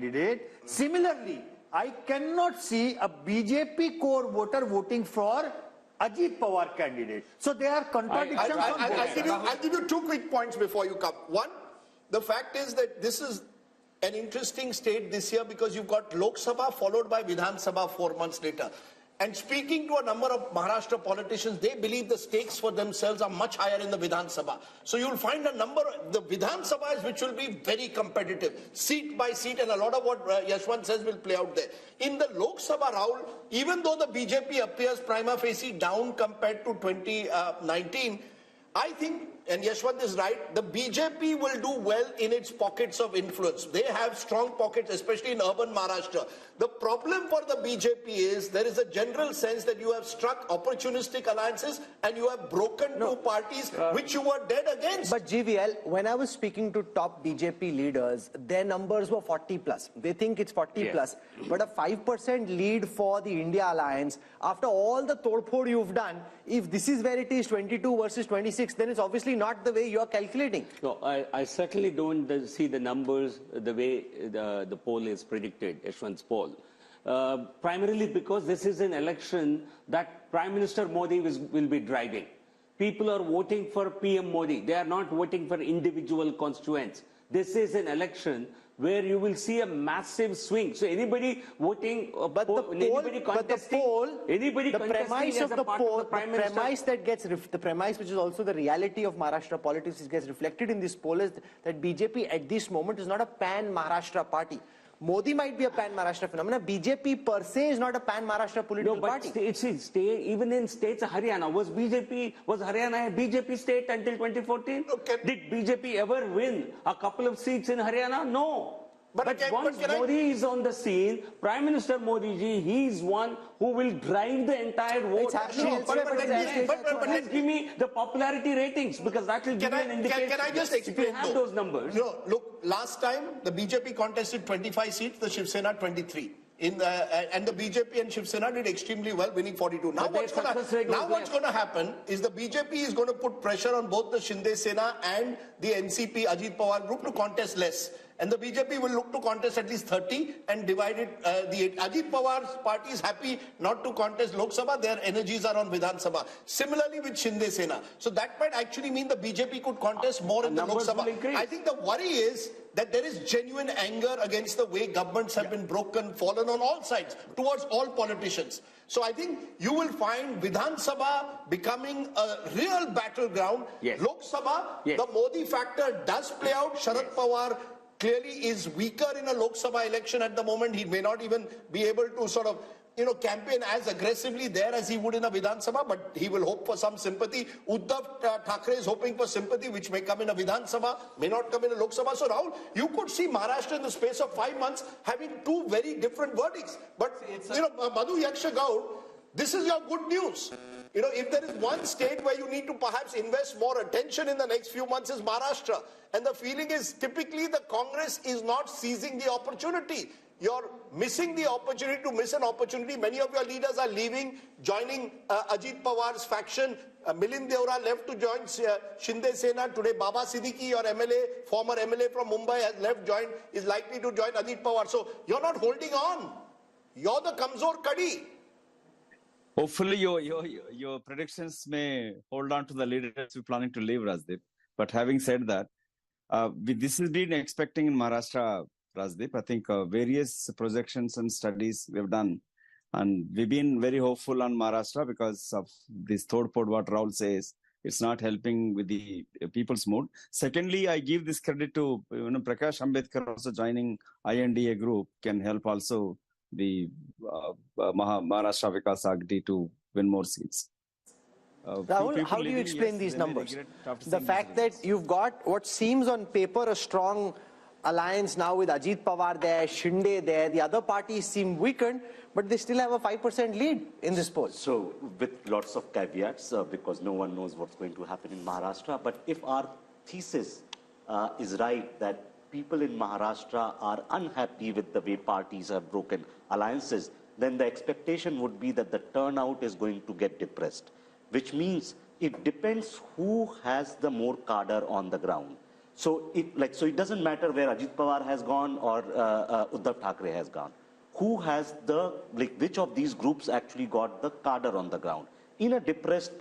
candidate. Similarly, I cannot see a BJP core voter voting for Ajit Pawar candidate. So there are contradictions on both sides. I'll give you 2 quick points before you come. One, the fact is that this is an interesting state this year because you've got Lok Sabha followed by Vidhan Sabha 4 months later. And speaking to a number of Maharashtra politicians, they believe the stakes for themselves are much higher in the Vidhan Sabha. So you'll find a number, the Vidhan Sabhas which will be very competitive, seat by seat, and a lot of what Yashwant says will play out there. In the Lok Sabha, Rahul, even though the BJP appears prima facie down compared to 2019, I think, and Yashwant is right, the BJP will do well in its pockets of influence. They have strong pockets, especially in urban Maharashtra. The problem for the BJP is there is a general sense that you have struck opportunistic alliances and you have broken two parties which you were dead against. But GVL, when I was speaking to top BJP leaders, their numbers were 40 plus. They think it's 40 plus. But a 5% lead for the India alliance, after all the todphod you've done, if this is where it is 22 versus 26, then it's obviously not the way you're calculating. No, I certainly don't see the numbers the way the poll is predicted, Yashwant's poll. Primarily because this is an election that Prime Minister Modi will be driving. People are voting for PM Modi. They are not voting for individual constituents. This is an election where you will see a massive swing. So anybody voting, the premise which is also the reality of Maharashtra politics gets reflected in this poll is that BJP at this moment is not a pan-Maharashtra party. Modi might be a pan-Maharashtra phenomenon. BJP per se is not a pan-Maharashtra political party. Even in states, Haryana, was Haryana a BJP state until 2014? Did BJP ever win a couple of seats in Haryana? No. But once Modi is on the scene, Prime Minister Modi ji, he is one who will drive the entire vote. Please give me the popularity ratings because that will give you an indication. Can I just explain if you have those numbers? No, look, last time the BJP contested 25 seats, the Shiv Sena 23. And the BJP and Shiv Sena did extremely well, winning 42. Now what's going to happen is the BJP is going to put pressure on both the Shinde Sena and the NCP Ajit Pawar group to contest less. And the BJP will look to contest at least 30 and divide it. The Ajit Pawar's party is happy not to contest Lok Sabha. Their energies are on Vidhan Sabha. Similarly with Shinde Sena. So that might actually mean the BJP could contest more in the Lok Sabha. I think the worry is that there is genuine anger against the way governments have been broken, fallen on all sides, towards all politicians. So I think you will find Vidhan Sabha becoming a real battleground. Lok Sabha, the Modi factor does play out. Sharad Pawar clearly is weaker in a Lok Sabha election at the moment. He may not even be able to sort of, campaign as aggressively there as he would in a Vidhan Sabha, but he will hope for some sympathy. Uddhav Thackeray is hoping for sympathy, which may come in a Vidhan Sabha, may not come in a Lok Sabha. So Rahul, you could see Maharashtra in the space of 5 months having two very different verdicts. But, Madhu Yaksha Gaur, this is your good news. If there is one state where you need to perhaps invest more attention in the next few months is Maharashtra. And the feeling is typically the Congress is not seizing the opportunity. You're missing the opportunity to miss an opportunity. Many of your leaders are leaving, joining Ajit Pawar's faction. Milind Deora left to join Shinde Sena. Today, Baba Siddiqui, your MLA, former MLA from Mumbai, has left, is likely to join Ajit Pawar. So you're not holding on. You're the Kamzor Kadi. Hopefully, your predictions may hold on to the leaders who are planning to leave, Rajdeep. But having said that, this has been expecting in Maharashtra, Rajdeep. I think various projections and studies we've done. And we've been very hopeful on Maharashtra because of this third pod, what Rahul says. It's not helping with the people's mood. Secondly, I give this credit to Prakash Ambedkar also joining INDA group can help also the Maharashtra Vikas Agdi to win more seats. Rahul, how do you explain these numbers? The fact that you've got what seems on paper a strong alliance now with Ajit Pawar there, Shinde there, the other parties seem weakened, but they still have a 5% lead in this poll. So with lots of caveats, because no one knows what's going to happen in Maharashtra, but if our thesis is right that people in Maharashtra are unhappy with the way parties have broken alliances, then the expectation would be that the turnout is going to get depressed, which means it depends who has the more cadre on the ground. So it doesn't matter where Ajit Pawar has gone or Uddhav Thackeray has gone. Who has which of these groups actually got the cadre on the ground? In a depressed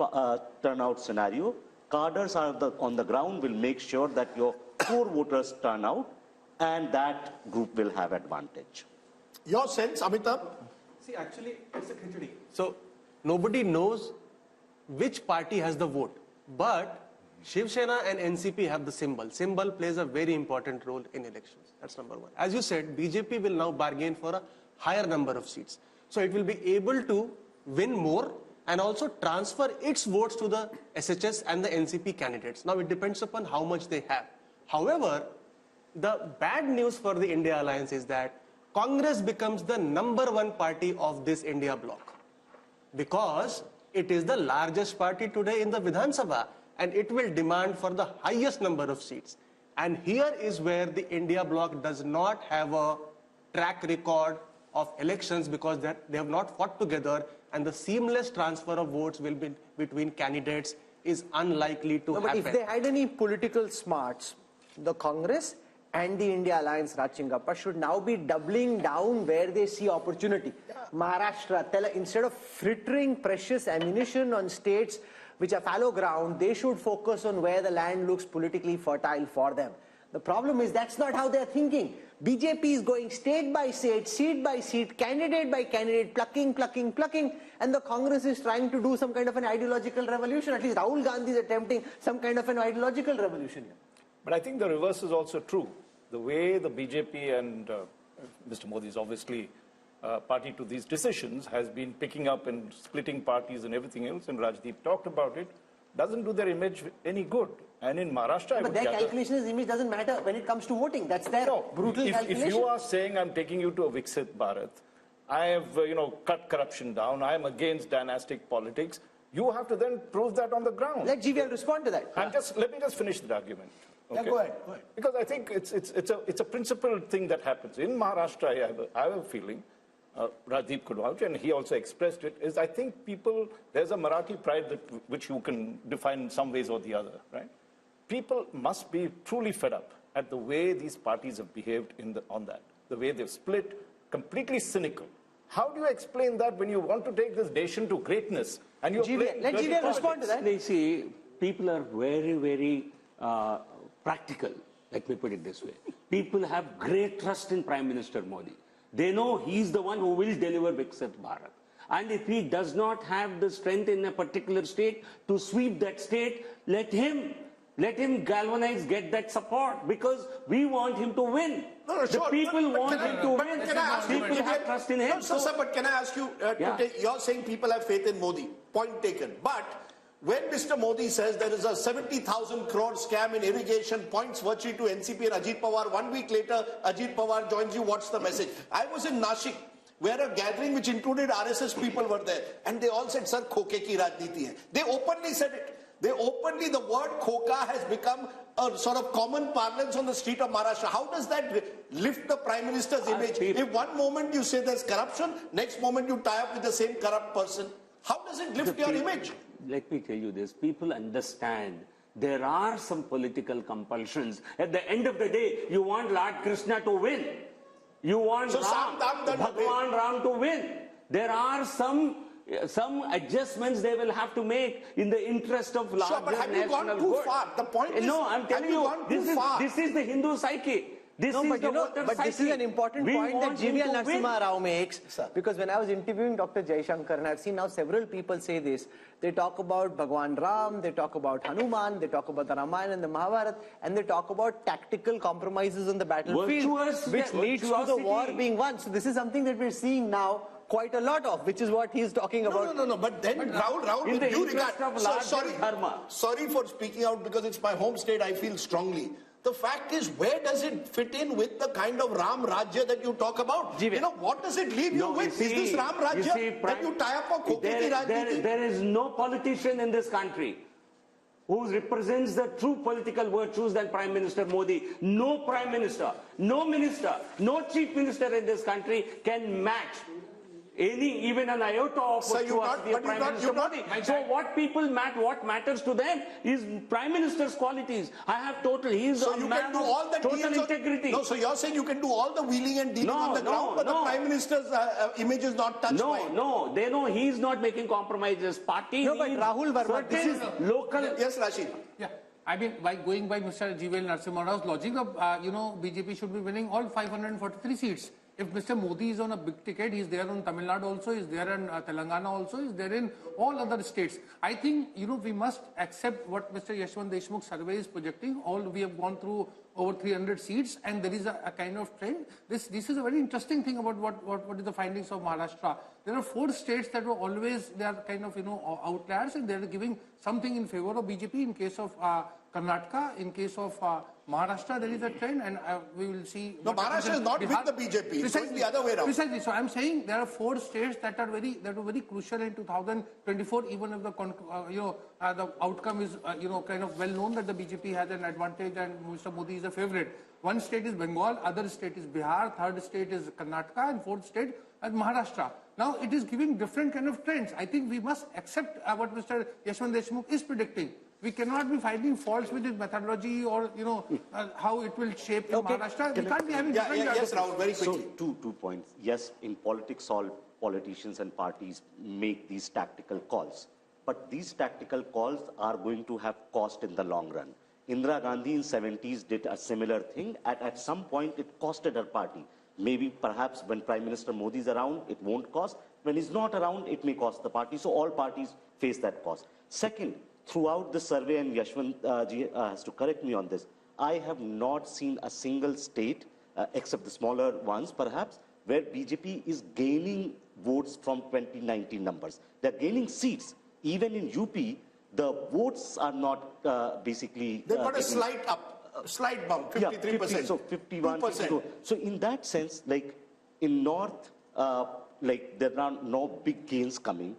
turnout scenario, cadres on the ground will make sure that your core voters turn out, and that group will have advantage. Your sense, Amitabh? See, actually, it's a khichdi. So, nobody knows which party has the vote. But Shiv Sena and NCP have the symbol. Symbol plays a very important role in elections. That's number one. As you said, BJP will now bargain for a higher number of seats. So, it will be able to win more and also transfer its votes to the SHS and the NCP candidates. Now, it depends upon how much they have. However, the bad news for the India Alliance is that Congress becomes the #1 party of this India bloc, because it is the largest party today in the Vidhan Sabha, and it will demand for the highest number of seats. And here is where the India bloc does not have a track record of elections, because they have not fought together, and the seamless transfer of votes will be between candidates is unlikely to happen. But if they had any political smarts, the Congress and the India Alliance, Raj Chingappa, should now be doubling down where they see opportunity. Maharashtra, instead of frittering precious ammunition on states which are fallow ground, they should focus on where the land looks politically fertile for them. The problem is that's not how they're thinking. BJP is going state by state, seat by seat, candidate by candidate, plucking, and the Congress is trying to do some kind of an ideological revolution. At least Rahul Gandhi is attempting some kind of an ideological revolution here. But I think the reverse is also true. The way the BJP and Mr. Modi is obviously party to these decisions has been picking up and splitting parties and everything else, and Rajdeep talked about it, doesn't do their image any good. And in Maharashtra, but their calculation is image doesn't matter when it comes to voting. That's their brutal calculation. If you are saying I'm taking you to a Viksit Bharat, I have cut corruption down, I am against dynastic politics, you have to then prove that on the ground. Let GVL respond to that. Let me just finish the argument. Okay? Yeah, go ahead. Because I think it's a principled thing that happens. In Maharashtra, I have a feeling, Rajdeep could vouch, and he also expressed it, is I think there's a Marathi pride which you can define in some ways or the other, right? People must be truly fed up at the way these parties have behaved on that, the way they've split, completely cynical. How do you explain that when you want to take this nation to greatness and you're playing let GVL respond to that. They see people are very, very practical. Let me put it this way. People have great trust in Prime Minister Modi. They know he's the one who will deliver Viksit Bharat. And if he does not have the strength in a particular state to sweep that state, let him galvanize, get that support, because we want him to win. The people want him to win. People have trust in him. No, sir, but can I ask you, you're saying people have faith in Modi. Point taken. But when Mr. Modi says there is a 70,000 crore scam in irrigation, points virtue to NCP and Ajit Pawar, 1 week later, Ajit Pawar joins you, what's the message? I was in Nashik, where a gathering which included RSS people were there, and they all said, sir, khoke ki rajniti hai. They openly said it. The word khoka has become a sort of common parlance on the street of Maharashtra. How does that lift the Prime Minister's image? If one moment you say there's corruption, next moment you tie up with the same corrupt person, how does it lift your image? Let me tell you this, people understand there are some political compulsions. At the end of the day, you want Lord Krishna to win. You want Bhagwan Ram to win. There are some adjustments they will have to make in the interest of larger national good. Sure, but have you gone too far? The point is, no, I'm telling you, this is the Hindu psyche. This is an important point that GVL Narasimha Rao makes, because when I was interviewing Dr. Jaishankar, and I've seen now several people say this, they talk about Bhagwan Ram, they talk about Hanuman, they talk about the Ramayana and the Mahabharata, and they talk about tactical compromises on the battlefield, which leads to the war being won. So this is something that we're seeing now quite a lot of, which is what he's talking about. No, but then Rahul, with due regard, sorry for speaking out, because it's my home state, I feel strongly. The fact is, where does it fit in with the kind of Ram Rajya that you talk about? What does it leave you with? Is this Ram Rajya that you tie up for Koketi Rajniti? There is no politician in this country who represents the true political virtues than Prime Minister Modi. No Prime Minister, no Minister, no Chief Minister in this country can match even an iota of Sir, Prime Minister Modi. So what what matters to them is Prime Minister's qualities. I have total, he is so a you man can do all the total deals integrity. No, so you're saying you can do all the wheeling and dealing on the ground, but the Prime Minister's image is not touched by it. No, they know he is not making compromises. Party No, but Rahul Verma, this is local. Yes, Rashid. Yeah. I mean, by going by Mr. GVL Narasimha Rao's logic, BJP should be winning all 543 seats. If Mr. Modi is on a big ticket, he's there on Tamil Nadu also, he's there in Telangana also, he's there in all other states. I think, we must accept what Mr. Yashwant Deshmukh survey is projecting. We have gone through over 300 seats, and there is a kind of trend. This is a very interesting thing about what is the findings of Maharashtra. There are 4 states that were always, they are kind of, outliers, and they are giving something in favor of BJP. In case of Karnataka, in case of Maharashtra, there is a trend, and we will see. No, Maharashtra is not Bihar. with the BJP. Precisely, it's the other way around. Precisely. So I'm saying there are 4 states that were very crucial in 2024. Even if the outcome is kind of well known that the BJP has an advantage and Mr. Modi is a favorite. One state is Bengal, other state is Bihar, third state is Karnataka, and fourth state is Maharashtra. Now it is giving different kind of trends. I think we must accept what Mr. Yashwant Deshmukh is predicting. We cannot be finding faults with his methodology or, how it will shape in Maharashtra. We can't be having different... Yes, Rahul, very quickly. So, two points. Yes, in politics, all politicians and parties make these tactical calls. But these tactical calls are going to have cost in the long run. Indira Gandhi in 70s did a similar thing. At some point, it costed her party. Maybe, perhaps, when Prime Minister Modi is around, it won't cost. When he's not around, it may cost the party. So all parties face that cost. Second, throughout the survey, and Yashwant ji has to correct me on this, I have not seen a single state, except the smaller ones perhaps, where BJP is gaining votes from 2019 numbers. They're gaining seats. Even in UP, the votes are not basically... They've got a slight bump, 53%. Yeah, 50, so 51, 52. So in that sense, like in North, there are no big gains coming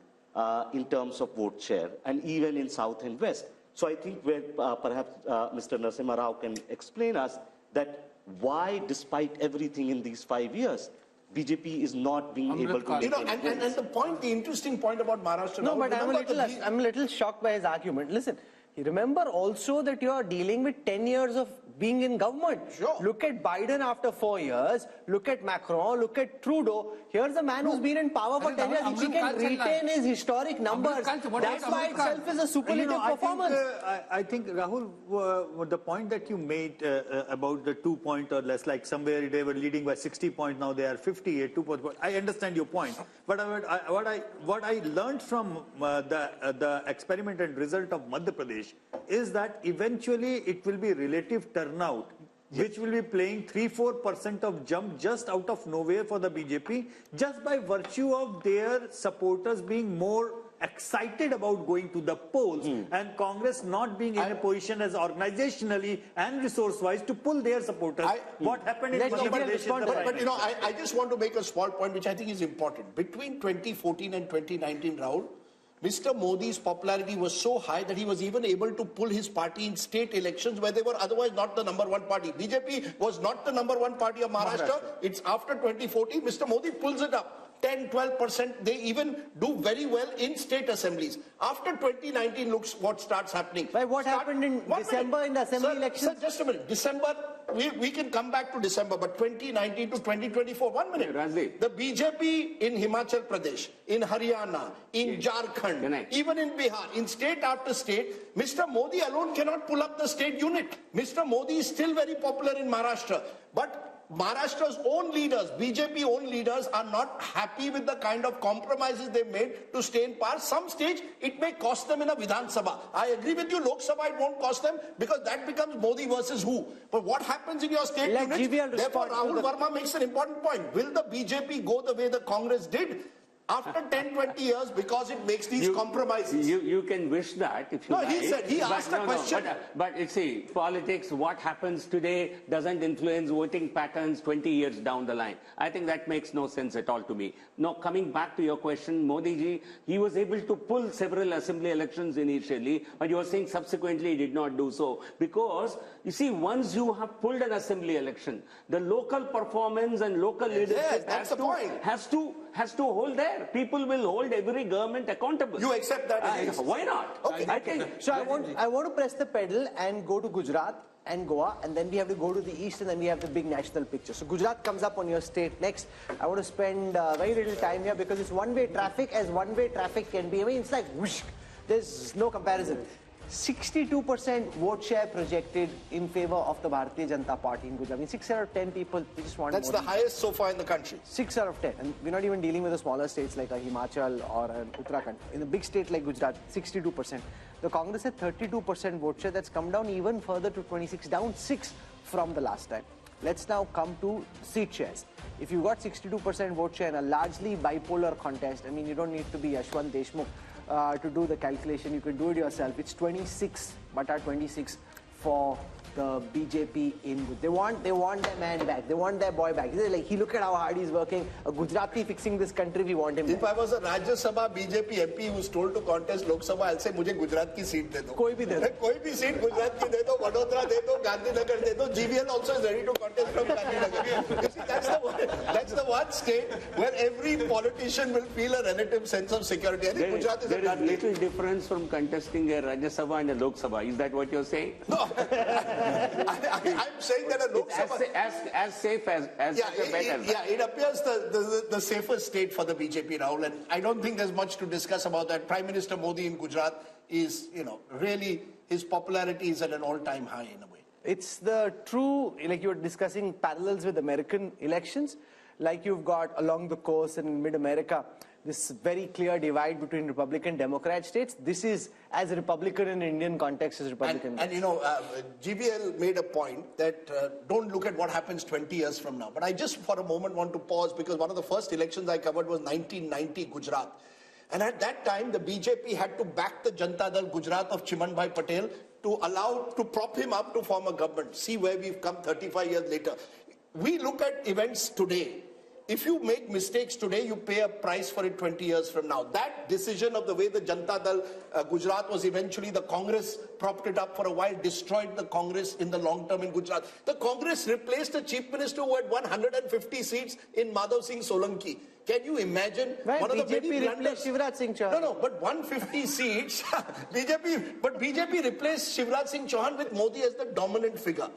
in terms of vote share, and even in South and West. So I think where perhaps Mr. Narasimha Rao can explain us that why, despite everything in these 5 years, BJP is not being able to... And the interesting point about Maharashtra... No, but I'm a little shocked by his argument. Listen, remember also that you are dealing with 10 years of being in government. Sure. Look at Biden after 4 years. Look at Macron. Look at Trudeau. Here's a man who's been in power for 10 years. If he can retain his historic numbers, that's by itself is a superlative performance. I think, Rahul, the point that you made about the 2 point or less, like somewhere they were leading by 60 points, now they are 58, 2 points. I understand your point. But what I learned from the experiment and result of Madhya Pradesh is that eventually it will be relative turnout, which will be playing 3-4% of jump just out of nowhere for the BJP, just by virtue of their supporters being more excited about going to the polls and Congress not being in a position as organizationally and resource-wise to pull their supporters. What happened in Madhya Pradesh is the But I just want to make a small point which I think is important. Between 2014 and 2019, Rahul, Mr. Modi's popularity was so high that he was even able to pull his party in state elections where they were otherwise not the #1 party. BJP was not the #1 party of Maharashtra. It's after 2014, Mr. Modi pulls it up. 10-12%, they even do very well in state assemblies. After 2019, looks what starts happening. What happened in December in the assembly elections? Sir, just a minute. December, we can come back to December, but 2019 to 2024, 1 minute. Rajdeep. The BJP in Himachal Pradesh, in Haryana, in Jharkhand, even in Bihar, in state after state, Mr. Modi alone cannot pull up the state unit. Mr. Modi is still very popular in Maharashtra, but Maharashtra's own leaders, BJP own leaders, are not happy with the kind of compromises they've made to stay in power. Some stage, it may cost them in a Vidhan Sabha. I agree with you, Lok Sabha, it won't cost them because that becomes Modi versus who. But what happens in your state units? Therefore, Rahul Verma makes an important point. Will the BJP go the way the Congress did? after 10, 20 years because it makes these compromises. You can wish that if you No, like. he said, he asked a question. But you see, politics, what happens today doesn't influence voting patterns 20 years down the line. I think that makes no sense at all to me. Now, coming back to your question, Modi ji, he was able to pull several assembly elections initially, but you are saying subsequently he did not do so. Because, you see, once you have pulled an assembly election, the local performance and local leadership has to hold there. People will hold every government accountable. You accept that? Why not? Okay. I think. So I want to press the pedal and go to Gujarat and Goa, and then we have to go to the east, and then we have the big national picture. So Gujarat comes up on your state next. I want to spend very little time here because it's one-way traffic as one-way traffic can be. I mean, it's like whoosh. There's no comparison. 62% vote share projected in favor of the Bharatiya Janata Party in Gujarat. I mean, 6 out of 10 people, they just want That's Modi. the highest so far in the country. 6 out of 10. And we're not even dealing with the smaller states like a Himachal or an Uttarakhand. In a big state like Gujarat, 62%. The Congress had 32% vote share. That's come down even further to 26, down 6 from the last time. Let's now come to seat shares. If you got 62% vote share in a largely bipolar contest, I mean, you don't need to be Yashwant Deshmukh to do the calculation. You can do it yourself. It's 26, but 26 for the BJP in. They want their man back. They want their boy back. Like, he look at how hard he's working. A Gujarati fixing this country. We want him If back. I was a Rajya Sabha BJP MP who's told to contest Lok Sabha, I'll say, मुझे गुजरात की seat दे दो. कोई भी दे दो. कोई भी seat Gujarat की दे दो, वडोदरा दे दो, गांधीनगर दे दो. GVL also is ready to contest from Gandhinagar. You see, that's the one state where every politician will feel a relative sense of security. I think Gujarat is a There is little difference from contesting a Rajya Sabha and a Lok Sabha. Is that what you're saying? No, I'm saying that a Lok Sabha... As safe as better. Yeah, it appears the safest state for the BJP, Rahul, and I don't think there's much to discuss about that. Prime Minister Modi in Gujarat is, really, his popularity is at an all-time high in a way. It's the true, like you were discussing parallels with American elections, like you've got along the coast in mid-America, this very clear divide between Republican Democrat states. This is as Republican in Indian context as Republican. And GVL made a point that don't look at what happens 20 years from now. But I just for a moment want to pause because one of the first elections I covered was 1990 Gujarat. And at that time, the BJP had to back the Janata Dal Gujarat of Chimanbhai Patel to prop him up to form a government. See where we've come 35 years later. We look at events today. If you make mistakes today, you pay a price for it 20 years from now. That decision of the way the Janata Dal Gujarat was eventually, the Congress propped it up for a while, destroyed the Congress in the long term in Gujarat. The Congress replaced a chief minister who had 150 seats in Madhav Singh Solanki. Can you imagine? Right, one of the BJP replaced Shivraj Singh Chauhan. No, but 150 seats, BJP replaced Shivraj Singh Chauhan with Modi as the dominant figure.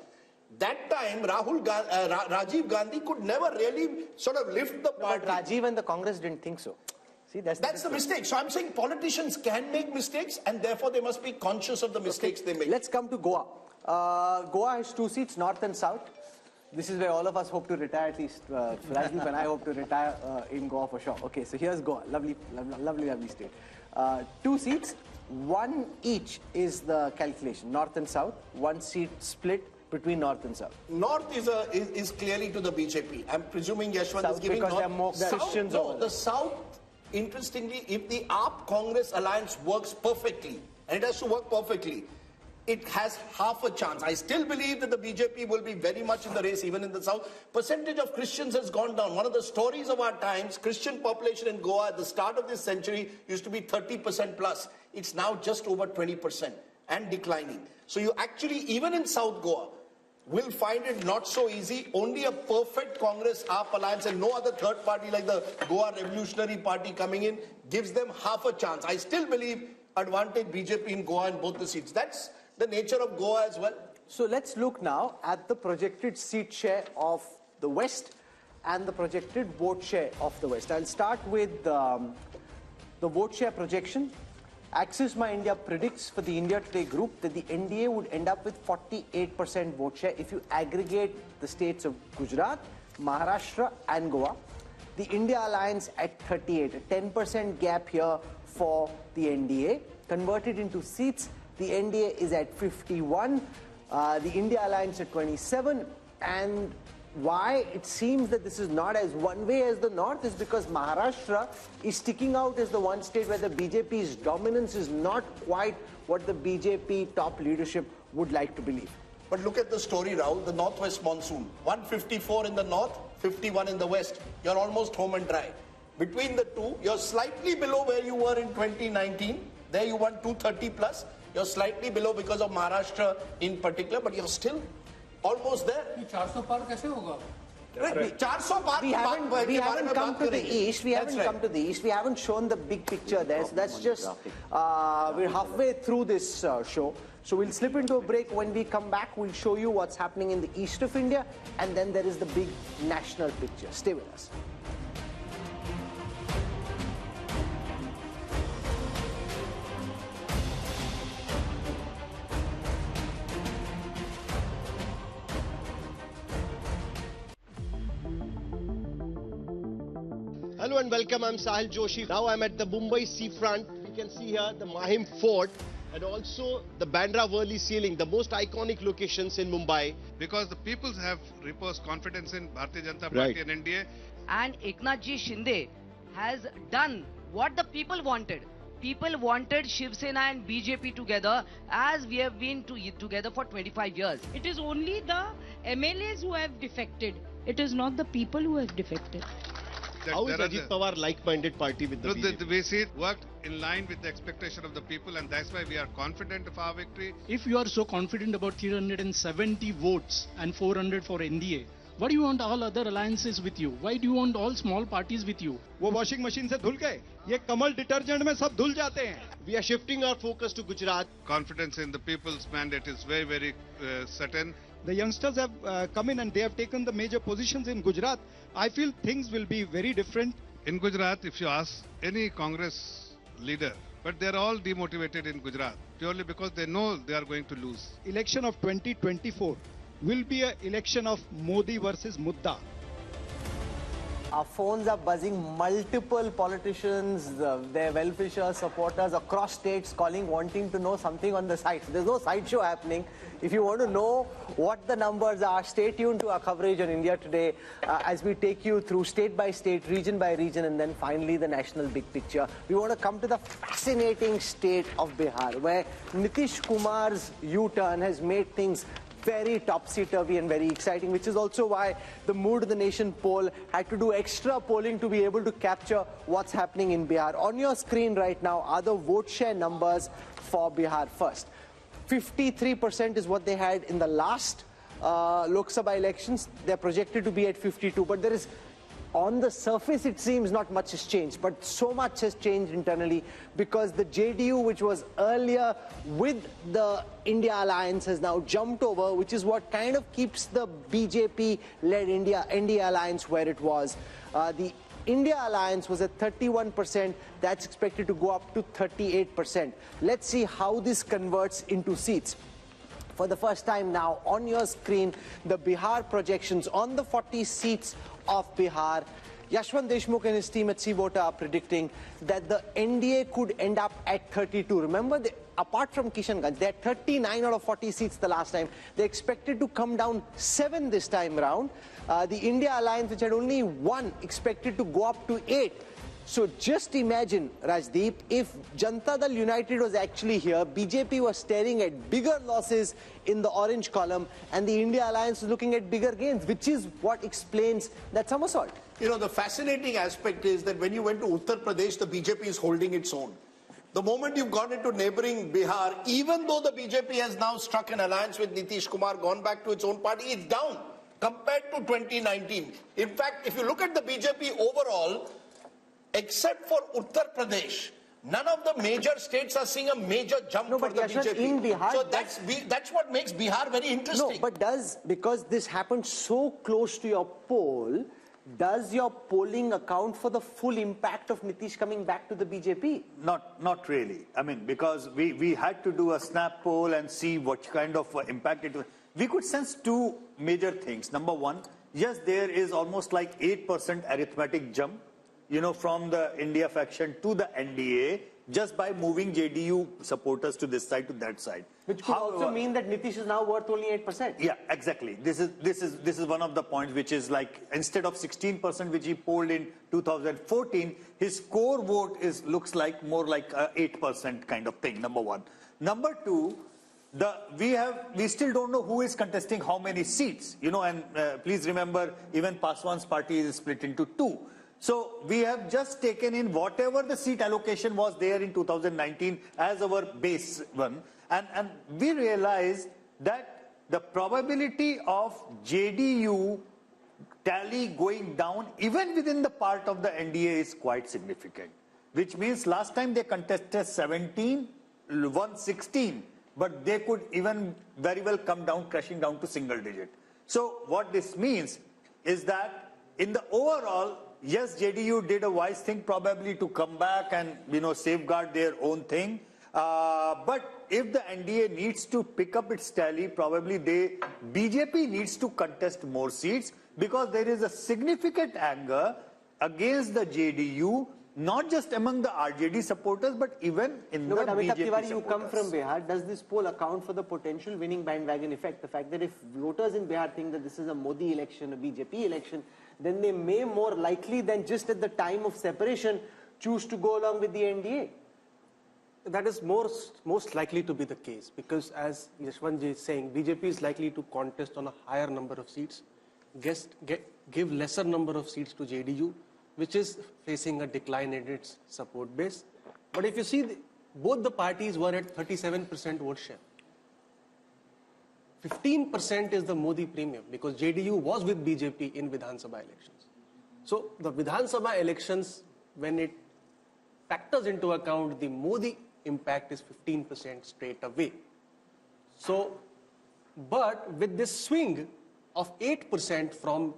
That time, Rajiv Gandhi could never really sort of lift the party. But Rajiv and the Congress didn't think so. See, that's the mistake. So I'm saying politicians can make mistakes and therefore they must be conscious of the mistakes they make. Let's come to Goa. Goa has 2 seats, north and south. This is where all of us hope to retire, at least Rajdeep and I hope to retire in Goa for sure. Okay, so here's Goa, lovely state. 2 seats, 1 each is the calculation, north and south, 1 seat split between north and south. North is clearly to the BJP. I'm presuming Yashwant is giving because north. there are more Christians over there. The south, interestingly, if the AAP Congress alliance works perfectly, and it has to work perfectly, it has half a chance. I still believe that the BJP will be very much in the race, even in the south. Percentage of Christians has gone down. One of the stories of our times, Christian population in Goa at the start of this century used to be 30% plus. It's now just over 20% and declining. So you actually, even in South Goa, will find it not so easy. Only a perfect Congress AAP alliance and no other third party like the Goa Revolutionary Party coming in gives them half a chance. I still believe advantage BJP in Goa in both the seats. That's the nature of Goa as well. So let's look now at the projected seat share of the West and the projected vote share of the West. I'll start with the vote share projection. Axis My India predicts for the India Today group that the NDA would end up with 48% vote share if you aggregate the states of Gujarat, Maharashtra and Goa. The India Alliance at 38, a 10% gap here for the NDA. Converted into seats, the NDA is at 51, the India Alliance at 27 and why it seems that this is not as one way as the North is because Maharashtra is sticking out as the one state where the BJP's dominance is not quite what the BJP top leadership would like to believe. But look at the story, Rahul. The northwest monsoon. 154 in the north, 51 in the west. You're almost home and dry. Between the two, you're slightly below where you were in 2019. There you won 230 plus. You're slightly below because of Maharashtra in particular, but you're still almost there. 400 par kaise hoga? We haven't come to the east. We haven't shown the big picture there. So that's just, we're halfway through this show. So we'll slip into a break. When we come back, we'll show you what's happening in the east of India. And then there is the big national picture. Stay with us. Hello and welcome, I'm Sahil Joshi. Now I'm at the Mumbai seafront. We can see here the Mahim Fort and also the Bandra Worli ceiling, the most iconic locations in Mumbai. Because the people have reposed confidence in Bharatiya Janata Party and NDA. And Eknathji Shinde has done what the people wanted. People wanted Shiv Sena and BJP together as we have been together for 25 years. It is only the MLAs who have defected. It is not the people who have defected. How is Ajit Pawar like-minded party with the BJP? The way it worked in line with the expectation of the people, and that's why we are confident of our victory. If you are so confident about 370 votes and 400 for NDA, why do you want all other alliances with you? Why do you want all small parties with you? वो washing machine से धुल गए, ये कमल detergent में सब धुल जाते हैं. We are shifting our focus to Gujarat. Confidence in the people's mandate is very, very certain. The youngsters have come in and they have taken the major positions in Gujarat. I feel things will be very different. In Gujarat, if you ask any Congress leader, but they're all demotivated in Gujarat purely because they know they are going to lose. Election of 2024 will be an election of Modi versus Mudda. Our phones are buzzing. Multiple politicians, their well-wishers, supporters across states calling, wanting to know something on the site. There's no sideshow happening. If you want to know what the numbers are, stay tuned to our coverage on India Today as we take you through state by state, region by region, and then finally the national big picture. We want to come to the fascinating state of Bihar, where Nitish Kumar's U-turn has made things very topsy-turvy and very exciting, which is also why the Mood of the Nation poll had to do extra polling to be able to capture what's happening in Bihar. On your screen right now are the vote share numbers for Bihar first. 53% is what they had in the last Lok Sabha elections. They're projected to be at 52, but there is, on the surface, it seems not much has changed, but so much has changed internally because the JDU, which was earlier with the India alliance, has now jumped over, which is what kind of keeps the BJP-led India alliance where it was. The India alliance was at 31%. That's expected to go up to 38%. Let's see how this converts into seats. For the first time now, on your screen, the Bihar projections on the 40 seats of Bihar. Yashwant Deshmukh and his team at C-Voter are predicting that the NDA could end up at 32. Remember, apart from Kishanganj, they had 39 out of 40 seats the last time. They expected to come down 7 this time round. The India alliance, which had only 1, expected to go up to 8. So just imagine, Rajdeep, if Janata Dal United was actually here, BJP was staring at bigger losses in the orange column, and the India alliance was looking at bigger gains, which is what explains that somersault. You know, the fascinating aspect is that when you went to Uttar Pradesh, the BJP is holding its own. The moment you've gone into neighboring Bihar, even though the BJP has now struck an alliance with Nitish Kumar, gone back to its own party, it's down compared to 2019. In fact, if you look at the BJP overall, except for Uttar Pradesh, none of the major states are seeing a major jump for the BJP. In Bihar, so that's what makes Bihar very interesting. No, but because this happened so close to your poll, does your polling account for the full impact of Nitish coming back to the BJP? Not really. I mean, because we had to do a snap poll and see what kind of impact it was. We could sense 2 major things. Number one, yes, there is almost like 8% arithmetic jump from the India faction to the NDA just by moving JDU supporters to this side to that side. Which could also mean that Nitish is now worth only 8%. Yeah, exactly. This is one of the points, which is like instead of 16% which he polled in 2014, his core vote looks like more like a 8% kind of thing. Number one. Number two, we still don't know who is contesting how many seats. And please remember, even Paswan's party is split into two. So we have just taken in whatever the seat allocation was there in 2019 as our base one. And we realize that the probability of JDU tally going down even within the part of the NDA is quite significant. Which means last time they contested 17, won 16, but they could even very well come down, crashing down to single digit. So what this means is that in the overall, yes, JDU did a wise thing probably to come back and safeguard their own thing. But if the NDA needs to pick up its tally, probably BJP needs to contest more seats because there is a significant anger against the JDU, not just among the RJD supporters, but even in the BJP supporters. You come from Bihar. Does this poll account for the potential winning bandwagon effect? The fact that if voters in Bihar think that this is a Modi election, a BJP election, then they may more likely than just at the time of separation choose to go along with the NDA. That is most likely to be the case because as Yashwantji is saying, BJP is likely to contest on a higher number of seats, give lesser number of seats to JDU, which is facing a decline in its support base. But if you see, both the parties were at 37% vote share. 15% is the Modi premium because JDU was with BJP in Vidhan Sabha elections. So the Vidhan Sabha elections, when it factors into account the Modi impact, is 15% straight away. So, but with this swing of 8% from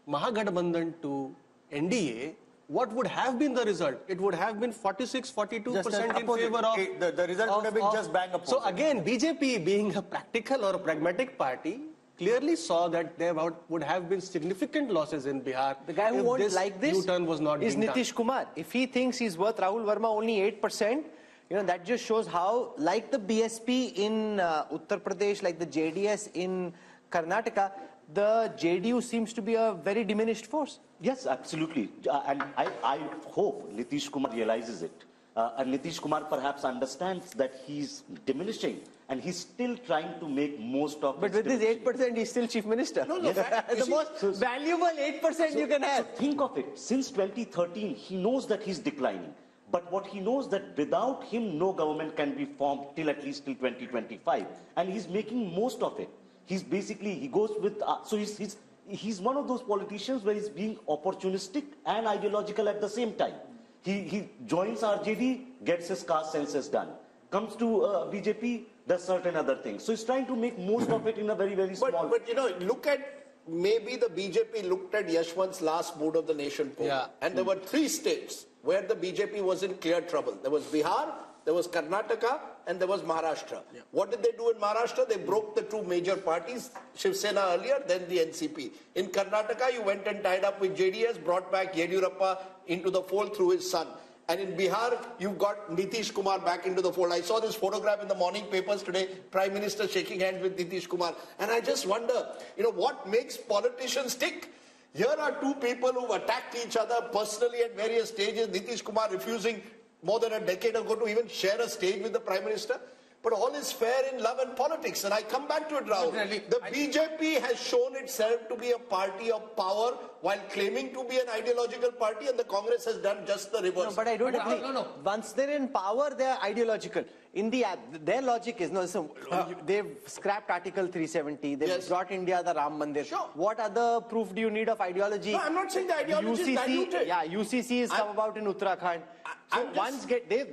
Mahagathbandhan to NDA, what would have been the result? It would have been 46-42% in favor of... The result would have been just bang opposite. So again, BJP being a practical or a pragmatic party, clearly saw that there would have been significant losses in Bihar. The guy who won't like this U-turn was not is being Nitish Kumar. If he thinks he's worth Rahul Verma only 8%, that just shows how, like the BSP in Uttar Pradesh, like the JDS in Karnataka, the JDU seems to be a very diminished force. Yes, absolutely. And I hope Nitish Kumar realizes it. And Nitish Kumar perhaps understands that he's diminishing and he's still trying to make most of it. But with this 8%, he's still chief minister. No, the most valuable 8% you can have. So think of it. Since 2013, he knows that he's declining. But what he knows that without him, no government can be formed till at least till 2025. And he's making most of it. He's basically, he goes with, so he's one of those politicians where he's being opportunistic and ideological at the same time. He joins RJD, gets his caste census done. Comes to BJP, does certain other things. So he's trying to make most of it in a very, very small... But look at, maybe the BJP looked at Yashwant's last Mood of the Nation poll. Yeah. And there were 3 states where the BJP was in clear trouble. There was Bihar, there was Karnataka, and there was Maharashtra. Yeah. What did they do in Maharashtra? They broke the 2 major parties, Shiv Sena earlier, then the NCP. In Karnataka, you went and tied up with JDS, brought back Yediyurappa into the fold through his son. And in Bihar, you got Nitish Kumar back into the fold. I saw this photograph in the morning papers today, Prime Minister shaking hands with Nitish Kumar. And I just wonder, what makes politicians tick? Here are 2 people who've attacked each other personally at various stages. Nitish Kumar refusing more than a decade ago to even share a stage with the Prime Minister. But all is fair in love and politics. And I come back to it, Rahul. The BJP has shown itself to be a party of power while claiming to be an ideological party, and the Congress has done just the reverse. No, but I don't agree. No. Once they're in power, they're ideological. Their logic is, they've scrapped Article 370, they've brought India the Ram Mandir. Sure. What other proof do you need of ideological? No, I'm not saying the ideology is diluted. Yeah, UCC has come about in Uttarakhand. So once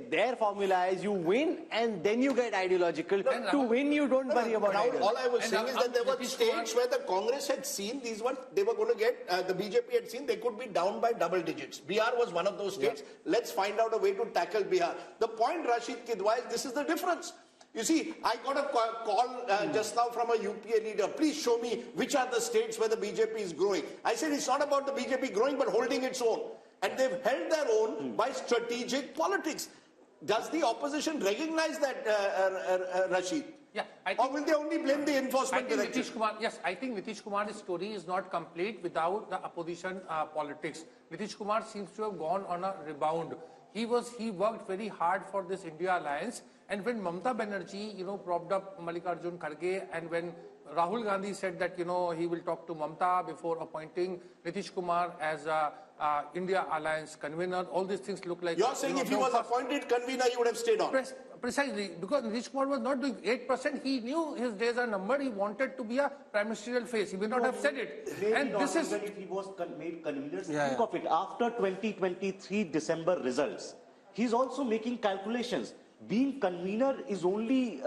their formula is you win and then you get ideological. To win, you don't worry about ideology. All I was saying is that there were states where the Congress had seen these ones, they were going to get, the BJP had seen they could be down by double digits. Bihar was one of those states. Yeah. Let's find out a way to tackle Bihar. The point, Rashid Kidwai, is this is the difference. You see, I got a call just now from a UPA leader. Please show me which are the states where the BJP is growing. I said it's not about the BJP growing but holding its own. And they've held their own by strategic politics. Does the opposition recognize that, Rashid? Yeah, or will they only blame the enforcement director? Yes, I think Nitish Kumar's story is not complete without the opposition politics. Nitish Kumar seems to have gone on a rebound. He worked very hard for this India alliance, and when Mamata Banerjee, propped up Mallikarjun Kharge, and when Rahul Gandhi said that, he will talk to Mamata before appointing Nitish Kumar as India alliance convener, all these things look like... You're saying if he was appointed convener, he would have stayed on? Precisely, because Nitish Kumar was not doing 8%, he knew his days are numbered, he wanted to be a prime ministerial face, he may not have said it. And this is... If he was made convener, think of it, after 2023 December results, he's also making calculations. Being convener is only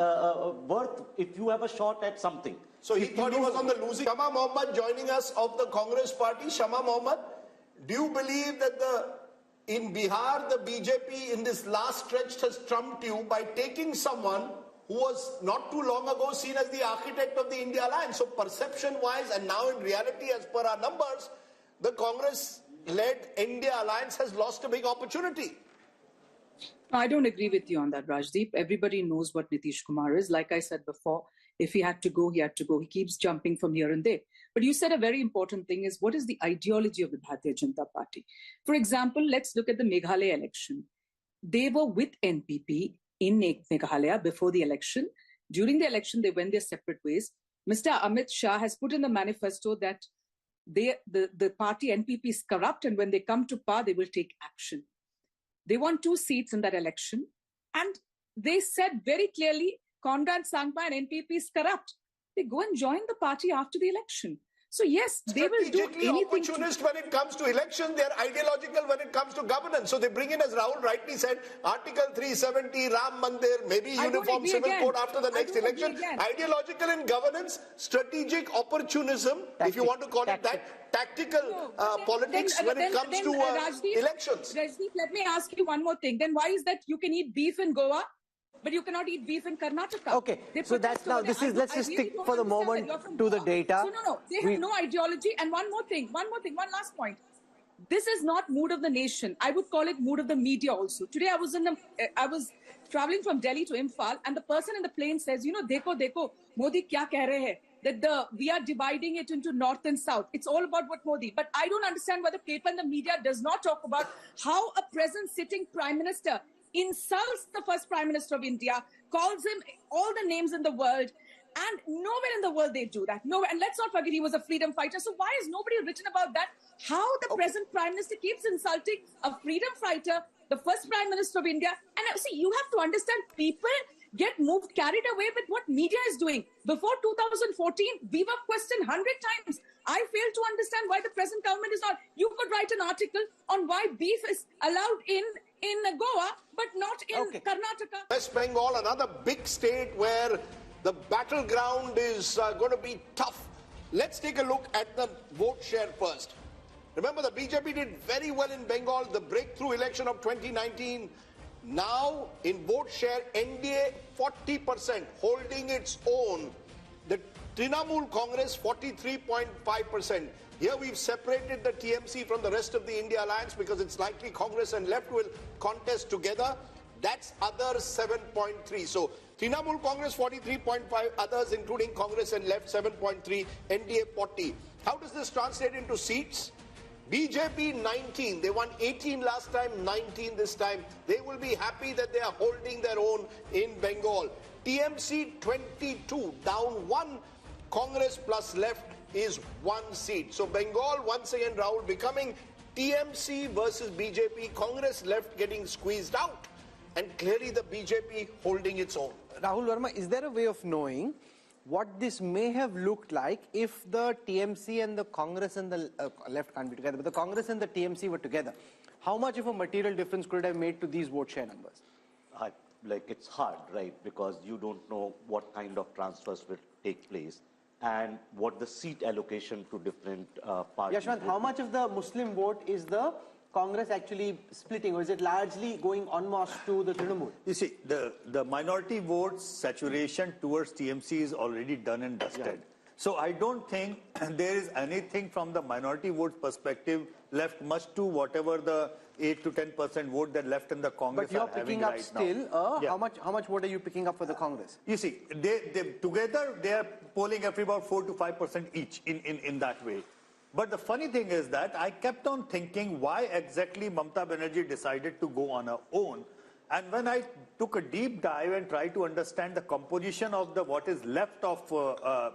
worth if you have a shot at something. So he thought he was on the losing. Shama Mohammed joining us of the Congress party. Shama Mohammed, do you believe that in Bihar, the BJP in this last stretch has trumped you by taking someone who was not too long ago seen as the architect of the India alliance? So perception-wise and now in reality, as per our numbers, the Congress-led India alliance has lost a big opportunity. I don't agree with you on that, Rajdeep. Everybody knows what Nitish Kumar is. Like I said before, if he had to go, he had to go. He keeps jumping from here and there. But you said a very important thing is, what is the ideology of the Bharatiya Janata Party? For example, let's look at the Meghalaya election. They were with NPP in Meghalaya before the election. During the election, they went their separate ways. Mr. Amit Shah has put in the manifesto that the party NPP is corrupt, and when they come to power, they will take action. They won 2 seats in that election, and they said very clearly, Conrad Sangma and NPP is corrupt. They go and join the party after the election. So yes, they will do anything. Opportunist when it comes to election, they are ideological when it comes to governance. So they bring in, as Rahul rightly said, Article 370, Ram Mandir, maybe uniform civil code after the next election. Ideological in governance, strategic opportunism, if you want to call it that, tactical politics when it comes to elections. Rajdeep, let me ask you one more thing. Then why is that you can eat beef in Goa, but you cannot eat beef in Karnataka? Okay, so that's now, let's just stick for the moment to the data. So no, they have no ideology. And one last point. This is not mood of the nation. I would call it mood of the media also. Today I was traveling from Delhi to Imphal, and the person in the plane says, dekho, Modi kya keh rahe hai? That we are dividing it into north and south. It's all about what Modi. But I don't understand why the paper and the media does not talk about how a present sitting prime minister insults the first prime minister of India, calls him all the names in the world, and nowhere in the world they do that. Nowhere. And let's not forget he was a freedom fighter. So why is nobody written about that? How the present prime minister keeps insulting a freedom fighter, the first prime minister of India. And see, you have to understand, people get carried away with what media is doing. Before 2014, we were questioned 100 times. I fail to understand why the present government is not. You could write an article on why beef is allowed in Goa, but not in Karnataka. West Bengal, another big state where the battleground is going to be tough. Let's take a look at the vote share first. Remember, the BJP did very well in Bengal, the breakthrough election of 2019. Now, in vote share, NDA 40%, holding its own. The Trinamool Congress 43.5%. Here we've separated the TMC from the rest of the India alliance because it's likely Congress and left will contest together. That's others 7.3. So Trinamool Congress 43.5, others including Congress and left 7.3, NDA 40. How does this translate into seats? BJP 19, they won 18 last time, 19 this time. They will be happy that they are holding their own in Bengal. TMC 22, down 1, Congress plus left is 1 seat. So Bengal once again, Rahul, becoming TMC versus BJP, Congress left getting squeezed out, and clearly the BJP holding its own. Rahul Verma, is there a way of knowing what this may have looked like if the TMC and the Congress and the left can't be together, but the Congress and the TMC were together? How much of a material difference could it have made to these vote share numbers? It's hard, right? Because you don't know what kind of transfers will take place and what the seat allocation to different parties. Yashwant, how much of the Muslim vote is the Congress actually splitting, or is it largely going en masse to the Trinamool? You see, the minority votes saturation towards TMC is already done and dusted. Yeah. So I don't think there is anything from the minority votes perspective left much to whatever the 8 to 10% vote that left in the Congress. But you're are having picking up right still. now. How much vote are you picking up for the Congress? You see, they together they are polling every about 4 to 5% each in that way. But the funny thing is that I kept on thinking why exactly Mamata Banerjee decided to go on her own. And when I took a deep dive and tried to understand the composition of what is left of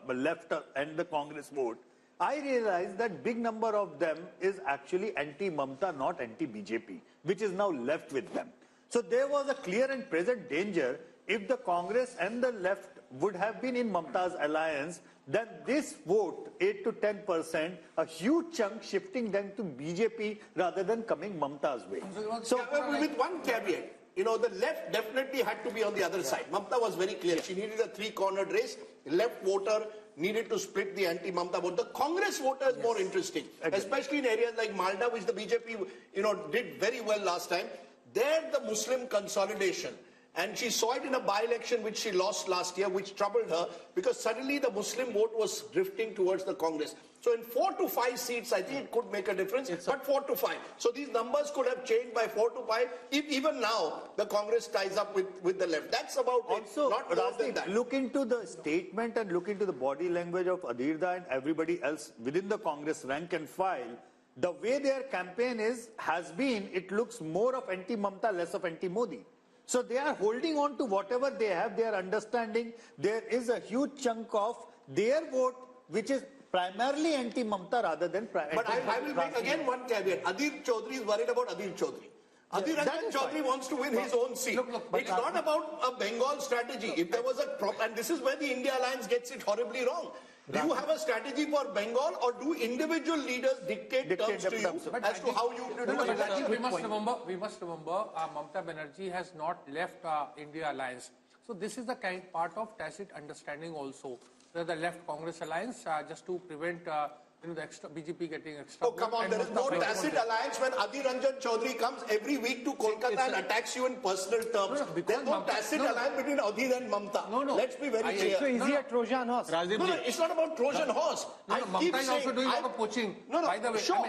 left and the Congress vote, I realized that big number of them is actually anti-Mamata, not anti-BJP, which is now left with them. So there was a clear and present danger if the Congress and the left would have been in Mamata's alliance, then this vote, 8 to 10%, a huge chunk shifting them to BJP rather than coming Mamata's way. So with one caveat, you know, the left definitely had to be on the other side. Mamata was very clear. She needed a three-cornered race. Left voter needed to split the anti-Mamata vote. The Congress voter is more interesting, especially in areas like Malda, which the BJP, you know, did very well last time. There, the Muslim consolidation. And she saw it in a by-election which she lost last year, which troubled her because suddenly the Muslim vote was drifting towards the Congress. So in 4 to 5 seats, I think it could make a difference, but 4 to 5. So these numbers could have changed by 4 to 5 if even now the Congress ties up with the left. That's about also, it, not more than that. Look into the statement and look into the body language of Adhirda and everybody else within the Congress rank and file. The way their campaign has been, it looks more of anti-Mamata, less of anti-Modi. So they are holding on to whatever they have. They are understanding there is a huge chunk of their vote which is primarily anti-Mamata rather than But I will make again one caveat. Adhir Chaudhary is worried about Adhir Chaudhary. Adhir Ranjan Chaudhary wants to win his own seat. It's not about a Bengal strategy. If there was and this is where the India Alliance gets it horribly wrong. Do you have a strategy for Bengal or do individual leaders dictate terms to you as to how you do it? We must remember, Mamata Banerjee has not left India Alliance. So this is the part of tacit understanding also. The left Congress alliance just to prevent the extra BJP getting extra. Oh, come on, there is no tacit alliance when Adhir Ranjan Chaudhary comes every week to Kolkata and attacks you in personal terms. There's no tacit alliance between Adhir and Mamata. Let's be very clear. So is he a Trojan horse? No, it's not about Trojan horse. Mamata is also doing a lot of poaching. By the way, sure.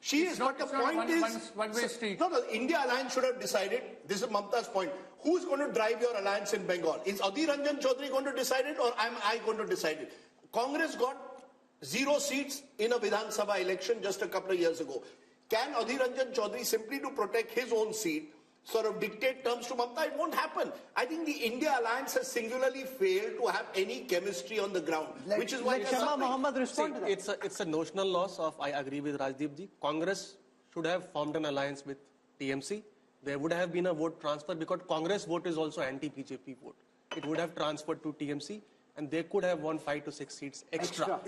She is, but the point is, one-way street. No, the India Alliance should have decided, this is Mamata's point, who's going to drive your alliance in Bengal? Is Adhir Ranjan Chaudhary going to decide it or am I going to decide it? Congress got 0 seats in a Vidhan Sabha election just a couple of years ago. Can Adhir Ranjan Chaudhary simply to protect his own seat sort of dictate terms to Mamata? It won't happen. I think the India Alliance has singularly failed to have any chemistry on the ground, which is why Mohammed respond to that. It's a notional loss of, I agree with Rajdeep ji. Congress should have formed an alliance with TMC. There would have been a vote transfer because Congress vote is also anti-BJP vote. It would have transferred to TMC and they could have won 5 to 6 seats extra.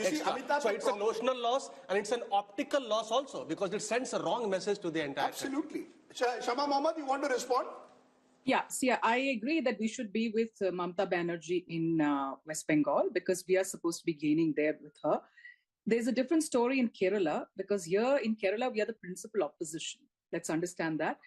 So it's a notional loss and it's an optical loss also because it sends a wrong message to the entire Absolutely. Shama Mohammed, you want to respond? Yeah, see, I agree that we should be with Mamata Banerjee in West Bengal because we are supposed to be gaining there with her. There's a different story in Kerala because here in Kerala, we are the principal opposition. Let's understand that.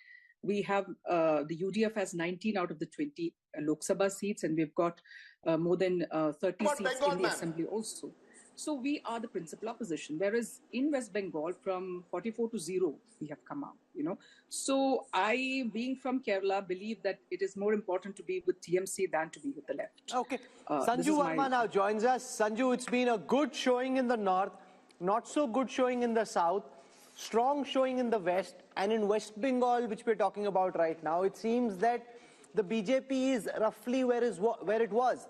We have, the UDF has 19 out of the 20 Lok Sabha seats and we've got more than 30 seats Bengal, in the assembly also. So we are the principal opposition, whereas in West Bengal, from 44 to 0, we have come out, you know. So I, being from Kerala, believe that it is more important to be with TMC than to be with the left. Okay. Sanju Verma now joins us. Sanju, it's been a good showing in the north, not so good showing in the south, strong showing in the west, and in West Bengal, which we're talking about right now, it seems that the BJP is roughly where it was.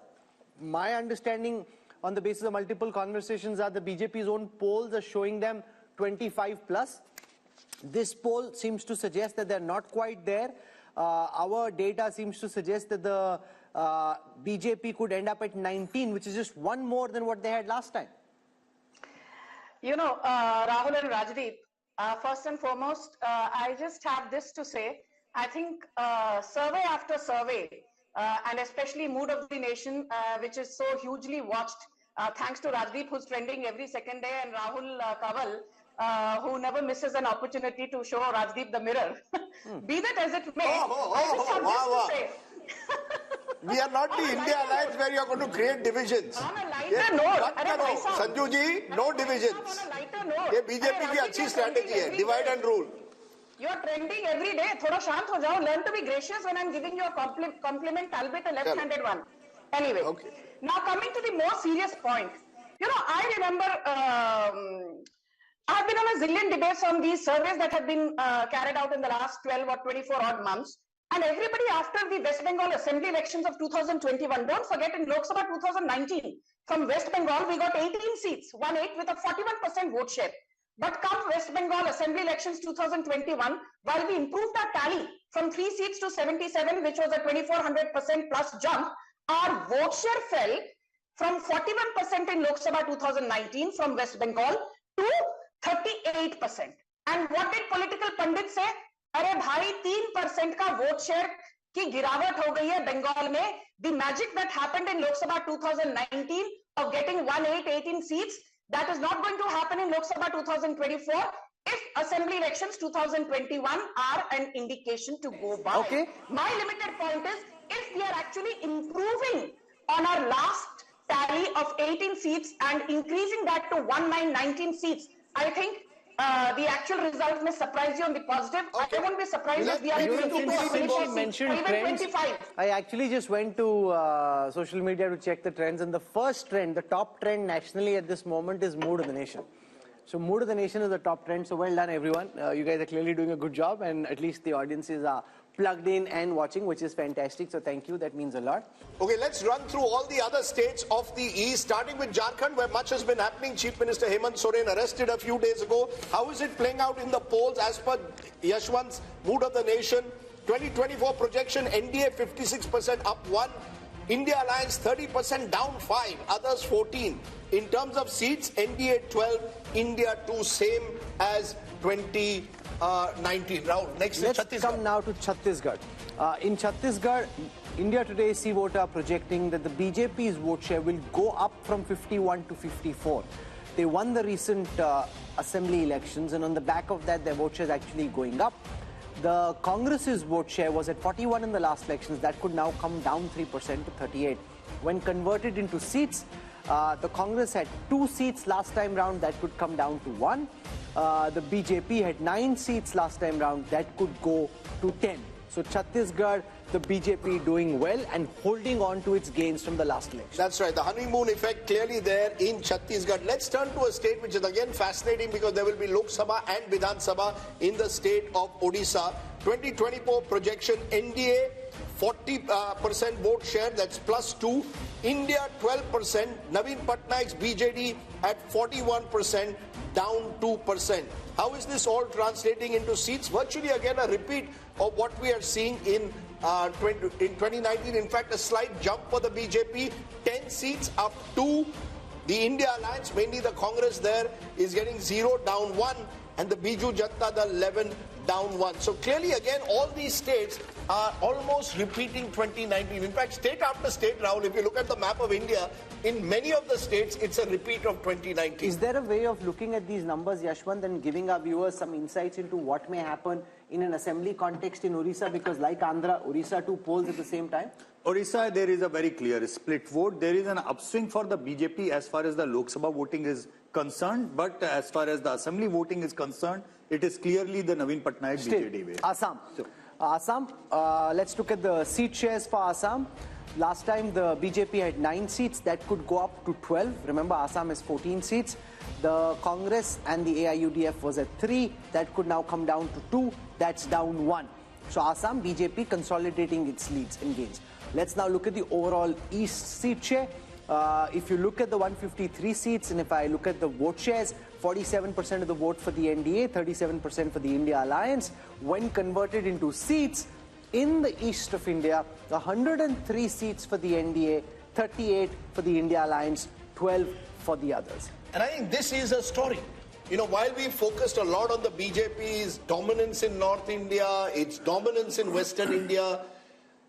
My understanding on the basis of multiple conversations are the BJP's own polls are showing them 25 plus. This poll seems to suggest that they're not quite there. Our data seems to suggest that the BJP could end up at 19, which is just one more than what they had last time. You know, Rahul and Rajdeep, first and foremost, I just have this to say. I think survey after survey, and especially Mood of the Nation, which is so hugely watched, thanks to Rajdeep, who's trending every second day, and Rahul Kanwal, who never misses an opportunity to show Rajdeep the mirror. Be that as it may, I just have this to say. We are not the India alliance where you are going to create divisions. On a lighter note, Sanju ji, no divisions. On a lighter note, ये BJP की अच्छी strategy है, divide and rule. You are trending every day. थोड़ा शांत हो जाओ. Learn to be gracious when I'm giving you a compliment, albeit a left-handed one. Anyway, now coming to the more serious point. You know, I remember I've been on a zillion debates on these surveys that have been carried out in the last 12 or 24 odd months. And everybody after the West Bengal Assembly elections of 2021, don't forget in Lok Sabha 2019, from West Bengal we got 18 seats, 1/8 with a 41% vote share. But come West Bengal Assembly elections 2021, while we improved our tally from 3 seats to 77, which was a 2400% plus jump, our vote share fell from 41% in Lok Sabha 2019 from West Bengal to 38%. And what did political pundits say? अरे भाई 3% का vote share की गिरावट हो गई है बंगाल में. The magic that happened in Lok Sabha 2019 of getting 18 seats, that is not going to happen in Lok Sabha 2024 if assembly elections 2021 are an indication to go by. Okay. My limited point is, if we are actually improving on our last tally of 18 seats and increasing that to 19 seats, I think the actual result may surprise you on the positive. Okay. I won't be surprised if we are mentioned trends. 25. I actually just went to social media to check the trends, and the first trend, the top trend nationally at this moment is Mood of the Nation. So Mood of the Nation is the top trend. So well done, everyone. You guys are clearly doing a good job, and at least the audiences are plugged in and watching, which is fantastic. So thank you. That means a lot. Okay, let's run through all the other states of the East, starting with Jharkhand, where much has been happening. Chief Minister Hemant Soren arrested a few days ago. How is it playing out in the polls as per Yashwant's Mood of the Nation? 2024 projection, NDA 56% up 1. India Alliance 30% down 5, others 14. In terms of seats, NDA 12, India 2, same as 2019. Rahul, next is Chhattisgarh. Let's come now to Chhattisgarh. In Chhattisgarh, India Today C voter projecting that the BJP's vote share will go up from 51 to 54. They won the recent assembly elections, and on the back of that, their vote share is actually going up. The Congress's vote share was at 41 in the last elections. That could now come down 3% to 38. When converted into seats, the Congress had 2 seats last time round. That could come down to 1. The BJP had 9 seats last time round. That could go to 10. So Chhattisgarh, the BJP doing well and holding on to its gains from the last election. That's right. The honeymoon effect clearly there in Chhattisgarh. Let's turn to a state which is again fascinating because there will be Lok Sabha and Vidhan Sabha in the state of Odisha. 2024 projection, NDA 40% vote share, that's +2. India 12%. Naveen Patnaik's BJD at 41%, down 2%. How is this all translating into seats? Virtually again a repeat of what we are seeing in 2019. In fact, a slight jump for the BJP, 10 seats up 2. The India Alliance, mainly the Congress there, is getting 0, down 1. And the Biju Janata Dal 11, down 1. So clearly again, all these states are almost repeating 2019. In fact, state after state, Rahul, if you look at the map of India, in many of the states, it's a repeat of 2019. Is there a way of looking at these numbers, Yashwant, and giving our viewers some insights into what may happen in an assembly context in Orissa? Because like Andhra, Orissa too polls at the same time. Orissa, there is a very clear split vote. There is an upswing for the BJP as far as the Lok Sabha voting is concerned. But as far as the assembly voting is concerned, it is clearly the Naveen Patnaik BJD way. Assam. Assam, let's look at the seat shares for Assam. Last time the BJP had 9 seats, that could go up to 12. Remember, Assam has 14 seats. The Congress and the AIUDF was at 3. That could now come down to 2. That's down 1. So Assam, BJP consolidating its leads and gains. Let's now look at the overall East seat share. If you look at the 153 seats, and if I look at the vote shares, 47% of the vote for the NDA, 37% for the India Alliance. When converted into seats, in the east of India, 103 seats for the NDA, 38 for the India Alliance, 12 for the others. And I think this is a story. You know, while we focused a lot on the BJP's dominance in North India, its dominance in Western India,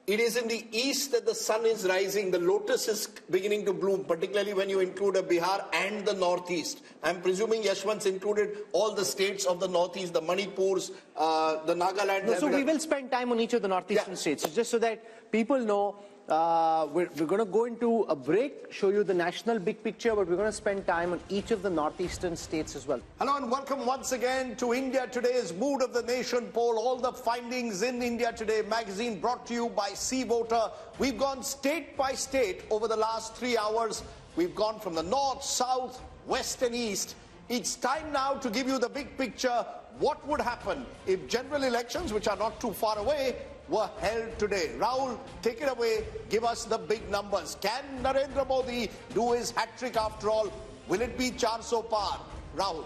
it is in the east that the sun is rising, the lotus is beginning to bloom, particularly when you include a Bihar and the northeast. I'm presuming Yashwant's included all the states of the northeast, the Manipurs, the Nagaland. No, so we will spend time on each of the northeastern states, just so that people know We're going to go into a break, show you the national big picture, but we're going to spend time on each of the northeastern states as well. Hello and welcome once again to India Today's Mood of the Nation poll. All the findings in India Today magazine brought to you by C Voter. We've gone state by state over the last 3 hours. We've gone from the north, south, west and east. It's time now to give you the big picture. What would happen if general elections, which are not too far away, were held today? Rahul, take it away. Give us the big numbers. Can Narendra Modi do his hat-trick after all? Will it be 400 par? Rahul.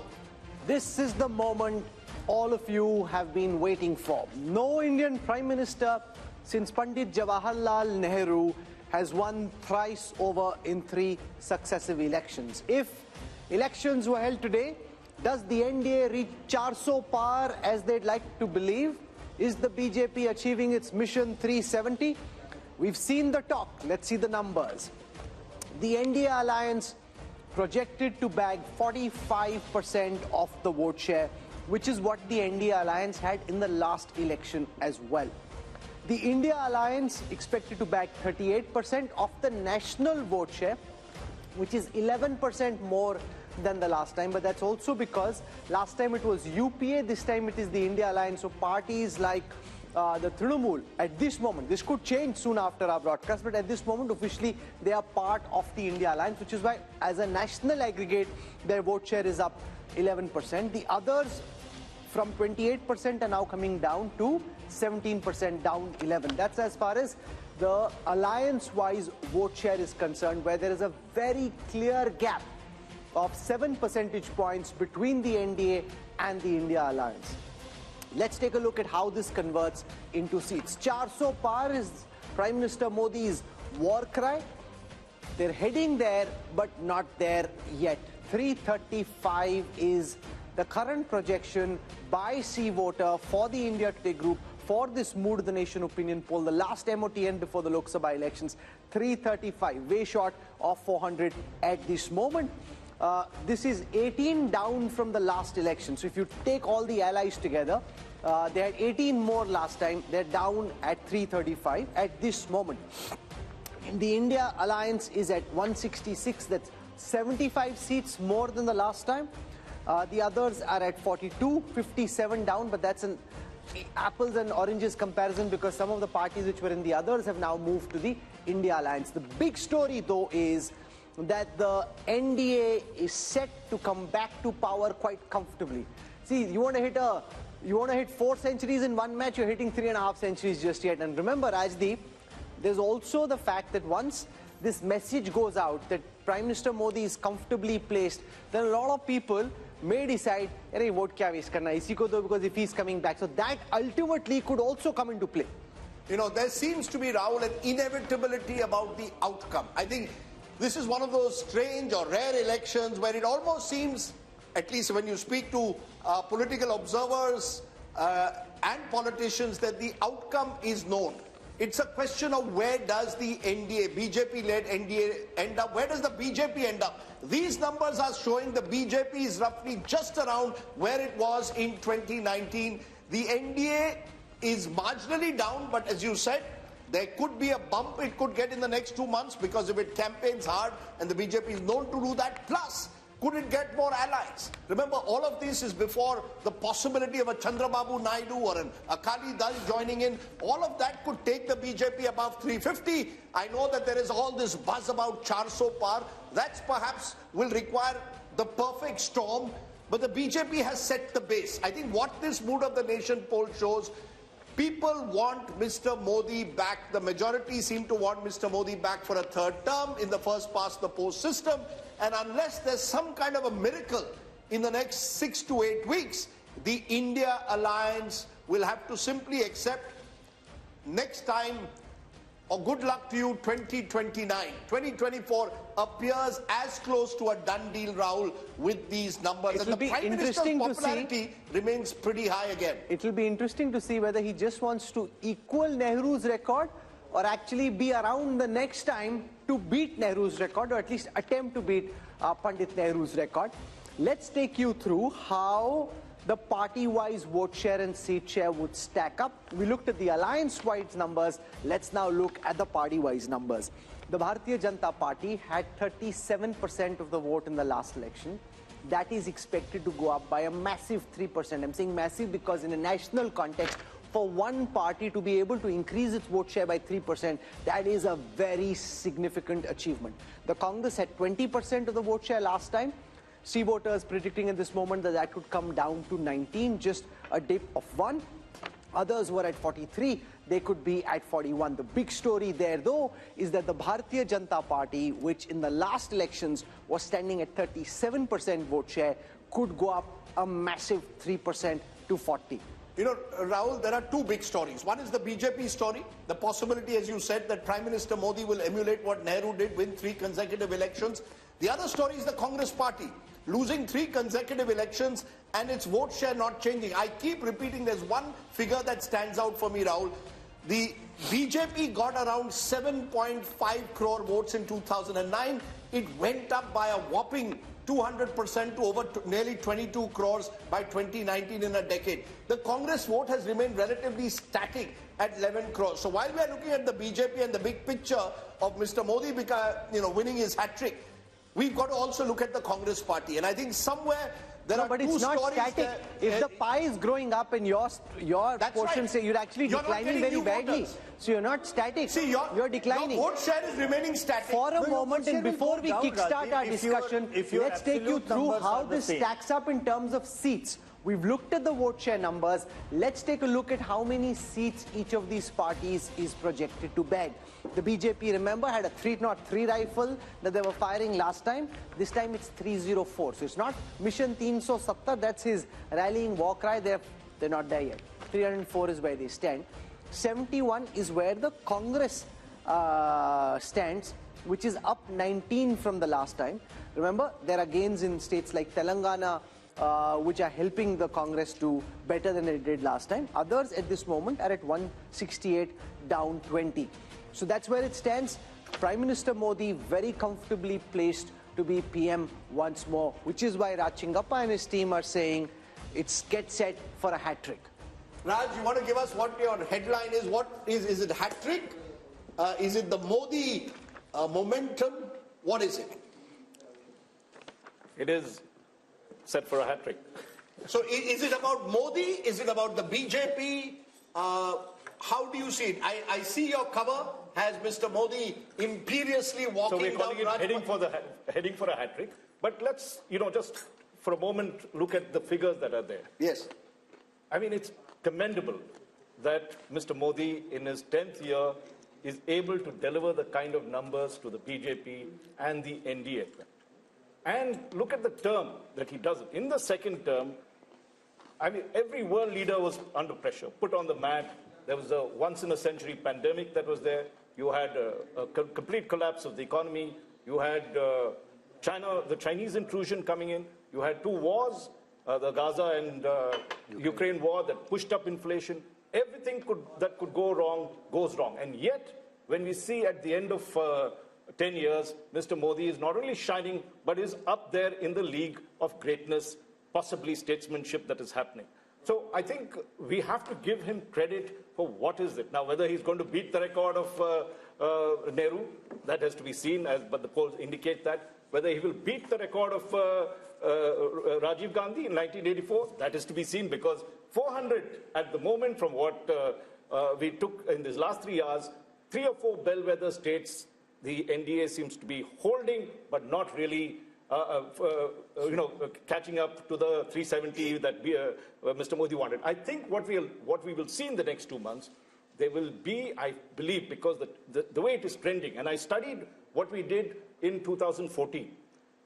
This is the moment all of you have been waiting for. No Indian Prime Minister since Pandit Jawaharlal Nehru has won thrice over in 3 successive elections. If elections were held today, does the NDA reach 400 par as they'd like to believe? Is the BJP achieving its mission 370? We've seen the talk. Let's see the numbers. The NDA alliance projected to bag 45% of the vote share, which is what the NDA alliance had in the last election as well. The India alliance expected to bag 38% of the national vote share, which is 11% more than the last time, but that's also because last time it was UPA, this time it is the India Alliance. So parties like the Trinamool, at this moment, this could change soon after our broadcast, but at this moment officially they are part of the India Alliance, which is why as a national aggregate their vote share is up 11%. The others from 28% are now coming down to 17%, down 11. That's as far as the alliance-wise vote share is concerned, where there is a very clear gap of 7 percentage points between the NDA and the India Alliance. Let's take a look at how this converts into seats. 400 par is Prime Minister Modi's war cry. They're heading there, but not there yet. 335 is the current projection by C Voter for the India Today group for this Mood of the Nation opinion poll, the last MOTN before the Lok Sabha elections. 335, way short of 400 at this moment. This is 18 down from the last election. So if you take all the allies together, they had 18 more last time. They're down at 335 at this moment. The India Alliance is at 166. That's 75 seats more than the last time. The others are at 42, 57 down, but that's an apples and oranges comparison because some of the parties which were in the others have now moved to the India Alliance. The big story though is that the NDA is set to come back to power quite comfortably. See, you want to hit 4 centuries in one match, you're hitting 3.5 centuries just yet. And remember, Rajdeep, there's also the fact that once this message goes out that Prime Minister Modi is comfortably placed, then a lot of people may decide, "Arey, vote kya waste karna, isi ko do," because if he's coming back. So that ultimately could also come into play. You know, there seems to be, Rahul, an inevitability about the outcome. I think this is one of those strange or rare elections where it almost seems, at least when you speak to political observers and politicians, that the outcome is known. It's a question of where does the NDA, BJP-led NDA end up? Where does the BJP end up? These numbers are showing the BJP is roughly just around where it was in 2019. The NDA is marginally down, but as you said, there could be a bump it could get in the next 2 months because if it campaigns hard and the BJP is known to do that. Plus, could it get more allies? Remember, all of this is before the possibility of a Chandrababu Naidu or an Akali Dal joining in. All of that could take the BJP above 350. I know that there is all this buzz about 400 par. That perhaps will require the perfect storm. But the BJP has set the base. I think what this Mood of the Nation poll shows, people want Mr. Modi back. The majority seem to want Mr. Modi back for a 3rd term in the first past the post system. And unless there's some kind of a miracle in the next 6 to 8 weeks, the India Alliance will have to simply accept next time, or good luck to you, 2029. 2024 appears as close to a done deal, Rahul, with these numbers. And the Prime Minister's popularity remains pretty high again. It will be interesting to see whether he just wants to equal Nehru's record or actually be around the next time to beat Nehru's record, or at least attempt to beat Pandit Nehru's record. Let's take you through how the party-wise vote share and seat share would stack up. We looked at the alliance-wise numbers. Let's now look at the party-wise numbers. The Bharatiya Janata Party had 37% of the vote in the last election. That is expected to go up by a massive 3%. I'm saying massive because in a national context, for one party to be able to increase its vote share by 3%, that is a very significant achievement. The Congress had 20% of the vote share last time. See voters predicting at this moment that that could come down to 19, just a dip of 1. Others were at 43, they could be at 41. The big story there, though, is that the Bharatiya Janata Party, which in the last elections was standing at 37% vote share, could go up a massive 3% to 40. You know, Rahul, there are two big stories. One is the BJP story, the possibility, as you said, that Prime Minister Modi will emulate what Nehru did, win 3 consecutive elections. The other story is the Congress Party, losing 3 consecutive elections and its vote share not changing. I keep repeating, there's one figure that stands out for me, Rahul. The BJP got around 7.5 crore votes in 2009. It went up by a whopping 200% to over nearly 22 crores by 2019 in a decade. The Congress vote has remained relatively static at 11 crores. So while we are looking at the BJP and the big picture of Mr. Modi winning his hat-trick, we've got to also look at the Congress Party. And I think somewhere there are but two it's not stories static. there. If the pie is growing up and your portion, right. say you're actually You're not declining getting very new badly. voters. So you're not static. See, you're declining. Your vote share is remaining static. For a No, moment, and before we kickstart our if your discussion, let's take you absolute through numbers how are the this same. stacks up in terms of seats. We've looked at the vote share numbers. Let's take a look at how many seats each of these parties is projected to bag. The BJP, remember, had a 303 rifle that they were firing last time. This time it's 304. So it's not Mission 370. That's his rallying war cry. They're not there yet. 304 is where they stand. 71 is where the Congress stands, which is up 19 from the last time. Remember, there are gains in states like Telangana, which are helping the Congress do better than it did last time. Others at this moment are at 168, down 20. So that's where it stands. Prime Minister Modi very comfortably placed to be PM once more, which is why Raj Chingappa and his team are saying it's get set for a hat-trick. Raj, you want to give us what your headline is? What is it hat-trick? Is it the Modi momentum? What is it? It is set for a hat-trick. So is it about Modi? Is it about the BJP? How do you see it? I see your cover has Mr. Modi imperiously walking down. So we're calling it heading for a hat-trick. But let's, just for a moment look at the figures that are there. Yes. I mean, it's commendable that Mr. Modi in his 10th year is able to deliver the kind of numbers to the BJP and the NDA. And look at the term that he does it. In the second term, I mean, every world leader was under pressure, put on the mat. There was a once-in-a-century pandemic that was there. You had a complete collapse of the economy. You had the Chinese intrusion coming in. You had 2 wars, the Gaza and Ukraine war that pushed up inflation. Everything that could go wrong goes wrong. And yet, when we see at the end of 10 years, Mr. Modi is not only shining, but is up there in the league of greatness, possibly statesmanship that is happening. So I think we have to give him credit for what is it. Now, whether he's going to beat the record of Nehru, that has to be seen, but the polls indicate that. Whether he will beat the record of Rajiv Gandhi in 1984, that is to be seen, because 400 at the moment from what we took in these last 3 years, 3 or 4 bellwether states, the NDA seems to be holding, but not really catching up to the 370 that Mr. Modi wanted. I think what we will see in the next 2 months, there will be, I believe, because the way it is trending, and I studied what we did in 2014,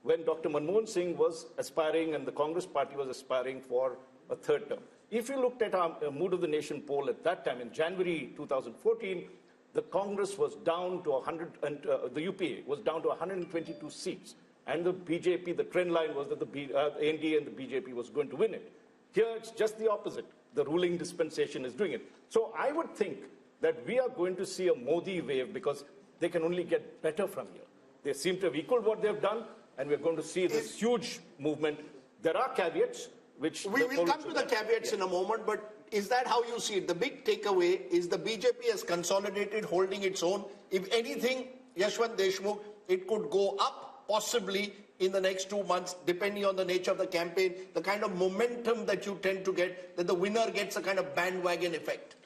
when Dr. Manmohan Singh was aspiring and the Congress party was aspiring for a 3rd term. If you looked at our Mood of the Nation poll at that time, in January 2014, the Congress was down to 100, and the UPA was down to 122 seats. And the BJP, the trend line was that the NDA and the BJP was going to win it. Here, it's just the opposite. The ruling dispensation is doing it. So I would think that we are going to see a Modi wave, because they can only get better from here. They seem to have equaled what they've done, and we're going to see this huge movement. There are caveats. which we will come to the caveats in a moment, but is that how you see it? The big takeaway is the BJP has consolidated, holding its own. If anything, Yashwant Deshmukh, it could go up possibly in the next 2 months, depending on the nature of the campaign, the kind of momentum that you tend to get, that the winner gets a kind of bandwagon effect.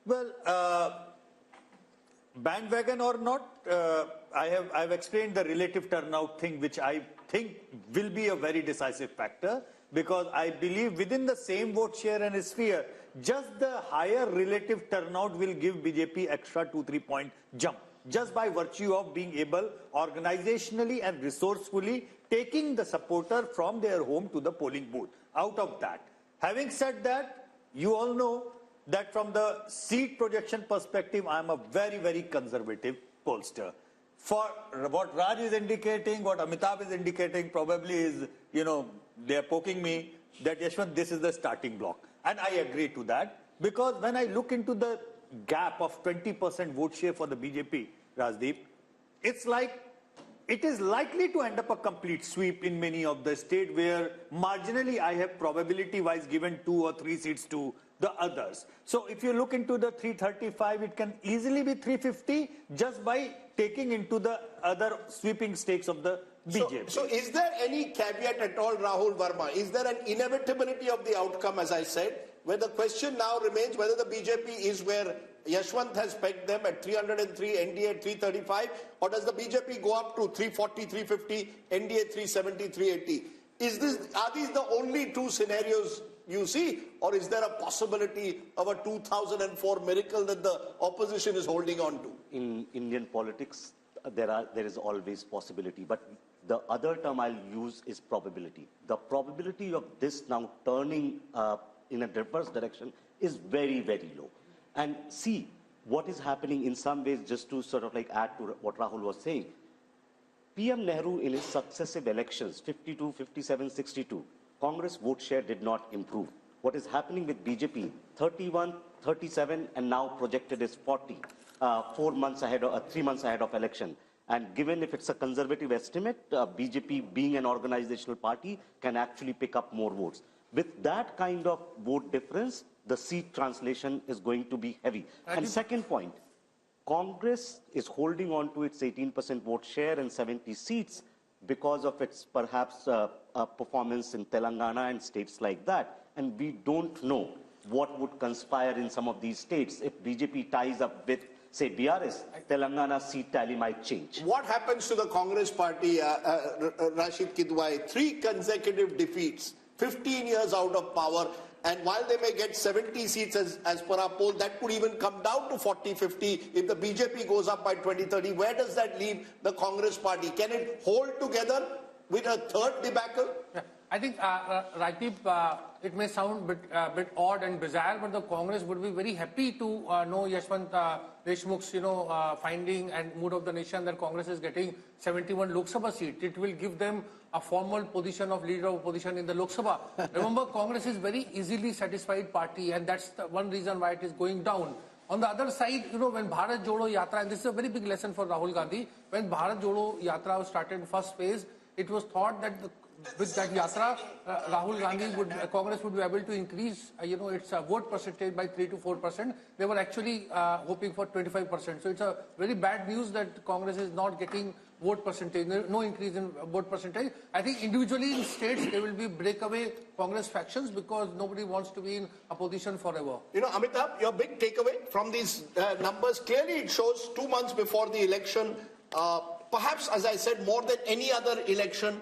Well, bandwagon or not, I've explained the relative turnout thing, which I think will be a very decisive factor, because I believe within the same vote share and sphere, just the higher relative turnout will give BJP extra 2-3 point jump, just by virtue of being able organizationally and resourcefully taking the supporter from their home to the polling booth. Out of that, having said that, you all know that from the seat projection perspective, I am a very, very conservative pollster. For what Raj is indicating, what Amitabh is indicating, probably is, they are poking me that, Yashwant, this is the starting block. And I agree to that, because when I look into the gap of 20% vote share for the BJP, Rajdeep, it's like, it is likely to end up a complete sweep in many of the states where marginally I have probability-wise given 2 or 3 seats to the others. So if you look into the 335, it can easily be 350 just by taking into the other sweeping stakes of the BJP. So is there any caveat at all, Rahul Verma? Is there an inevitability of the outcome, as I said, where the question now remains whether the BJP is where Yashwant has pegged them at 303, NDA at 335, or does the BJP go up to 340, 350, NDA 370, 380? Are these the only two scenarios you see, or is there a possibility of a 2004 miracle that the opposition is holding on to? In Indian politics, there is always possibility, but the other term I'll use is probability. The probability of this now turning in a reverse direction is very, very low. And see what is happening in some ways, just to sort of like add to what Rahul was saying. PM Nehru in his successive elections, 52, 57, 62, Congress vote share did not improve. What is happening with BJP, 31, 37, and now projected is 40, 4 months ahead or 3 months ahead of election. And given if it's a conservative estimate, BJP being an organizational party can actually pick up more votes. With that kind of vote difference, the seat translation is going to be heavy. And second point, Congress is holding on to its 18% vote share and 70 seats because of its perhaps performance in Telangana and states like that. And we don't know what would conspire in some of these states. If BJP ties up with, say, BRS, Telangana seat tally might change. What happens to the Congress party, Rashid Kidwai? 3 consecutive defeats, 15 years out of power. And while they may get 70 seats as per our poll, that could even come down to 40, 50 if the BJP goes up by 2030. Where does that leave the Congress party? Can it hold together with a third debacle? Yeah. I think, Rajdeep, it may sound a bit odd and bizarre, but the Congress would be very happy to know Yashwant Deshmukh's, finding and mood of the nation that Congress is getting 71 Lok Sabha seats. It will give them a formal position of leader of opposition in the Lok Sabha. Remember, Congress is very easily satisfied party, and that's the one reason why it is going down. On the other side, when Bharat Jodo Yatra, and this is a very big lesson for Rahul Gandhi, when Bharat Jodo Yatra was started in first phase, it was thought that with that yatra, Rahul Gandhi Congress would be able to increase, its vote percentage by 3 to 4%. They were actually hoping for 25%. So it's a very bad news that Congress is not getting vote percentage, no increase in vote percentage. I think individually in states there will be breakaway Congress factions because nobody wants to be in opposition forever. Amitabh, your big takeaway from these numbers, clearly it shows 2 months before the election, perhaps, as I said, more than any other election,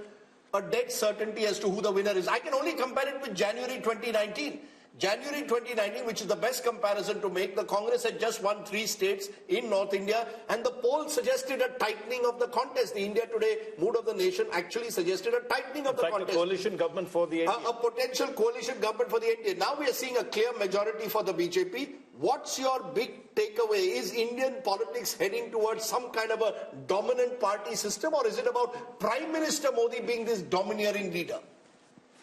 a dead certainty as to who the winner is. I can only compare it with January 2019. January 2019, which is the best comparison to make, the Congress had just won 3 states in North India, and the poll suggested a tightening of the contest. The India Today mood of the nation actually suggested a tightening of the contest. A coalition government for the NDA. A potential coalition government for the NDA. Now we are seeing a clear majority for the BJP. What's your big takeaway? Is Indian politics heading towards some kind of a dominant party system, or is it about Prime Minister Modi being this domineering leader?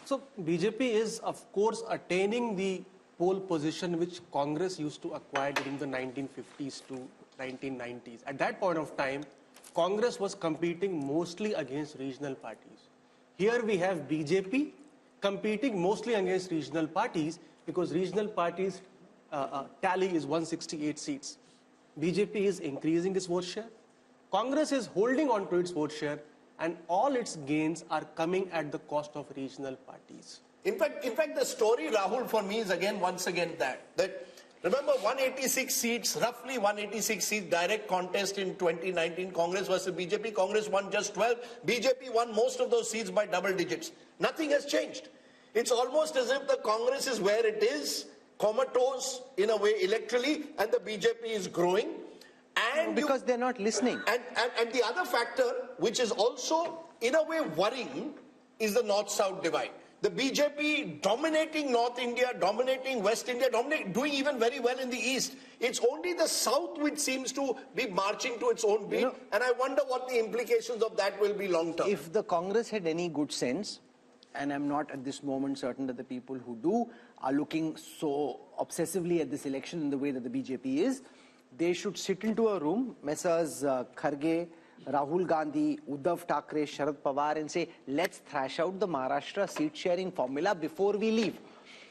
So BJP is, of course, attaining the pole position which Congress used to acquire during the 1950s to 1990s. At that point of time, Congress was competing mostly against regional parties. Here we have BJP competing mostly against regional parties because regional parties tally is 168 seats. BJP is increasing its vote share. Congress is holding on to its vote share, and all its gains are coming at the cost of regional parties. In fact, the story, Rahul, for me is once again that remember 186 seats, roughly 186 seats, direct contest in 2019, Congress versus BJP. Congress won just 12. BJP won most of those seats by double digits. Nothing has changed. It's almost as if the Congress is where it is, comatose in a way electorally, and the BJP is growing. And because they're not listening. And the other factor, which is also in a way worrying, is the North-South divide. The BJP dominating North India, dominating West India, doing even very well in the East. It's only the South which seems to be marching to its own beat. And I wonder what the implications of that will be long term. If the Congress had any good sense, and I'm not at this moment certain that the people who do are looking so obsessively at this election in the way that the BJP is, they should sit into a room, Messrs. Kharge, Rahul Gandhi, Uddhav Thackeray, Sharad Pawar, and say, let's thrash out the Maharashtra seat sharing formula before we leave.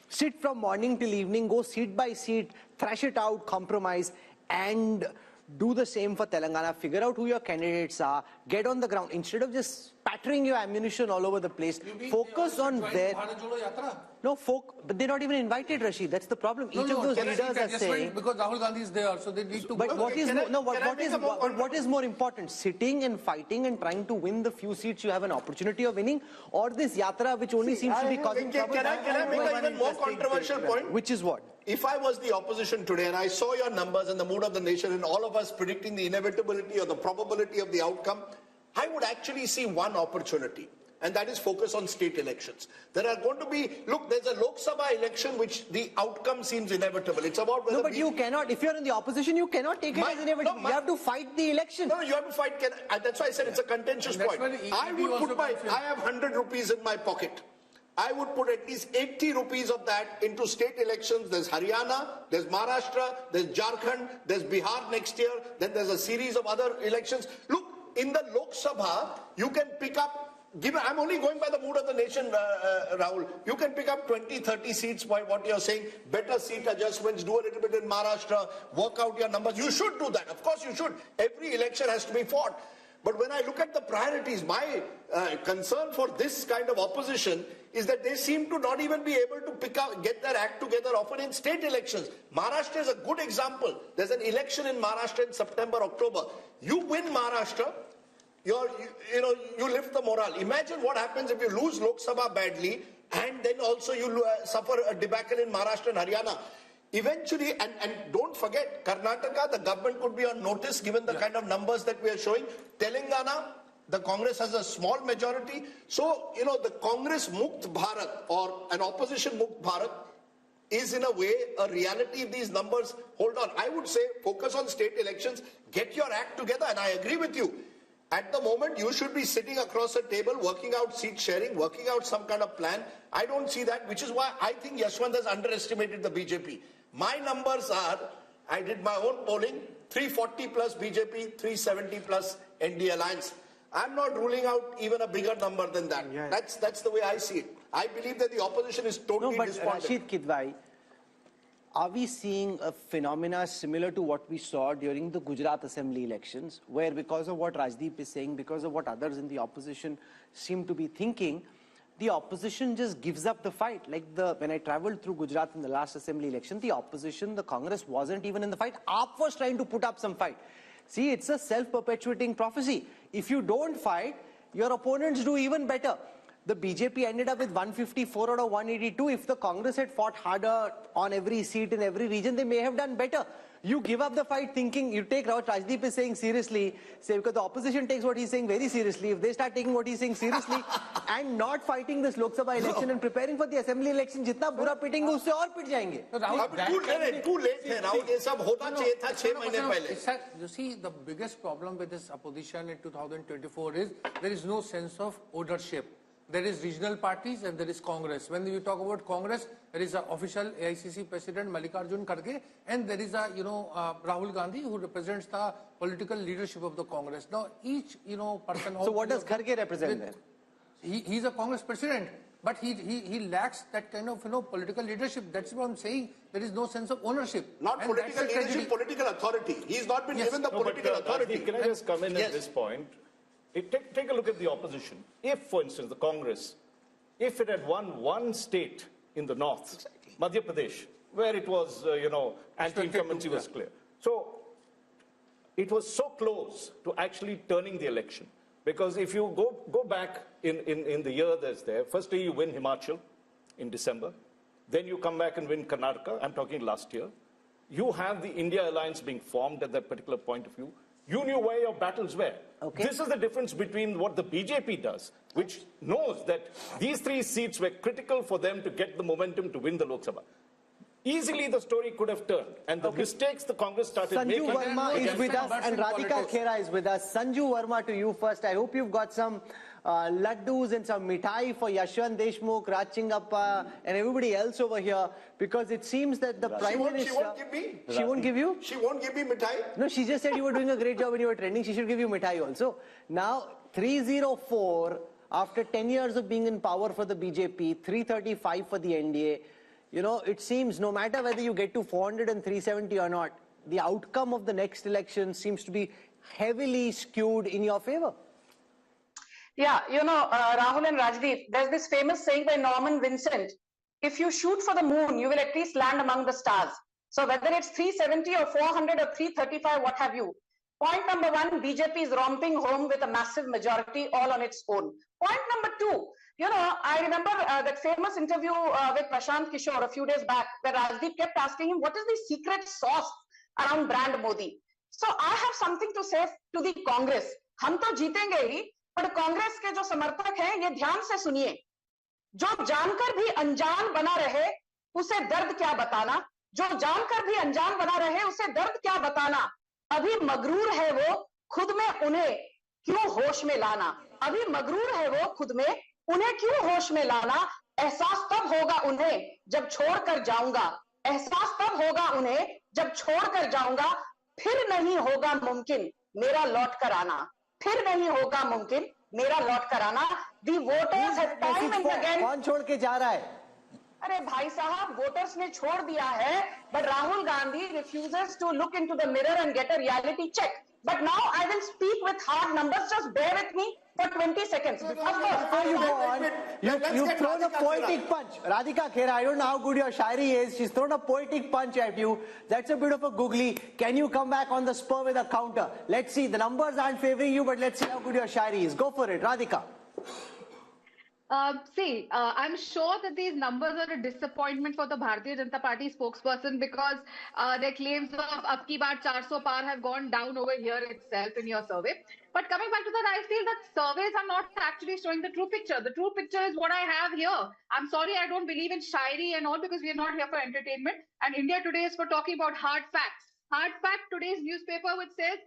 Sit from morning till evening, go seat by seat, thrash it out, compromise, and do the same for Telangana. Figure out who your candidates are, get on the ground. Instead of just spattering your ammunition all over the place, focus on their... No, but they're not even invited, Rashid. That's the problem. Each of those leaders are saying... Because Rahul Gandhi is there, so they need to... But what is more important? Sitting and fighting and trying to win the few seats you have an opportunity of winning, or this yatra which only seems to be causing trouble? Can I make an even more controversial point? Which is what? If I was the opposition today and I saw your numbers and the mood of the nation and all of us predicting the inevitability or the probability of the outcome, I would actually see one opportunity, and that is focus on state elections. There are going to be, look, there's a Lok Sabha election which the outcome seems inevitable. It's about whether... No, but you cannot, if you're in the opposition, you cannot take it as inevitable. You have to fight the election. No, you have to fight. That's why I said it's a contentious point. I have 100 rupees in my pocket. I would put at least 80 rupees of that into state elections. There's Haryana, there's Maharashtra, there's Jharkhand, there's Bihar next year, then there's a series of other elections. Look, in the Lok Sabha, you can pick up, I'm only going by the mood of the nation, Rahul. You can pick up 20, 30 seats by what you're saying, better seat adjustments, do a little bit in Maharashtra, work out your numbers. You should do that. Of course you should. Every election has to be fought. But when I look at the priorities, my concern for this kind of opposition is that they seem to not even be able to get their act together often in state elections. Maharashtra is a good example. There's an election in Maharashtra in September, October. You win Maharashtra, you lift the morale. Imagine what happens if you lose Lok Sabha badly and then also you suffer a debacle in Maharashtra and Haryana. Eventually, and don't forget, Karnataka, the government could be on notice given the kind of numbers that we are showing. Telangana, the Congress has a small majority. So, the Congress Mukt Bharat or an opposition Mukt Bharat is in a way a reality if these numbers hold on. I would say focus on state elections, get your act together, and I agree with you. At the moment, you should be sitting across a table, working out seat sharing, working out some kind of plan. I don't see that, which is why I think Yashwant has underestimated the BJP. My numbers are, I did my own polling, 340 plus BJP, 370 plus ND Alliance. I'm not ruling out even a bigger number than that. Yeah. That's the way I see it. I believe that the opposition is totally despondent. Rashid Kidwai, are we seeing a phenomena similar to what we saw during the Gujarat Assembly elections, where because of what Rajdeep is saying, because of what others in the opposition seem to be thinking, the opposition just gives up the fight? Like when I traveled through Gujarat in the last Assembly election, the opposition, the Congress wasn't even in the fight. AAP was trying to put up some fight. See, it's a self-perpetuating prophecy. If you don't fight, your opponents do even better. The BJP ended up with 154 out of 182. If the Congress had fought harder on every seat in every region, they may have done better. You give up the fight thinking, you take what Rajdeep is saying seriously, say because the opposition takes what he's saying very seriously. If they start taking what he's saying seriously and not fighting this Lok Sabha election and preparing for the Assembly election, jitna bura pitenge usse aur pit jayenge. Too late hai, Rahul. Ye sab hota chahiye tha 6 mahine pehle. You see, the biggest problem with this opposition in 2024 is there is no sense of ownership. There is regional parties and there is Congress. When you talk about Congress, there is an official AICC President Mallikarjun Kharge, and there is Rahul Gandhi who represents the political leadership of the Congress. Now each person. So what does Kharge represent then? He's a Congress president. but he lacks that kind of political leadership. That's what I'm saying. There is no sense of ownership. Not And political that's the leadership, tragedy. political authority. He's not been given the No, political authority. Can I just come in Yes. at this point? Take a look at the opposition. If, for instance, the Congress, if it had won one state in the north, Madhya Pradesh, where it was, anti-incumbency was clear. So it was so close to actually turning the election. Because if you go back in the year that's there, firstly you win Himachal in December, then you come back and win Karnataka, I'm talking last year. You have the India alliance being formed at that particular point of view. You knew where your battles were. Okay. This is the difference between what the BJP does, which knows that these 3 seats were critical for them to get the momentum to win the Lok Sabha. Easily the story could have turned, and the mistakes the Congress started Sanju making. Verma is with us and Radhika Khera is with us. Sanju Verma, to you first. I hope you've got some laddus and some mithai for Yashwant Deshmukh, Raj Chingappa and everybody else over here, because it seems that the Prime Minister... She won't give me. She won't give you? She won't give me mithai. No, she just said you were doing a great job when you were trending. She should give you mithai also. Now, 304, after 10 years of being in power for the BJP, 335 for the NDA, it seems no matter whether you get to 400 and 370 or not, the outcome of the next election seems to be heavily skewed in your favor. Yeah, Rahul and Rajdeep, there's this famous saying by Norman Vincent, if you shoot for the moon, you will at least land among the stars. So whether it's 370 or 400 or 335, what have you. Point number 1, BJP is romping home with a massive majority all on its own. Point number 2, I remember that famous interview with Prashant Kishore a few days back, where Rajdeep kept asking him, what is the secret sauce around brand Modi? So I have something to say to the Congress. हम तो जीतेंगे ही, पर कांग्रेस के जो समर्थक हैं, ये ध्यान से सुनिए. जो जानकर भी अनजान बना रहे, उसे दर्द क्या बताना? जो जानकर भी अनजान बना रहे, उसे दर्द क्या बताना? अभी मगरूर है वो, खुद में उन्हें क्यों होश में लाना? अभी मगरूर है वो, खुद में उन्हें क्यों होश में लाना? एहसास तब होगा उन्हें जब छोड़ कर जाऊंगा. एहसास तब होगा उन्हें जब छोड़ कर जाऊंगा. फिर नहीं होगा मुमकिन मेरा लौट कर आना. फिर नहीं होगा मुमकिन मेरा लौट कर आना. The voters have time and again. कौन छोड़ के जा रहा है? अरे भाई साहब, वोटर्स ने छोड़ दिया है, but Rahul Gandhi refuses to look into the mirror and get a reality check. But now I will speak with hard numbers. Just bear with me for 20 seconds. Before you go on, you've thrown a poetic punch. Radhika Khera, I don't know how good your shairi is. She's thrown a poetic punch at you. That's a bit of a googly. Can you come back on the spur with a counter? Let's see. The numbers aren't favoring you, but let's see how good your shairi is. Go for it, Radhika. I'm sure that these numbers are a disappointment for the Bharatiya Janata Party spokesperson, because their claims of ab ki baar 400 par have gone down over here itself in your survey. But coming back to that, I feel that surveys are not actually showing the true picture. The true picture is what I have here. I'm sorry, I don't believe in shairi and all, because we are not here for entertainment. And India Today is for talking about hard facts. Hard fact, today's newspaper, which says,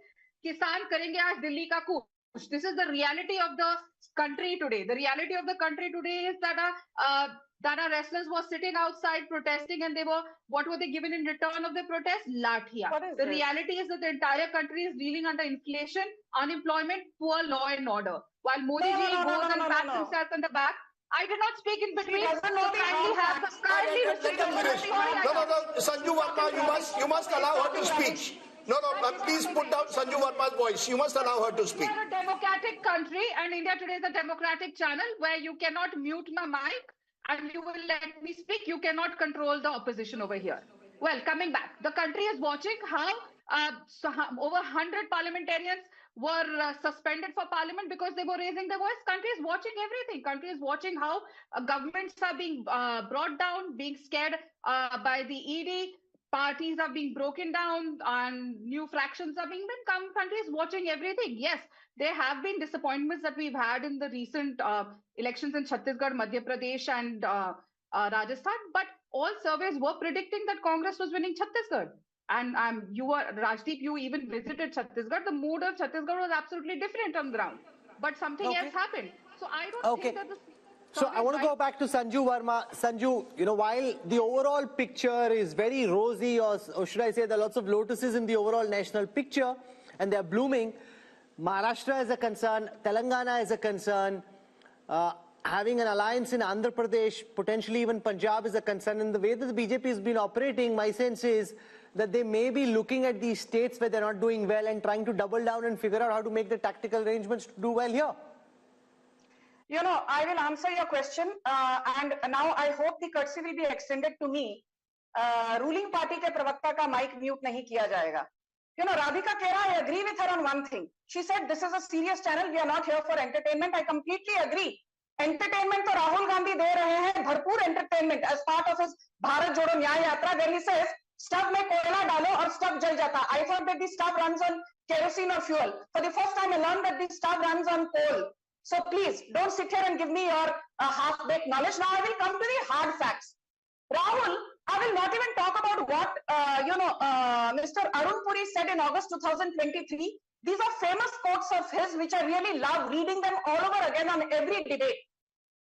Kisan karenge aaj Delhi ka coup. This is the reality of the country today. The reality of the country today is that our wrestlers were sitting outside protesting, and what were they given in return of the protest? Lathia. The reality is that the entire country is reeling under inflation, unemployment, poor law and order. While Modi ji goes and pats himself on the back, I did not speak in between. Sanju Verma, you must allow her to speak. No, please put down Sanju Verma's voice. You must allow her to speak. We are a democratic country, and India Today is a democratic channel where you cannot mute my mic and you will let me speak. You cannot control the opposition over here. Well, coming back, the country is watching how over 100 parliamentarians were suspended for parliament because they were raising their voice. Country is watching everything. Country is watching how governments are being brought down, being scared by the ED. Parties are being broken down and new fractions are being built. Country is watching everything. Yes, there have been disappointments that we've had in the recent elections in Chhattisgarh, Madhya Pradesh and Rajasthan, but all surveys were predicting that Congress was winning Chhattisgarh. And Rajdeep, you even visited Chhattisgarh. The mood of Chhattisgarh was absolutely different on the ground. But something else happened. So I don't think that So I want to go back to Sanju Verma. Sanju, while the overall picture is very rosy, or should I say there are lots of lotuses in the overall national picture, and they're blooming, Maharashtra is a concern, Telangana is a concern, having an alliance in Andhra Pradesh, potentially even Punjab, is a concern. In the way that the BJP has been operating, my sense is that they may be looking at these states where they're not doing well and trying to double down and figure out how to make the tactical arrangements to do well here. You know, I will answer your question, and now I hope the courtesy will be extended to me. Ruling party के प्रवक्ता का mic mute नहीं किया जाएगा. You know, Radhika Kera, I agree with her on one thing. She said, this is a serious channel. We are not here for entertainment. I completely agree. Entertainment तो राहुल गांधी दे रहे हैं, भरपूर entertainment as part of his Bharat जोड़ो न्याय यात्रा. Then he says, stove में कोयला डालो और स्टव जल जाता. I thought that the stove runs on kerosene or fuel. For the first time, I learned that the stove runs on coal. So please, don't sit here and give me your half-baked knowledge. Now I will come to the hard facts. Rahul, I will not even talk about what, Mr. Arun Puri said in August 2023. These are famous quotes of his, which I really love reading them all over again on every debate.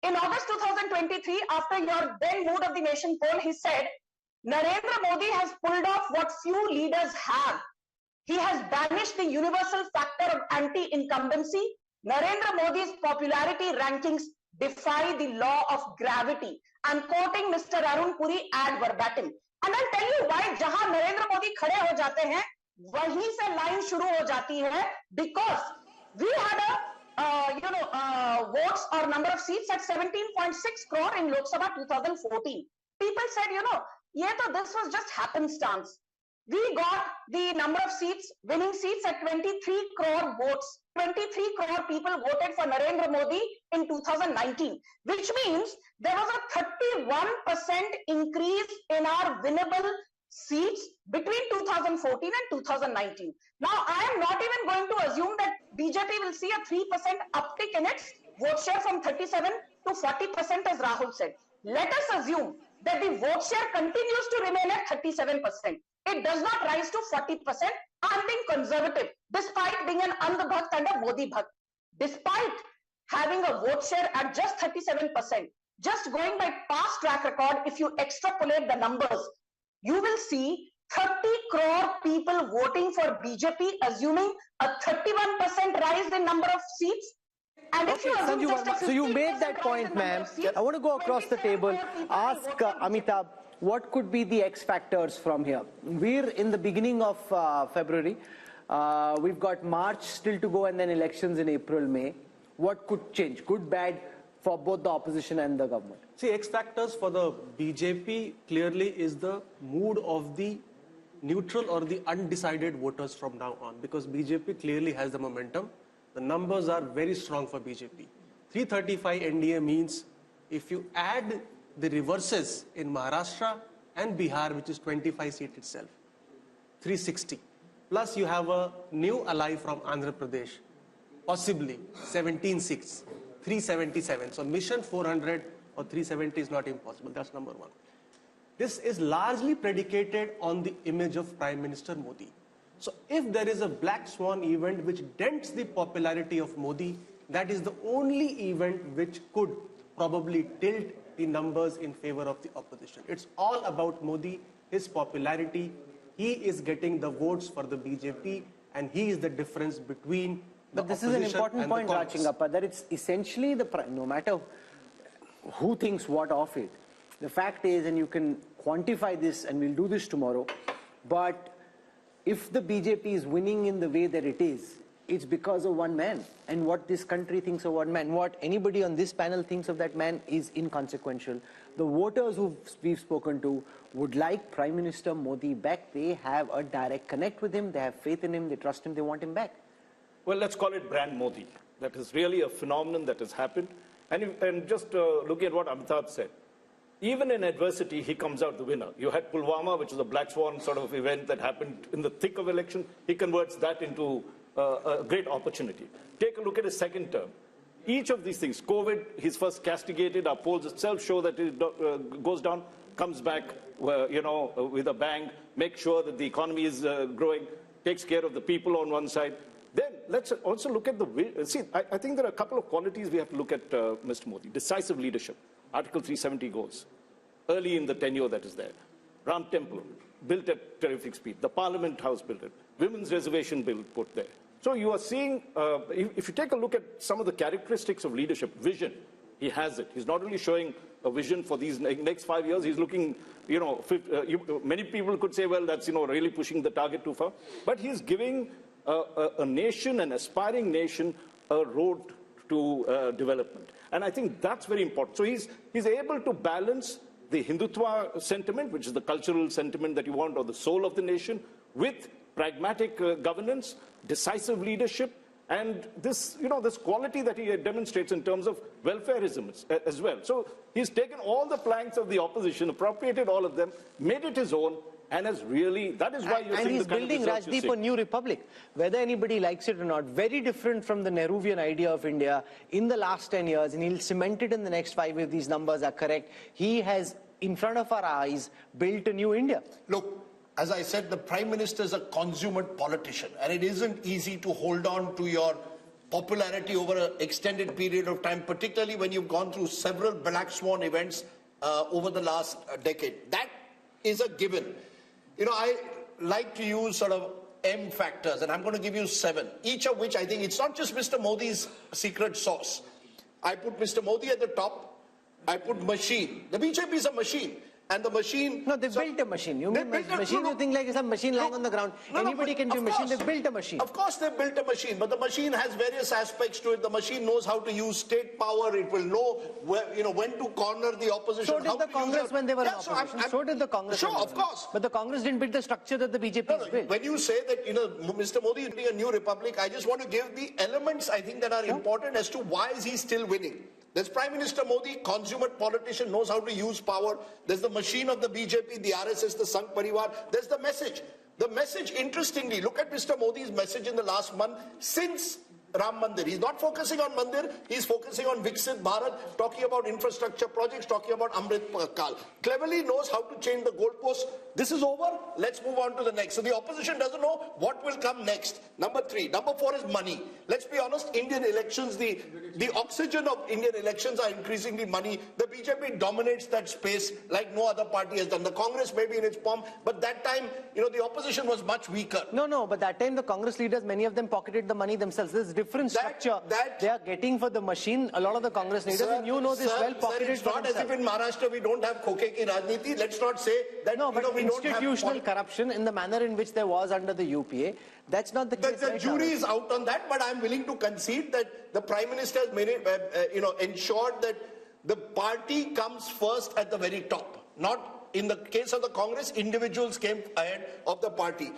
In August 2023, after your then Mood of the Nation poll, he said, Narendra Modi has pulled off what few leaders have. He has banished the universal factor of anti-incumbency. Narendra Modi's popularity rankings defy the law of gravity. I'm quoting Mr. Arun Puri ad verbatim. And I'll tell you why जहां नरेंद्र मोदी खड़े हो जाते हैं, वहीं से line शुरू हो जाती है, because we had a votes or number of seats at 17.6 crore in Lok Sabha 2014. People said, this was just happenstance. We got the number of seats, winning seats at 23 crore votes. 23 crore people voted for Narendra Modi in 2019, which means there was a 31% increase in our winnable seats between 2014 and 2019. Now, I am not even going to assume that BJP will see a 3% uptick in its vote share from 37 to 40%, as Rahul said. Let us assume that the vote share continues to remain at 37%. It does not rise to 40%. I'm being conservative, despite being an Andh Bhakt and a Modi Bhakt. Despite having a vote share at just 37%, just going by past track record, if you extrapolate the numbers, you will see 30 crore people voting for BJP, assuming a 31% rise in number of seats. And if you assume just a so you made that point, ma'am. I want to go across the table, ask Amitabh, what could be the X factors from here? We're in the beginning of February. We've got March still to go and then elections in April, May. What could change? Good, bad for both the opposition and the government? See, X factors for the BJP clearly is the mood of the neutral or the undecided voters from now on, because BJP clearly has the momentum. The numbers are very strong for BJP. 335 NDA means if you add the reverses in Maharashtra and Bihar, which is 25 seat itself, 360. Plus you have a new ally from Andhra Pradesh, possibly 17 seats, 377. So mission 400 or 370 is not impossible. That's number one. This is largely predicated on the image of Prime Minister Modi. So if there is a black swan event which dents the popularity of Modi, that is the only event which could probably tilt the numbers in favor of the opposition. It's all about Modi, his popularity. He is getting the votes for the BJP, and he is the difference between the opposition and the Congress. But this is an important point, Rachingappa, that it's essentially no matter who thinks what of it, the fact is, and you can quantify this, and we'll do this tomorrow, but if the BJP is winning in the way that it is, it's because of one man. And what this country thinks of one man, what anybody on this panel thinks of that man is inconsequential. The voters who we've spoken to would like Prime Minister Modi back. They have a direct connect with him. They have faith in him. They trust him. They want him back. Well, let's call it brand Modi. That is really a phenomenon that has happened. And just look at what Amitabh said. Even in adversity, he comes out the winner. You had Pulwama, which is a black swan sort of event that happened in the thick of election. He converts that into a great opportunity. Take a look at his second term. Each of these things, COVID, he's first castigated. Our polls itself show that it goes down, comes back, with a bang, makes sure that the economy is growing, takes care of the people on one side. Then let's also look at I think there are a couple of qualities we have to look at Mr. Modi. Decisive leadership. Article 370 goes. Early in the tenure that is there. Ram Temple, built at terrific speed. The Parliament House built it. Women's Reservation Bill put there. So you are seeing, if you take a look at some of the characteristics of leadership, vision, He has it. He's not only showing a vision for these next 5 years, he's looking, many people could say, well, that's, really pushing the target too far. But he's giving a nation, an aspiring nation, a road to development. And I think that's very important. So he's able to balance the Hindutva sentiment, which is the cultural sentiment that you want, or the soul of the nation, with pragmatic governance, decisive leadership, and this, this quality that he demonstrates in terms of welfareism as well. So he's taken all the planks of the opposition, appropriated all of them, made it his own, and has really, that is why you're seeing he's the kind building, of results Rajdeep, a new republic. Whether anybody likes it or not, very different from the Nehruvian idea of India in the last 10 years, and he'll cement it in the next 5 if these numbers are correct. He has, in front of our eyes, built a new India. Look, as I said, the Prime Minister is a consummate politician, and it isn't easy to hold on to your popularity over an extended period of time, particularly when you've gone through several black swan events over the last decade. That is a given. I like to use sort of M factors, and I'm going to give you 7, each of which I think it's not just Mr. Modi's secret sauce. I put Mr. Modi at the top. I put machine. The BJP is a machine. And the machine... No, they built a machine. You mean machine, you think like it's a machine lying on the ground. Anybody can do a machine. They built a machine. Of course they built a machine, but the machine has various aspects to it. The machine knows how to use state power. It will know where, when to corner the opposition. So did the Congress when they were in opposition. So did the Congress. Sure, of course. But the Congress didn't build the structure that the BJP has built. When you say that, Mr. Modi is building a new republic, I just want to give the elements, I think, that are important as to why is he still winning. There's Prime Minister Modi, consummate politician, knows how to use power. There's the machine of the BJP, the RSS, the Sangh Parivar. There's the message. The message, interestingly, look at Mr. Modi's message in the last month since Ram Mandir. He's not focusing on Mandir, he's focusing on Viksit Bharat, talking about infrastructure projects, talking about Amrit Kal. Cleverly knows how to change the goalposts. This is over, let's move on to the next. So the opposition doesn't know what will come next. Number 3. Number 4 is money. Let's be honest, Indian elections, the oxygen of Indian elections are increasingly money. The BJP dominates that space like no other party has done. The Congress may be in its pomp, but that time, the opposition was much weaker. No, but that time the Congress leaders, many of them pocketed the money themselves. There's different structure they are getting for the machine. A lot of the Congress leaders, and you know this well, pocketed. It's not as if in Maharashtra we don't have Khoke ki Rajniti. Let's not say that we institutional corruption in the manner in which there was under the UPA. That's not the case. The jury is out on that, but I'm willing to concede that the Prime Minister has made it, ensured that the party comes first at the very top. Not in the case of the Congress, individuals came ahead of the party.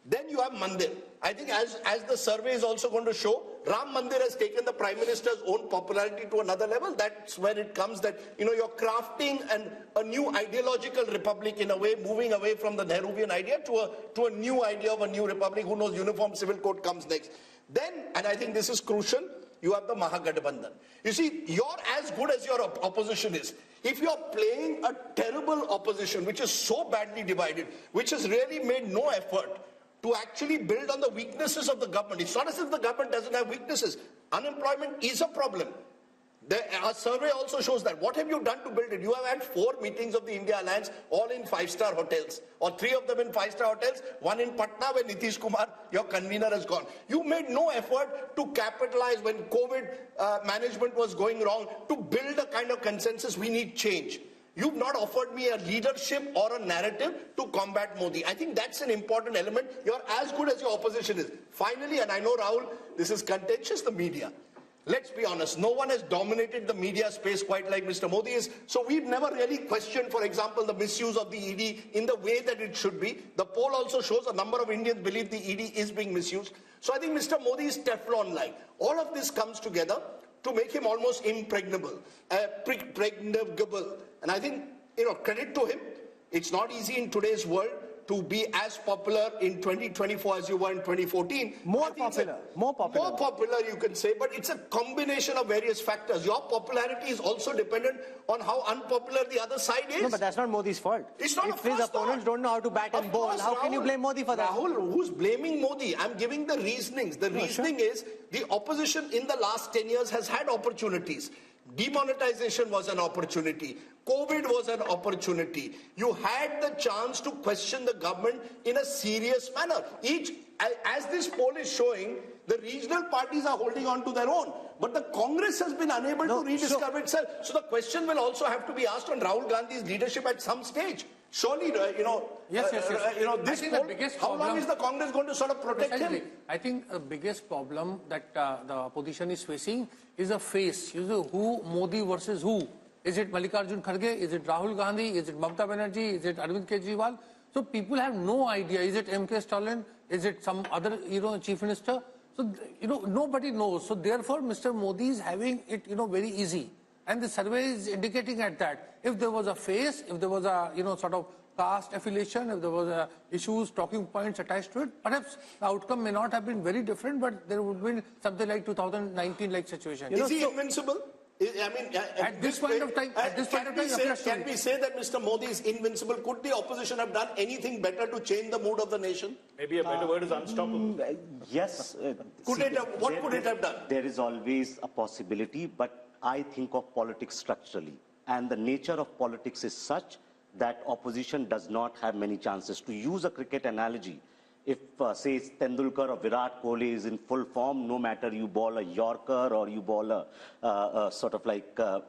Then you have Mandir. I think as the survey is also going to show, Ram Mandir has taken the Prime Minister's own popularity to another level. That's where it comes that, you're crafting a new ideological republic in a way, moving away from the Nehruvian idea to a new idea of a new republic. Who knows, uniform civil code comes next. Then, and I think this is crucial, you have the Mahagathbandhan. You see, you're as good as your opposition is. If you're playing a terrible opposition, which is so badly divided, which has really made no effort to actually build on the weaknesses of the government. It's not as if the government doesn't have weaknesses. Unemployment is a problem. Our survey also shows that. What have you done to build it? You have had 4 meetings of the India Alliance, all in 5-star hotels, or 3 of them in 5-star hotels, 1 in Patna where Nitish Kumar, your convener, has gone. You made no effort to capitalize when COVID management was going wrong, to build a kind of consensus. We need change. You've not offered me a leadership or a narrative to combat Modi. I think that's an important element. You're as good as your opposition is. Finally, and I know, Rahul, this is contentious, the media. Let's be honest, no one has dominated the media space quite like Mr. Modi is. So we've never really questioned, for example, the misuse of the ED in the way that it should be. The poll also shows a number of Indians believe the ED is being misused. So I think Mr. Modi is Teflon-like. All of this comes together to make him almost impregnable, pregnable. And I think, credit to him. It's not easy in today's world to be as popular in 2024 as you were in 2014. More popular, you can say, but it's a combination of various factors. Your popularity is also dependent on how unpopular the other side is. No, but that's not Modi's fault. It's not. If his opponents don't know how to bat and bowl, how can you blame Modi for that? Rahul, who's blaming Modi? I'm giving the reasonings. The reasoning is the opposition in the last 10 years has had opportunities. Demonetization was an opportunity. COVID was an opportunity. You had the chance to question the government in a serious manner. Each as this poll is showing, the regional parties are holding on to their own. But the Congress has been unable to rediscover itself. So the question will also have to be asked on Rahul Gandhi's leadership at some stage. Surely, Yes. this poll, how long is the Congress going to sort of protect him? I think the biggest problem that the opposition is facing is a face. Who Modi versus who? Is it Mallikarjun Kharge? Is it Rahul Gandhi? Is it Mamata Banerjee? Is it Arvind Kejriwal? So people have no idea. Is it M.K. Stalin? Is it some other, chief minister? So, nobody knows. So therefore, Mr. Modi is having it, very easy. And the survey is indicating at that. If there was a face, if there was a, sort of caste affiliation, if there was issues, talking points attached to it, perhaps the outcome may not have been very different, but there would be something like 2019-like situation. Is he invincible? I mean, at this point of time, can we say that Mr. Modi is invincible? Could the opposition have done anything better to change the mood of the nation? Maybe a better word is unstoppable. Yes. What could it have done? There is always a possibility, but I think of politics structurally. And the nature of politics is such that opposition does not have many chances. To use a cricket analogy, if, say, Tendulkar or Virat Kohli is in full form, no matter you ball a Yorker or you ball a sort of like, a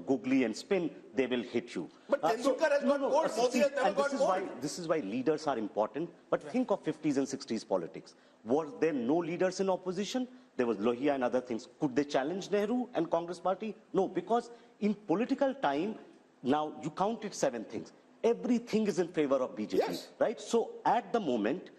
googly and spin, they will hit you. But Tendulkar has got gold, Modi has never got gold. This is why leaders are important. But think of 50s and 60s politics. Was there no leaders in opposition? There was Lohia and other things. Could they challenge Nehru and Congress party? No, because in political time, now you counted 7 things. Everything is in favor of BJP, right? So at the moment,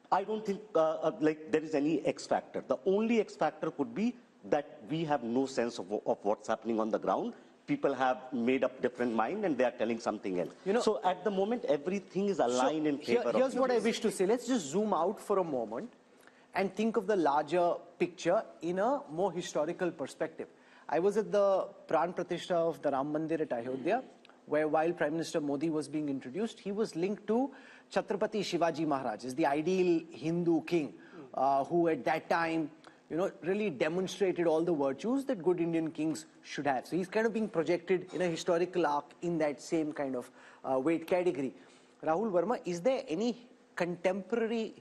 I don't think there is any X factor. The only X factor could be that we have no sense of what's happening on the ground. People have made up different mind and they are telling something else. So at the moment, everything is aligned in favor of Here's what I wish to say. Let's just zoom out for a moment and think of the larger picture in a more historical perspective. I was at the Pran Pratishtha of the Ram Mandir at Ayodhya, where while Prime Minister Modi was being introduced, he was linked to Chhatrapati Shivaji Maharaj, the ideal Hindu king, who at that time, really demonstrated all the virtues that good Indian kings should have. So he's kind of being projected in a historical arc in that same kind of weight category. Rahul Verma, is there any contemporary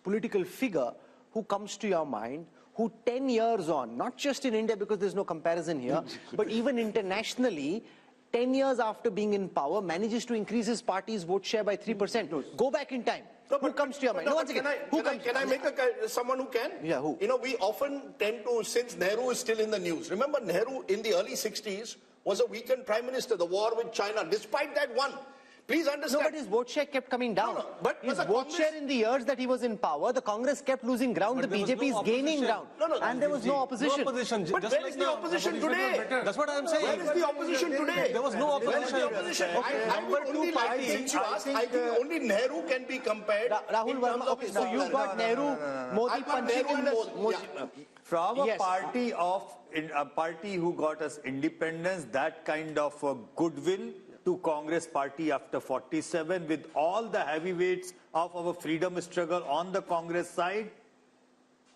political figure who comes to your mind who 10 years on, not just in India because there's no comparison here, but even internationally, 10 years after being in power, manages to increase his party's vote share by 3%. Go back in time. Who comes to your mind? Can I make someone who can? Yeah, who? We often tend to, since Nehru is still in the news. Remember, Nehru in the early 60s was a weakened prime minister, the war with China. Despite that, won. Please understand. No, but his vote share kept coming down. But his vote share in the years that he was in power, the Congress kept losing ground, the BJP is gaining ground. And there was no opposition. But where is the opposition today? That's what I'm saying. Where is the opposition today? There was no opposition. Where is the opposition? I think only Nehru can be compared. Rahul Verma, so you've got Nehru, Modi punching in the... From a party who got us independence, that kind of goodwill to Congress party after 47, with all the heavyweights of our freedom struggle on the Congress side,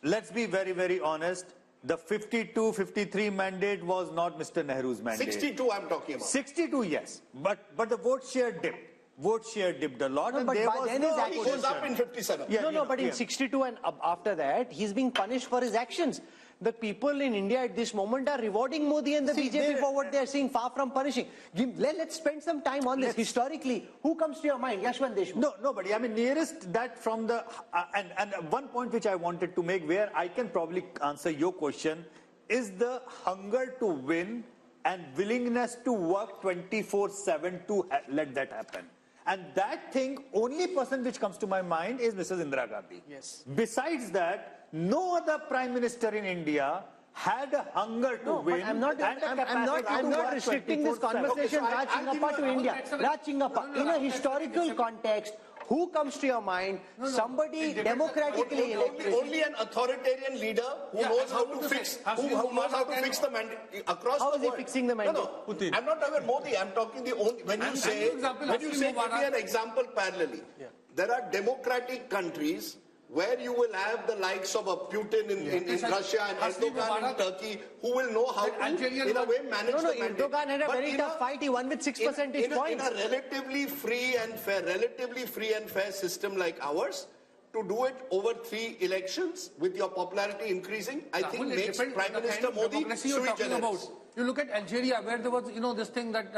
let's be very, very honest, the 52-53 mandate was not Mr. Nehru's mandate. 62 I'm talking about. 62, yes. But the vote share dipped. Vote share dipped a lot. No, and but there by was then no his actions goes up in 57. Yeah, but in 62 and after that, he's being punished for his actions. The people in India at this moment are rewarding Modi and the BJP for what they are seeing, far from punishing. Let's spend some time on this. Historically, who comes to your mind? Yashwant Deshmukh? No, nobody. I mean, nearest that from the... and one point which I wanted to make, where I can probably answer your question, is the hunger to win and willingness to work 24/7 to let that happen. And that thing, only person which comes to my mind is Mrs. Indira Gandhi. Yes. Besides that, no other prime minister in India had a hunger to win. I'm not restricting this conversation, Raj Chingappa, to India. Raj Chingappa, in a historical context, who comes to your mind? Somebody democratically elected. Only an authoritarian leader who knows how to fix, who knows how to fix the mandate across the world. How is he fixing the mandate? No, I'm not talking about Modi. I'm talking the only, when you say, give me an example parallelly. There are democratic countries where you will have the likes of a Putin in Russia and Erdogan in Turkey, who will know how to, in a way, manage the mandate. Erdogan had a very tough fight. He won with 6 percentage points. In a relatively free and fair system like ours, to do it over 3 elections with your popularity increasing, I think makes Prime Minister Modi sui generis. You look at Algeria, where there was, this thing that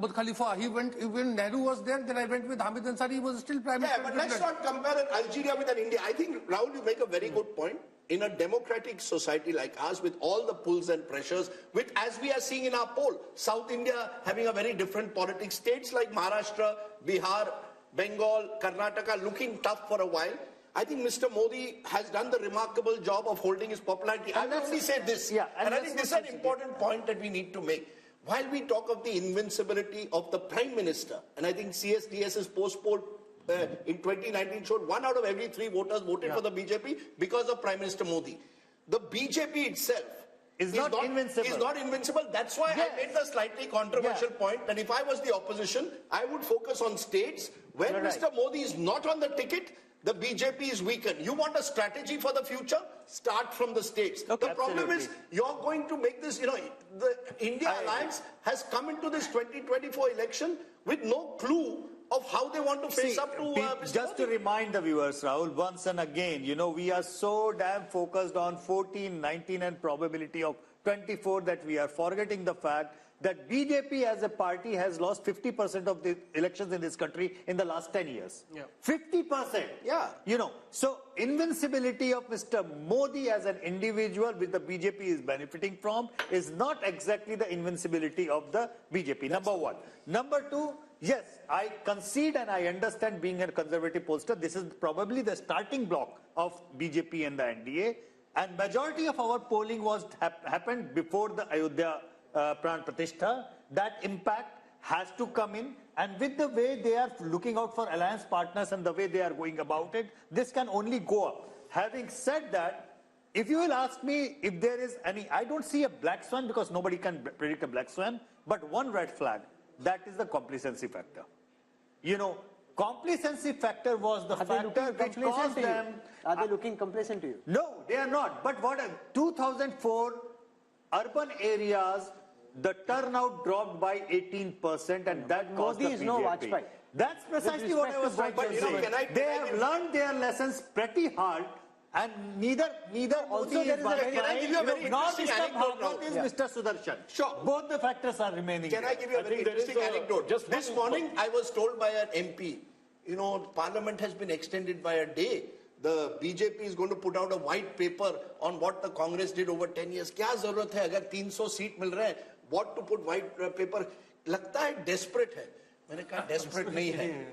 Burj Khalifa, when Nehru was there, then I went with Hamid Ansari, he was still Prime Minister. Yeah, but let's not compare Algeria with India. I think, Rahul, you make a very good point. In a democratic society like ours, with all the pulls and pressures, with, as we are seeing in our poll, South India having a very different politics, states like Maharashtra, Bihar, Bengal, Karnataka looking tough for a while. I think Mr. Modi has done the remarkable job of holding his popularity. I will only say this, and I think this is an important point that we need to make. While we talk of the invincibility of the Prime Minister, and I think CSDS's post-poll in 2019 showed 1 out of every 3 voters voted for the BJP because of Prime Minister Modi. The BJP itself is not invincible. That's why I made the slightly controversial point that if I was the opposition, I would focus on states where Mr. Modi is not on the ticket. The BJP is weakened. You want a strategy for the future? Start from the states. The problem is you're going to make this, the India Alliance has come into this 2024 election with no clue of how they want to face up to Mr. Just Modi. to remind the viewers, Rahul, once and again, we are so damn focused on 14, 19 and probability of 24 that we are forgetting the fact that BJP as a party has lost 50% of the elections in this country in the last 10 years. 50%. Yeah. So invincibility of Mr. Modi as an individual which the BJP is benefiting from is not exactly the invincibility of the BJP. Number one. Number two, yes, I concede and I understand being a conservative pollster, this is probably the starting block of BJP and the NDA. And majority of our polling was happened before the Ayodhya Pran Pratishtha. That impact has to come in, and with the way they are looking out for alliance partners and the way they are going about it, this can only go up. Having said that, if you will ask me if there is any, I don't see a black swan because nobody can predict a black swan, but one red flag, that is the complacency factor. Complacency factor was the factor which caused them. Are they looking complacent to you? No, they are not. But 2004, urban areas, the turnout dropped by 18%, and that caused the BJP. Modi is no Vajpayee. That's precisely what I was trying to say. They have learned their lessons pretty hard, and neither Also, Modi there is is a very- Can I give you a very nor interesting Mr. anecdote now? Bhagwat is Mr. Sudarshan. Sure. Both the factors are remaining. Can I give you a very interesting anecdote? Just this morning, I was told by an MP, Parliament has been extended by a day. The BJP is going to put out a white paper on what the Congress did over 10 years. क्या जरूरत है अगर 300 seat मिल रहे हैं? What to put white paper? लगता है desperate है. मैंने कहा desperate नहीं है.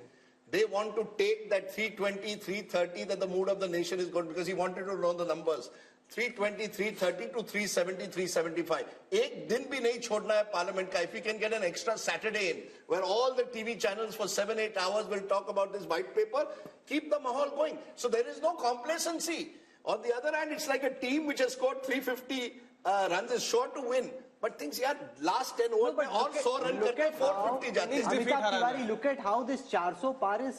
They want to take that 320, 330 that the mood of the nation is good because he wanted to know the numbers. 320, 330 to 370, 375. एक दिन भी नहीं छोड़ना है Parliament का. If we can get an extra Saturday in, where all the TV channels for 7-8 hours will talk about this white paper, keep the mahal going. So there is no complacency. On the other hand, it's like a team which has scored 350 runs is sure to win. But things, last 10 overs, all 100 run करके 450 जाते हैं. Amitabh Tiwari, look at how this 400 par is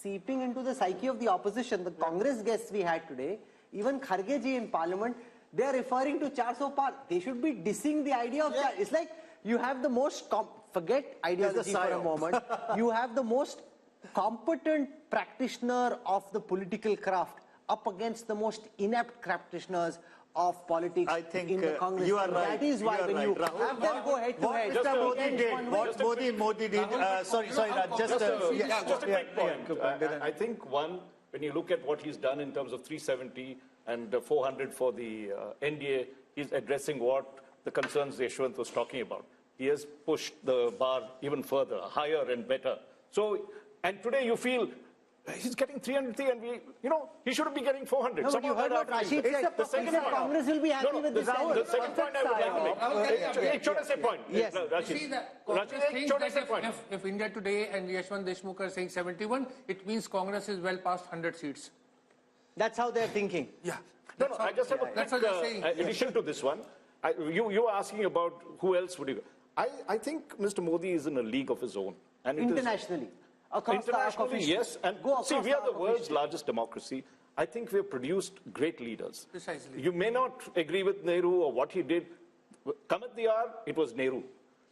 seeping into the psyche of the opposition. The Congress guests we had today, even Kharge ji in Parliament, they are referring to 400 par. They should be dissing the idea of that. It's like you have the most, forget ideology for a moment, you have the most competent practitioner of the political craft up against the most inept practitioners of politics in the Congress. You are right. That is why when you have them go head to head. What Modi did, sorry, Raj, just a quick point. I think one, when you look at what he's done in terms of 370 and 400 for the NDA, he's addressing what the concerns Yashwant was talking about. He has pushed the bar even further, higher and better. So, and today you feel he's getting 303 and he shouldn't be getting 400. No, but you heard what Rashid said. The second point. Congress will be happy with this. The second point I would like to make. Ek chota se point. Yes. You see that Congress thinks that if India Today and Yashwant Deshmukh are saying 71, it means Congress is well past 100 seats. That's how they're thinking. Yeah. No, I just have a quick addition to this one. You were asking about who else would you go. I think Mr. Modi is in a league of his own. And internationally. Internationally, yes. And see, we are the world's largest democracy. I think we have produced great leaders. Precisely. You may not agree with Nehru or what he did. Kamit Diyar, it was Nehru.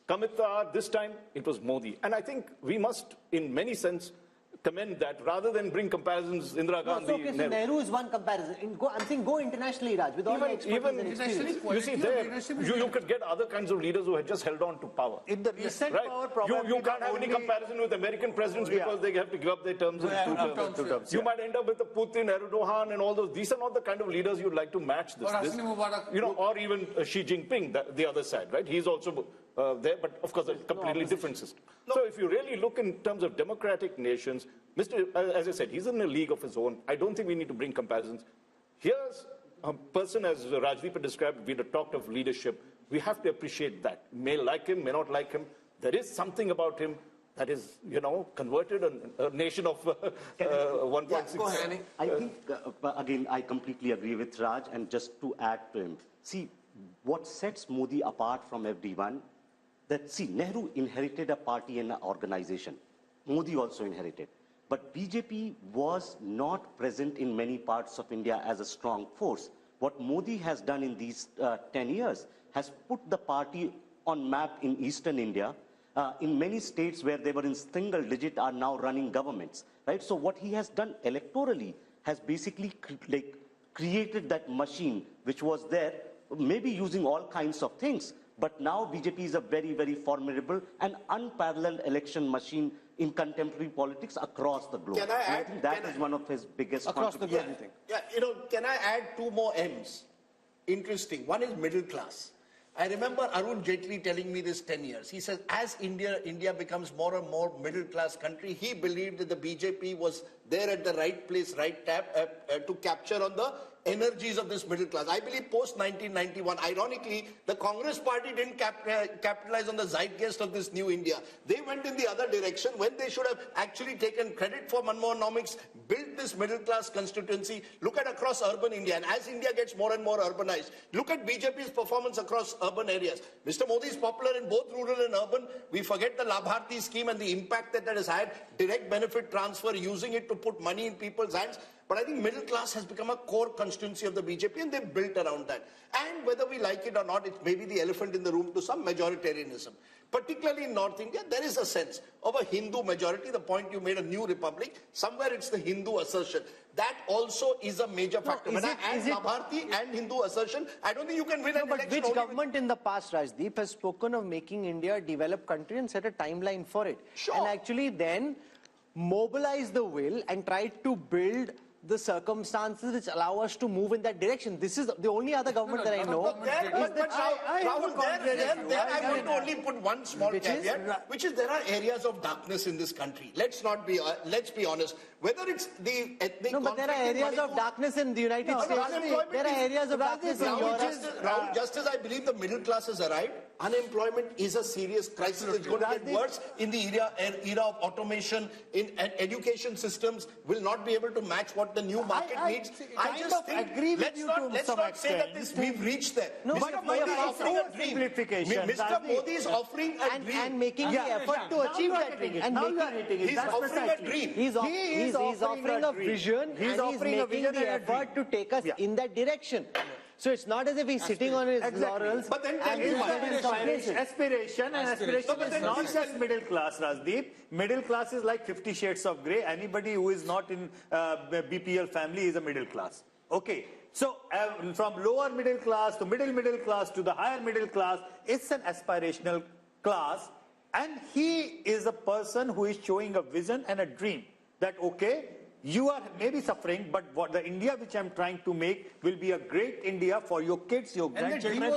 Kamit Diyar, this time, it was Modi. And I think we must, in many sense, commend that rather than bring comparisons Indira Gandhi. Okay, so Nehru is one comparison. I'm saying go internationally, Raj, with all the expertise and experience. You see, you could get other kinds of leaders who had just held on to power. In the recent power, you can't have any comparison with American presidents because they have to give up their terms in 2 terms. You might end up with a Putin, Erdogan, and all those. These are not the kind of leaders you'd like to match this. Or even Xi Jinping, the other side, right? He's also there, but of course a completely different system. So if you really look in terms of democratic nations, as I said, he's in a league of his own. I don't think we need to bring comparisons. Here's a person, as Rajdeep described, we had talked of leadership. We have to appreciate that. May like him, may not like him. There is something about him that is, converted a nation of 1.6. I think, again, I completely agree with Raj, and just to add to him, see, what sets Modi apart from everyone, Nehru inherited a party and an organization. Modi also inherited. But BJP was not present in many parts of India as a strong force. What Modi has done in these 10 years has put the party on map in eastern India. In many states where they were in single digit are now running governments, right? So what he has done electorally has basically created that machine which was there, maybe using all kinds of things. But now BJP is a very, very formidable and unparalleled election machine in contemporary politics across the globe. I think that is one of his biggest contributions. Can I add 2 more M's? Interesting. One is middle class. I remember Arun Jaitley telling me this 10 years. He says, as India becomes more and more middle-class country, he believed that the BJP was there at the right place, right tap, to capture on the energies of this middle class. I believe post-1991, ironically, the Congress party didn't capitalize on the zeitgeist of this new India. They went in the other direction when they should have actually taken credit for Manmohanomics, built this middle-class constituency. Look at across urban India, and as India gets more and more urbanized, look at BJP's performance across urban areas. Mr. Modi is popular in both rural and urban. We forget the Labharti scheme and the impact that has had, direct benefit transfer, using it to put money in people's hands. But I think middle class has become a core constituency of the BJP, and they've built around that. And whether we like it or not, it may be the elephant in the room to some majoritarianism. Particularly in North India, there is a sense of a Hindu majority. The point you made, a new republic, somewhere it's the Hindu assertion. That also is a major factor. When I add Labharti and Hindu assertion, I don't think you can win an election. But which government in the past, Rajdeep, has spoken of making India a developed country and set a timeline for it? Sure. And actually then mobilize the will and try to build the circumstances which allow us to move in that direction. This is the only other government that I know. Rahul, I want to only put one small caveat, which is there are areas of darkness in this country. Let's be honest. Whether it's the ethnic but there are areas of darkness in the United States. There are areas of darkness in Europe. Rahul, just as I believe the middle class has arrived, unemployment is a serious crisis. It's going to get worse in the era of automation. And education systems will not be able to match what the new market needs. I just think let's not say that we've reached there. Mr. Modi is offering a dream. Mr. Modi is offering a dream. And making the effort to achieve that dream. He's offering a dream. He's offering a vision, and he's making the effort to take us in that direction. So it's not as if he's sitting on his laurels. But then aspiration is not just middle class, Rajdeep. Middle class is like 50 shades of grey. Anybody who is not in BPL family is a middle class. Okay. So from lower middle class to middle class to the higher middle class, it's an aspirational class. And he is a person who is showing a vision and a dream that, okay, you are maybe suffering, but what the India which I'm trying to make will be a great India for your kids, your grandchildren. And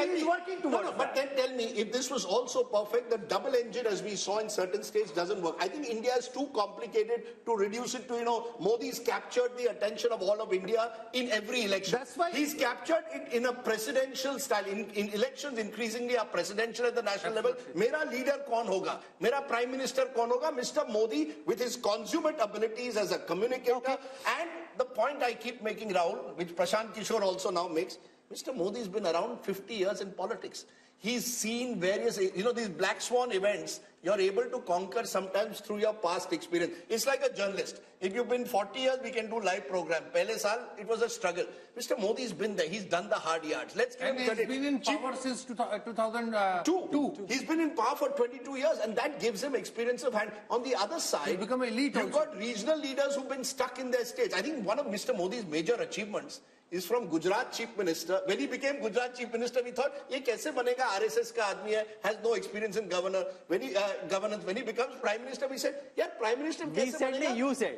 he's working towards that. But then tell me, if this was also perfect, the double engine, as we saw in certain states, doesn't work. I think India is too complicated to reduce it to, Modi's captured the attention of all of India in every election. That's why he's captured it in a presidential style. In elections, increasingly are presidential at the national level. Mera leader kaun hoga? Mera prime minister kaun hoga? Mr. Modi, with his consummate ability as a communicator, and the point I keep making, Rahul, which Prashant Kishore also now makes, Mr. Modi's been around 50 years in politics. He's seen various, these black swan events, you're able to conquer sometimes through your past experience. It's like a journalist. If you've been 40 years, we can do live program. Pehle saal, it was a struggle. Mr. Modi's been there. He's done the hard yards. Let's give him credit. He's been in power since 2002. He's been in power for 22 years, and that gives him experience of hand. On the other side, he's become elite. You've got regional leaders who've been stuck in their states. I think one of Mr. Modi's major achievements is from Gujarat Chief Minister. When he became Gujarat Chief Minister, we thought, ye kaise banega, RSS ka aadmi hai, has no experience in governance. When he becomes Prime Minister, we said, yeah, Prime Minister kaise banega? You said.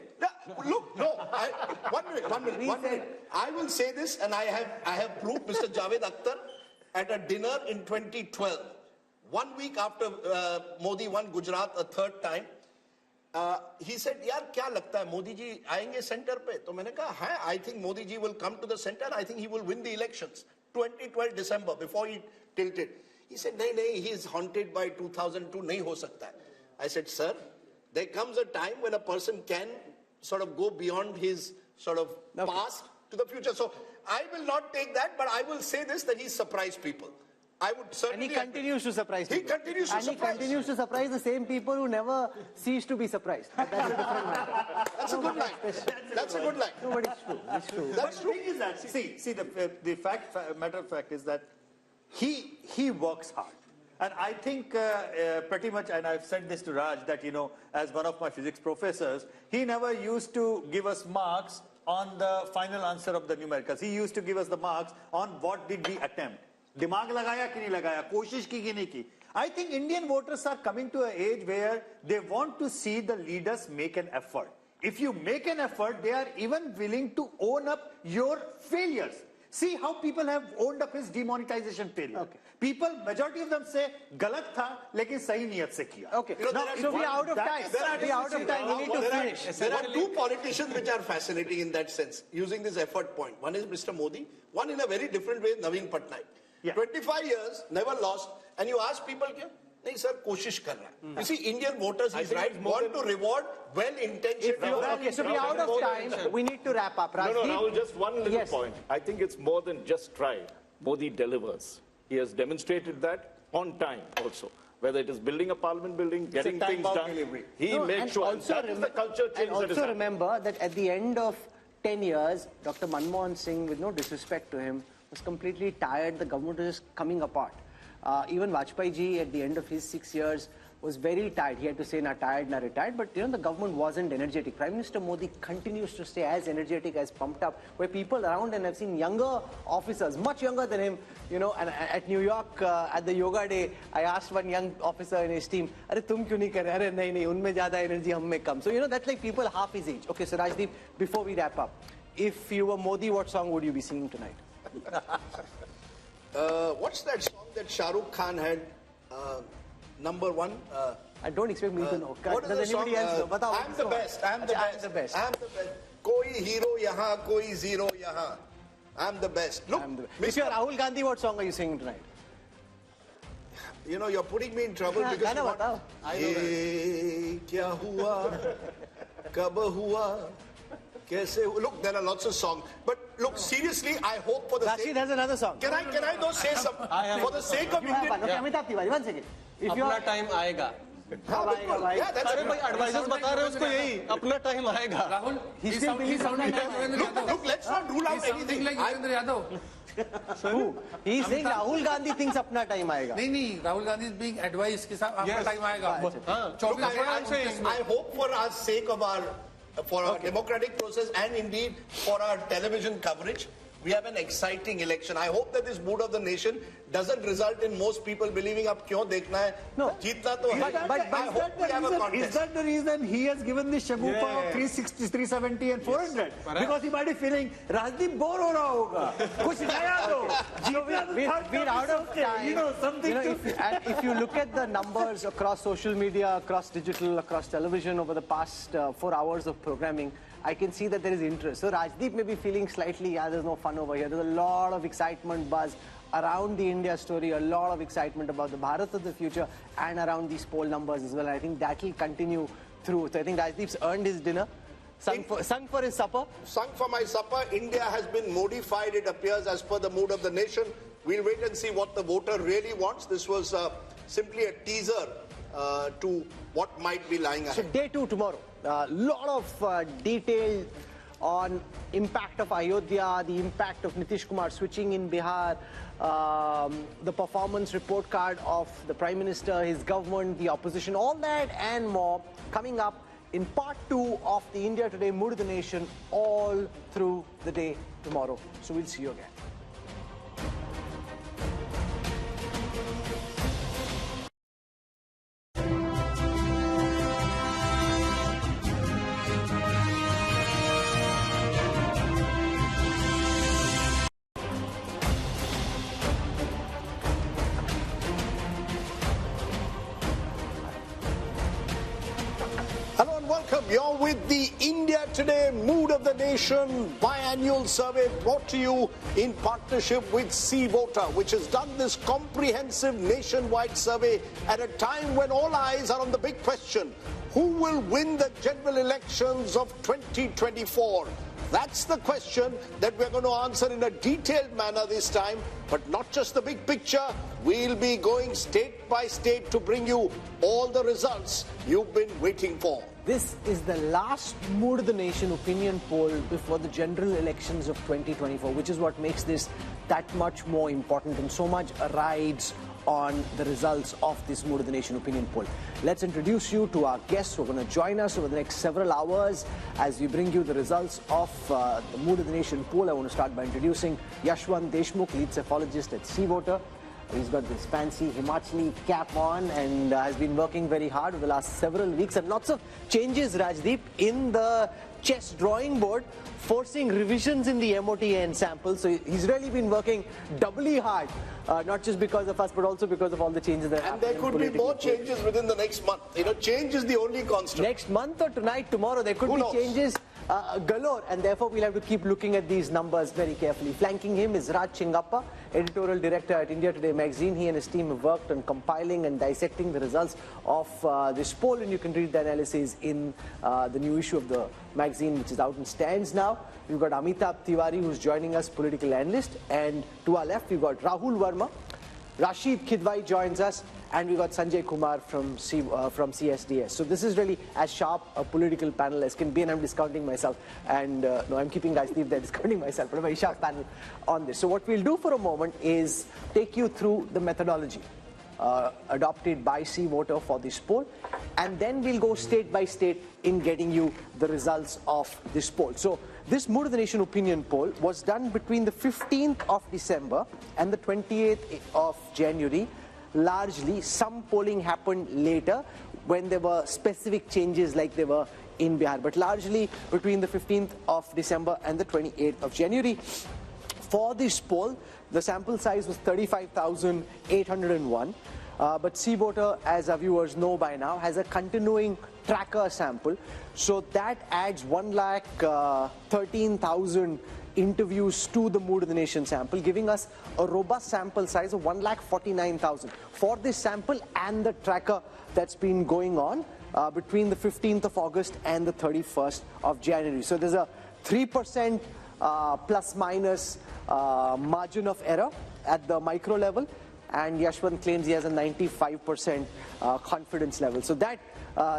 Look, no, one minute. I will say this, and I have proved Mr. Javed Akhtar at a dinner in 2012. 1 week after Modi won Gujarat a third time, he said, yaar, kya lagta hai, Modi ji aayenge center pe? To maine kaha, hai, I think Modi ji will come to the center. I think he will win the elections. 2012 December, before he tilted. He said, nahi, he is haunted by 2002, nahi ho sakta hai. I said, sir, there comes a time when a person can sort of go beyond his sort of past to the future. So I will not take that, but I will say this, that he surprised people. I would certainly. And he continues to surprise people. He continues to surprise. He continues to surprise the same people who never cease to be surprised. But that's a different matter. That's a good line. That's a good line. No, but it's true. It's true. That's true. The thing is that, see, the matter of fact is that he works hard. And I think pretty much, and I've said this to Raj, that, as one of my physics professors, he never used to give us marks on the final answer of the numericals. He used to give us the marks on what did we attempt. Dimag lagaya ki nahi lagaya, koshish ki nahi ki. I think Indian voters are coming to an age where they want to see the leaders make an effort. If you make an effort, they are even willing to own up your failures. See how people have owned up his demonetization failure. Okay. People, majority of them say, galat tha, lekin sahi niyat se kiya. Okay. Now, so we are out of time. We are out of time. We need to finish. There are two politicians which are fascinating in that sense, using this effort point. One is Mr. Modi, one in a very different way, Naveen Patnaik. Yeah. 25 years, never lost, and you ask people, nahi sir, koshish kar raha hai. You see, Indian voters, he's right, want to reward well-intentioned. Okay, so we are out of time. We need to wrap up. Rajdeep? No, just one little point. I think it's more than just try. Modi delivers. He has demonstrated that on time also. Whether it is building a parliament building, getting things done, he makes sure. And that is the culture change. And also remember that at the end of 10 years, Dr. Manmohan Singh, with no disrespect to him, was completely tired. The government was just coming apart. Even Vajpayee ji, at the end of his 6 years, was very tired. He had to say, na tired, na retired. But, the government wasn't energetic. Prime Minister Modi continues to stay as energetic, as pumped up, where people around, and I've seen younger officers, much younger than him, and at New York, at the yoga day, I asked one young officer in his team, "Arey, tum kyun nahi kar rahe?" "Arey, nahi, unme zyada energy, hum mein kam." So, that's like people half his age. Okay, so Rajdeep, before we wrap up, if you were Modi, what song would you be singing tonight? What's that song that Shah Rukh Khan had? Number one. I don't expect me to know. What is the song? I'm the best. I'm the best. I'm the best. Koi hero yahan, koi zero yahan. I'm the best. Look, Mr. Rahul Gandhi, what song are you singing tonight? You're putting me in trouble because ye kya hua, kab hua, kaise hua. Look, there are lots of songs. But look, seriously, I hope for the Rashid has another song. Can I though say something? For the sake of Indian... Okay, Amitabh Tiwari, 1 second. अपना time आएगा अरे भाई advisers बता रहे हैं उसको यही अपना टाइम आएगा Rahul, he's sounding like Devendra Yadav. Look, let's not rule out anything. Like Devendra Yadav. Who? He's saying Rahul Gandhi thinks अपना टाइम आएगा. नहीं, Rahul Gandhi is being advised कि अपना टाइम आएगा. Look, I hope for our sake of our democratic process and indeed for our television coverage, we have an exciting election. I hope that this mood of the nation doesn't result in most people believing up kyun dekhna hai. No. Jeetna to hai. But is that the reason he has given this shagufa of 360, 370 and 400? Because he might be feeling, Rajdeep bore ho raha hoga. Kuch naya do. We're out of time. If you look at the numbers across social media, across digital, across television over the past 4 hours of programming, I can see that there is interest. So Rajdeep may be feeling slightly, there's no fun over here. There's a lot of excitement, buzz around the India story, a lot of excitement about the Bharat of the future and around these poll numbers as well. And I think that will continue through. So I think Rajdeep's earned his dinner. Sung for his supper? Sung for my supper. India has been modified, it appears, as per the mood of the nation. We'll wait and see what the voter really wants. This was simply a teaser to what might be lying ahead. So day 2 tomorrow. A lot of detail on impact of Ayodhya, the impact of Nitish Kumar switching in Bihar, the performance report card of the Prime Minister, his government, the opposition, all that and more coming up in part 2 of the India Today Mood of the Nation all through the day tomorrow. So we'll see you again. Hello and welcome. You're with the India Today Mood of the Nation biannual survey brought to you in partnership with C Voter, which has done this comprehensive nationwide survey at a time when all eyes are on the big question: who will win the general elections of 2024? That's the question that we're going to answer in a detailed manner this time, but not just the big picture. We'll be going state by state to bring you all the results you've been waiting for. This is the last Mood of the Nation opinion poll before the general elections of 2024, which is what makes this that much more important, and so much rides on the results of this Mood of the Nation opinion poll. Let's introduce you to our guests who are going to join us over the next several hours as we bring you the results of the Mood of the Nation poll. I want to start by introducing Yashwant Deshmukh, lead cephalogist at C Voter. He's got this fancy Himachali cap on and has been working very hard over the last several weeks, and lots of changes, Rajdeep, in the chess drawing board, forcing revisions in the MOTN sample. So he's really been working doubly hard, not just because of us, but also because of all the changes that And there could be more changes within the next month. You know, change is the only constant. Next month or tonight, tomorrow, there could be changes galore, and therefore we'll have to keep looking at these numbers very carefully. Flanking him is Raj Chingappa, editorial director at India Today magazine. He and his team have worked on compiling and dissecting the results of this poll, and you can read the analysis in the new issue of the magazine, which is out in stands now. We've got Amitabh Tiwari, who's joining us, political analyst, and to our left we've got Rahul Verma. Rashid Kidwai joins us, and we got Sanjay Kumar from CSDS. So this is really as sharp a political panel as can be, and I'm discounting myself. And no, I'm keeping Rajdeep there, discounting myself, but a very sharp panel on this. So what we'll do for a moment is take you through the methodology adopted by C Voter for this poll, and then we'll go state by state in getting you the results of this poll. So this Mood of the Nation opinion poll was done between the 15th of December and the 28th of January. Largely, some polling happened later when there were specific changes like there were in Bihar, but largely between the 15th of December and the 28th of January. For this poll, the sample size was 35,801. But C Voter, as our viewers know by now, has a continuing tracker sample. So that adds 1,13,000 interviews to the Mood of the Nation sample, giving us a robust sample size of 1,49,000 for this sample and the tracker that's been going on between the 15th of August and the 31st of January. So there's a 3% plus minus margin of error at the micro level, and Yashwant claims he has a 95% confidence level. So that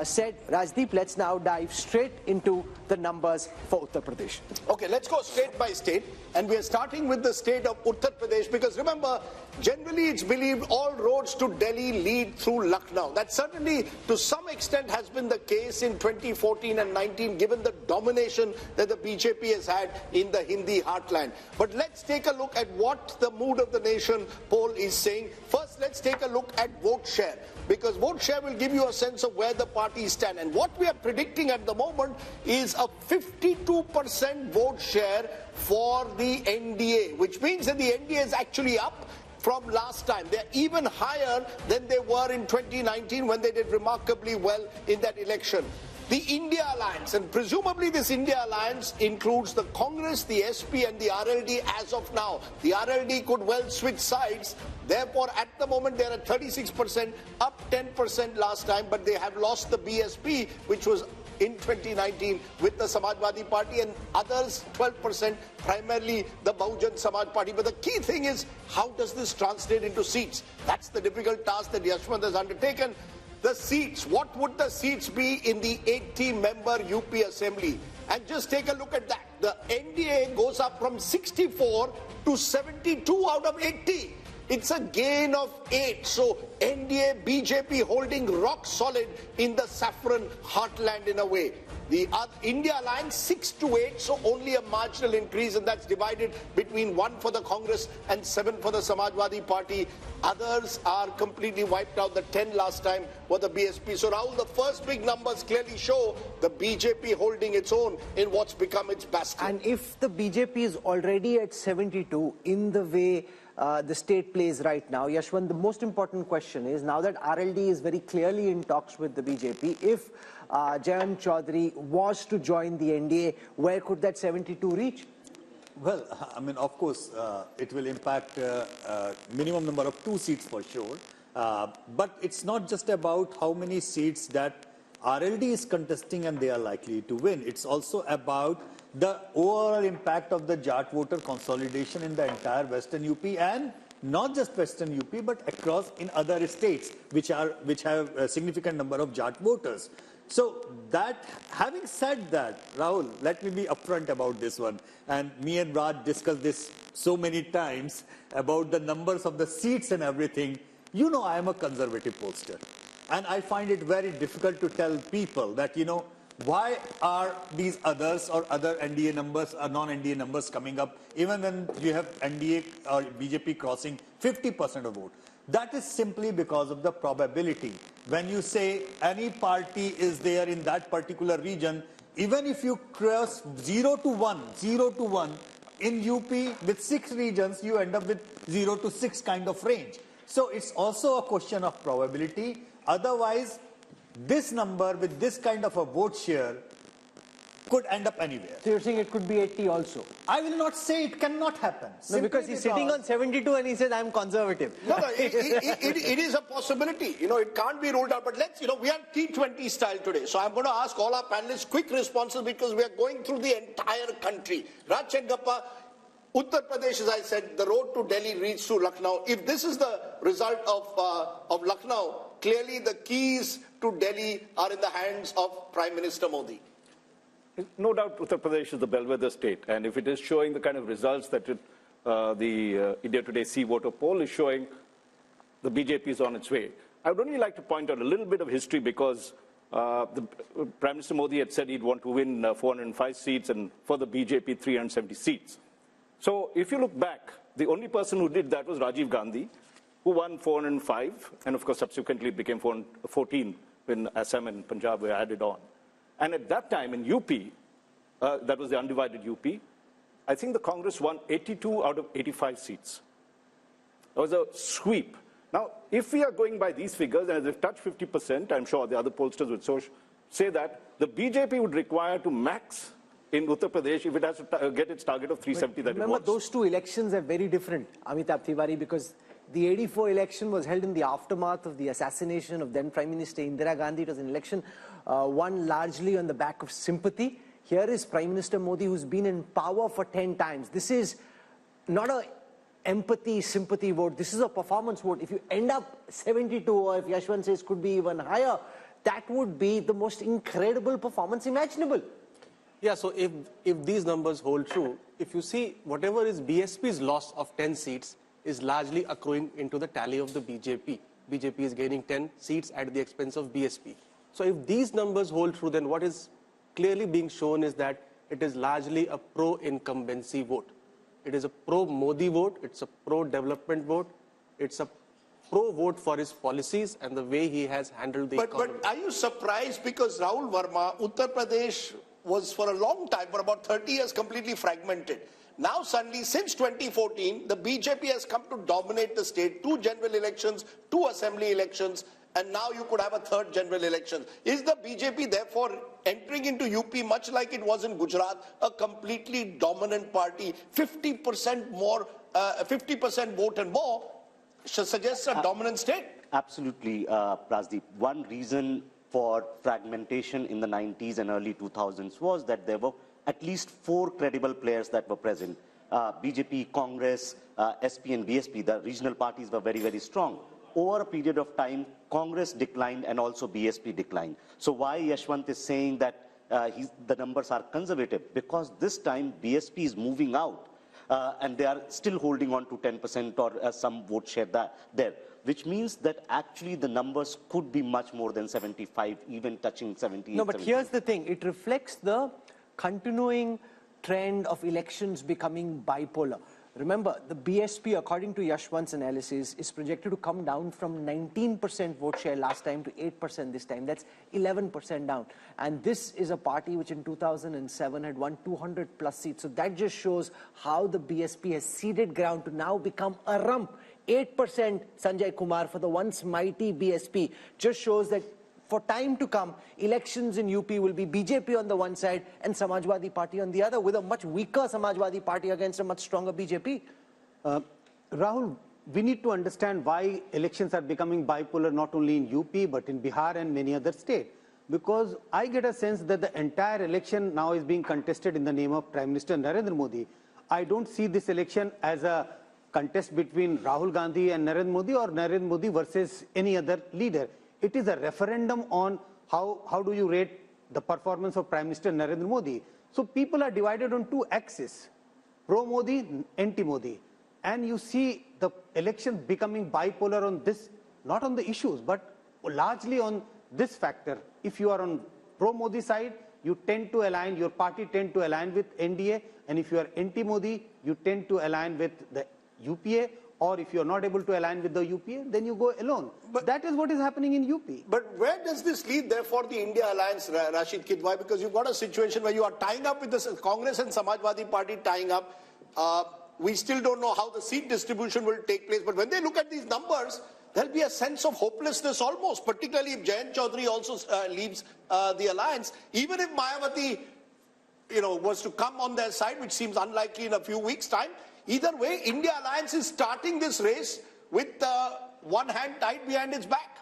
said, Rajdeep, let's now dive straight into the numbers for Uttar Pradesh. Okay, let's go state by state, and we are starting with the state of Uttar Pradesh, because remember, generally it's believed all roads to Delhi lead through Lucknow. That certainly to some extent has been the case in 2014 and 19, given the domination that the BJP has had in the Hindi heartland. But let's take a look at what the Mood of the Nation poll is saying. First, let's take a look at vote share, because vote share will give you a sense of where the parties stand. And what we are predicting at the moment is a 52% vote share for the NDA, which means that the NDA is actually up from last time. They're even higher than they were in 2019 when they did remarkably well in that election. The India Alliance, and presumably this India Alliance includes the Congress, the SP and the RLD as of now. The RLD could well switch sides. Therefore, at the moment, they're at 36%, up 10% last time, but they have lost the BSP, which was in 2019 with the Samajwadi Party, and others 12%, primarily the Bahujan Samaj Party. But the key thing is, how does this translate into seats? That's the difficult task that Yashwant has undertaken. The seats, what would the seats be in the 80-member UP Assembly? And just take a look at that. The NDA goes up from 64 to 72 out of 80. It's a gain of 8. So NDA, BJP holding rock solid in the saffron heartland in a way. The India Alliance 6 to 8, so only a marginal increase, and that's divided between 1 for the Congress and 7 for the Samajwadi Party. Others are completely wiped out. The 10 last time were the BSP. So Rahul, the first big numbers clearly show the BJP holding its own in what's become its bastion. And if the BJP is already at 72 in the way the state plays right now, Yashwant, the most important question is, now that RLD is very clearly in talks with the BJP, if Jayant Chaudhary was to join the NDA, where could that 72 reach? Well, I mean, of course, it will impact minimum number of 2 seats for sure. But it's not just about how many seats that RLD is contesting and they are likely to win. It's also about the overall impact of the Jat voter consolidation in the entire Western UP, and not just Western UP, but across in other states which have a significant number of Jat voters. So that, having said that, Rahul, let me be upfront about this one. And me and Raj discussed this so many times about the numbers of the seats and everything. You know, I am a conservative pollster. And I find it very difficult to tell people that, you know, why are these others or other NDA numbers or non-NDA numbers coming up, even when you have NDA or BJP crossing 50% of vote? That is simply because of the probability. When you say any party is there in that particular region, even if you cross 0 to 1, in UP with 6 regions, you end up with 0 to 6 kind of range. So it's also a question of probability. Otherwise, this number with this kind of a vote share could end up anywhere. So you're saying it could be 80 also? I will not say it cannot happen. No, because he's sitting on 72 and he says, I'm conservative. No, it is a possibility. You know, it can't be ruled out. But let's, you know, we are T20 style today. So I'm going to ask all our panelists quick responses because we are going through the entire country. Raj Chenkappa, Uttar Pradesh, as I said, the road to Delhi leads to Lucknow. If this is the result of Lucknow, clearly the keys to Delhi are in the hands of Prime Minister Modi. No doubt Uttar Pradesh is the bellwether state, and if it is showing the kind of results that the India Today C voter poll is showing, the BJP is on its way. I would only like to point out a little bit of history because the Prime Minister Modi had said he'd want to win 405 seats and for the BJP 370 seats. So if you look back, the only person who did that was Rajiv Gandhi, who won 405, and of course subsequently it became 414 when Assam and Punjab were added on. And at that time in UP, that was the undivided UP, I think the Congress won 82 out of 85 seats. It was a sweep. Now, if we are going by these figures, and they've touched 50%, I'm sure the other pollsters would say that the BJP would require to max in Uttar Pradesh if it has to get its target of 370 that it wants. Remember, those two elections are very different, Amitabh Tiwari, because the 84 election was held in the aftermath of the assassination of then Prime Minister Indira Gandhi. It was an election won largely on the back of sympathy. Here is Prime Minister Modi, who's been in power for 10 times. This is not a empathy, sympathy vote. This is a performance vote. If you end up 72, or if Yashwant says could be even higher, that would be the most incredible performance imaginable. Yeah, so if these numbers hold true, if you see whatever is BSP's loss of 10 seats is largely accruing into the tally of the BJP. BJP is gaining 10 seats at the expense of BSP. So if these numbers hold true, then what is clearly being shown is that it is largely a pro-incumbency vote. It is a pro-Modi vote, it's a pro-development vote, it's a pro-vote for his policies and the way he has handled the economy. But are you surprised because Rahul Verma, Uttar Pradesh was for a long time, for about 30 years, completely fragmented. Now suddenly, since 2014, the BJP has come to dominate the state, 2 general elections, 2 assembly elections, and now you could have a 3rd general election. Is the BJP therefore entering into UP much like it was in Gujarat, a completely dominant party, 50% more, 50% vote and more, suggests a dominant state? Absolutely, Rajdeep. One reason for fragmentation in the 90s and early 2000s was that there were at least 4 credible players that were present. BJP, Congress, SP and BSP, the regional parties were very, very strong. Over a period of time, Congress declined and also BSP declined. So why Yashwant is saying that the numbers are conservative? Because this time BSP is moving out and they are still holding on to 10% or some vote share there, which means that actually the numbers could be much more than 75, even touching 78. No, but here's the thing. It reflects the continuing trend of elections becoming bipolar. Remember, the BSP, according to Yashwant's analysis, is projected to come down from 19% vote share last time to 8% this time. That's 11% down. And this is a party which in 2007 had won 200 plus seats. So that just shows how the BSP has ceded ground to now become a rump. 8% Sanjay Kumar for the once mighty BSP just shows that for time to come, elections in UP will be BJP on the one side and Samajwadi Party on the other, with a much weaker Samajwadi Party against a much stronger BJP. Rahul, we need to understand why elections are becoming bipolar not only in UP but in Bihar and many other states. Because I get a sense that the entire election now is being contested in the name of Prime Minister Narendra Modi. I don't see this election as a contest between Rahul Gandhi and Narendra Modi or Narendra Modi versus any other leader. It is a referendum on how do you rate the performance of Prime Minister Narendra Modi. So people are divided on 2 axes, pro-Modi, anti-Modi. And you see the election becoming bipolar on this, not on the issues, but largely on this factor. If you are on pro-Modi side, you tend to align, your party tend to align with NDA. And if you are anti-Modi, you tend to align with the UPA. Or if you're not able to align with the UPA, then you go alone. But that is what is happening in UP. But where does this lead, therefore, the India alliance, Rashid Kidwai? Because you've got a situation where you are tying up with the Congress and Samajwadi Party tying up. We still don't know how the seat distribution will take place. But when they look at these numbers, there'll be a sense of hopelessness almost, particularly if Jayant Chaudhary also leaves the alliance. Even if Mayawati, was to come on their side, which seems unlikely in a few weeks' time, either way, India Alliance is starting this race with one hand tied behind its back.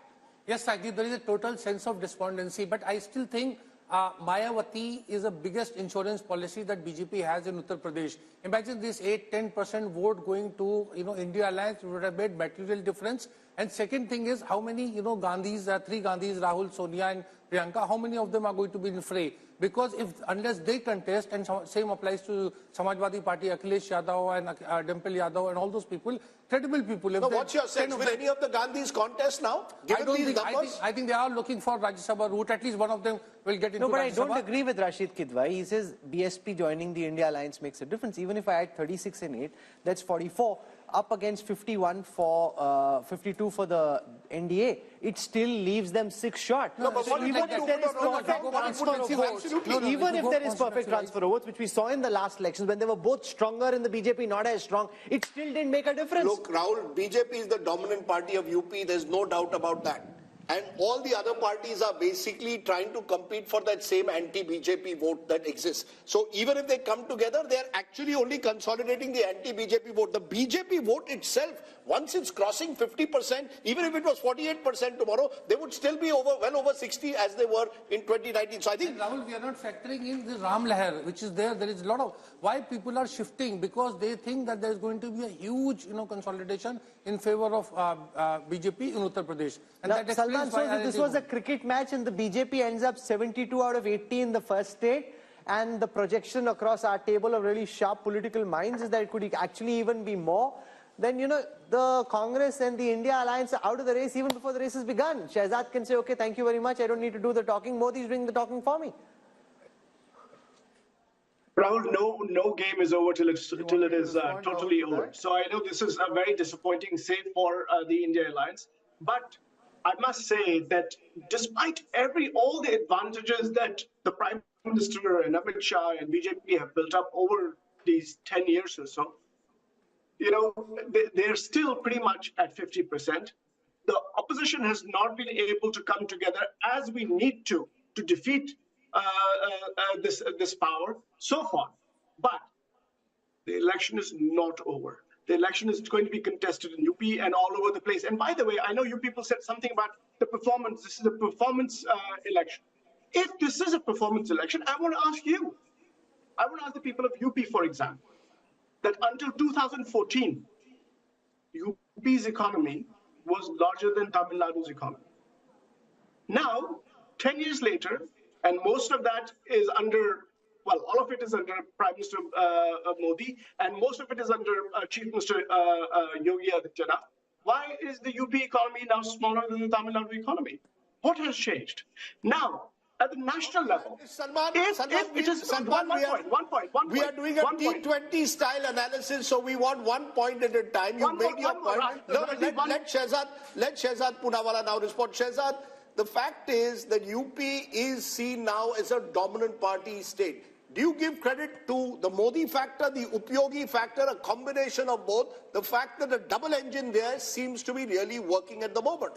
Yes, Sajid, there is a total sense of despondency, but I still think Mayawati is the biggest insurance policy that BJP has in Uttar Pradesh. Imagine this 8-10% vote going to India Alliance would have made material difference. And second thing is how many Gandhis, 3 Gandhis, Rahul, Sonia and Priyanka, how many of them are going to be in fray? Because unless they contest, and same applies to Samajwadi Party, Akhilesh Yadav and Dimple Yadav and all those people, credible people. So what's your sense? Will any of the Gandhis contest now? I think they are looking for Rajya Sabha route. At least one of them will get into No, but Rajya I don't Sabha. agree with Rashid Kidwai. He says BSP joining the India Alliance makes a difference. Even if I add 36 and 8, that's 44. Up against 51 for 52 for the NDA, it still leaves them 6 short. No, but even if there is perfect transfer of votes, even if there is perfect transfer of votes, which we saw in the last elections when they were both stronger in the BJP, not as strong, it still didn't make a difference. Look, Rahul, BJP is the dominant party of UP. There's no doubt about that. And all the other parties are basically trying to compete for that same anti-BJP vote that exists. So even if they come together, they're actually only consolidating the anti-BJP vote. The BJP vote itself, once it's crossing 50%, even if it was 48% tomorrow, they would still be well over 60 as they were in 2019. So I think... And Rahul, we are not factoring in the Ram Lahar, which is there. There is a lot of... Why people are shifting? Because they think that there is going to be a huge, consolidation in favor of BJP in Uttar Pradesh. And now, that explains why this was a cricket match and the BJP ends up 72 out of 80 in the first state. And the projection across our table of really sharp political minds is that it could actually even be more. Then, the Congress and the India Alliance are out of the race even before the race has begun. Shehzad can say, okay, thank you very much. I don't need to do the talking. Modi is doing the talking for me. Rahul, no game is over till it is totally over. So I know this is a very disappointing save for the India Alliance. But I must say that despite all the advantages that the Prime Minister and Amit Shah and BJP have built up over these 10 years or so, they're still pretty much at 50%. The opposition has not been able to come together as we need to defeat this power so far. But the election is not over. The election is going to be contested in UP and all over the place. And by the way, I know you people said something about the performance. This is a performance election. If this is a performance election, I want to ask you. I want to ask the people of UP, for example, that until 2014, UP's economy was larger than Tamil Nadu's economy. Now, 10 years later, and most of that is under, well, all of it is under Prime Minister Modi, and most of it is under Chief Minister Yogi Adityanath. Why is the UP economy now smaller than the Tamil Nadu economy? What has changed? Now, at the national level, we are doing a T20 style analysis, so we want 1 point at a time. You make your point. Let Shehzad Poonawala now respond. Shehzad, the fact is that UP is seen now as a dominant party state. Do you give credit to the Modi factor, the Upyogi factor, a combination of both? The fact that the double engine there seems to be really working at the moment.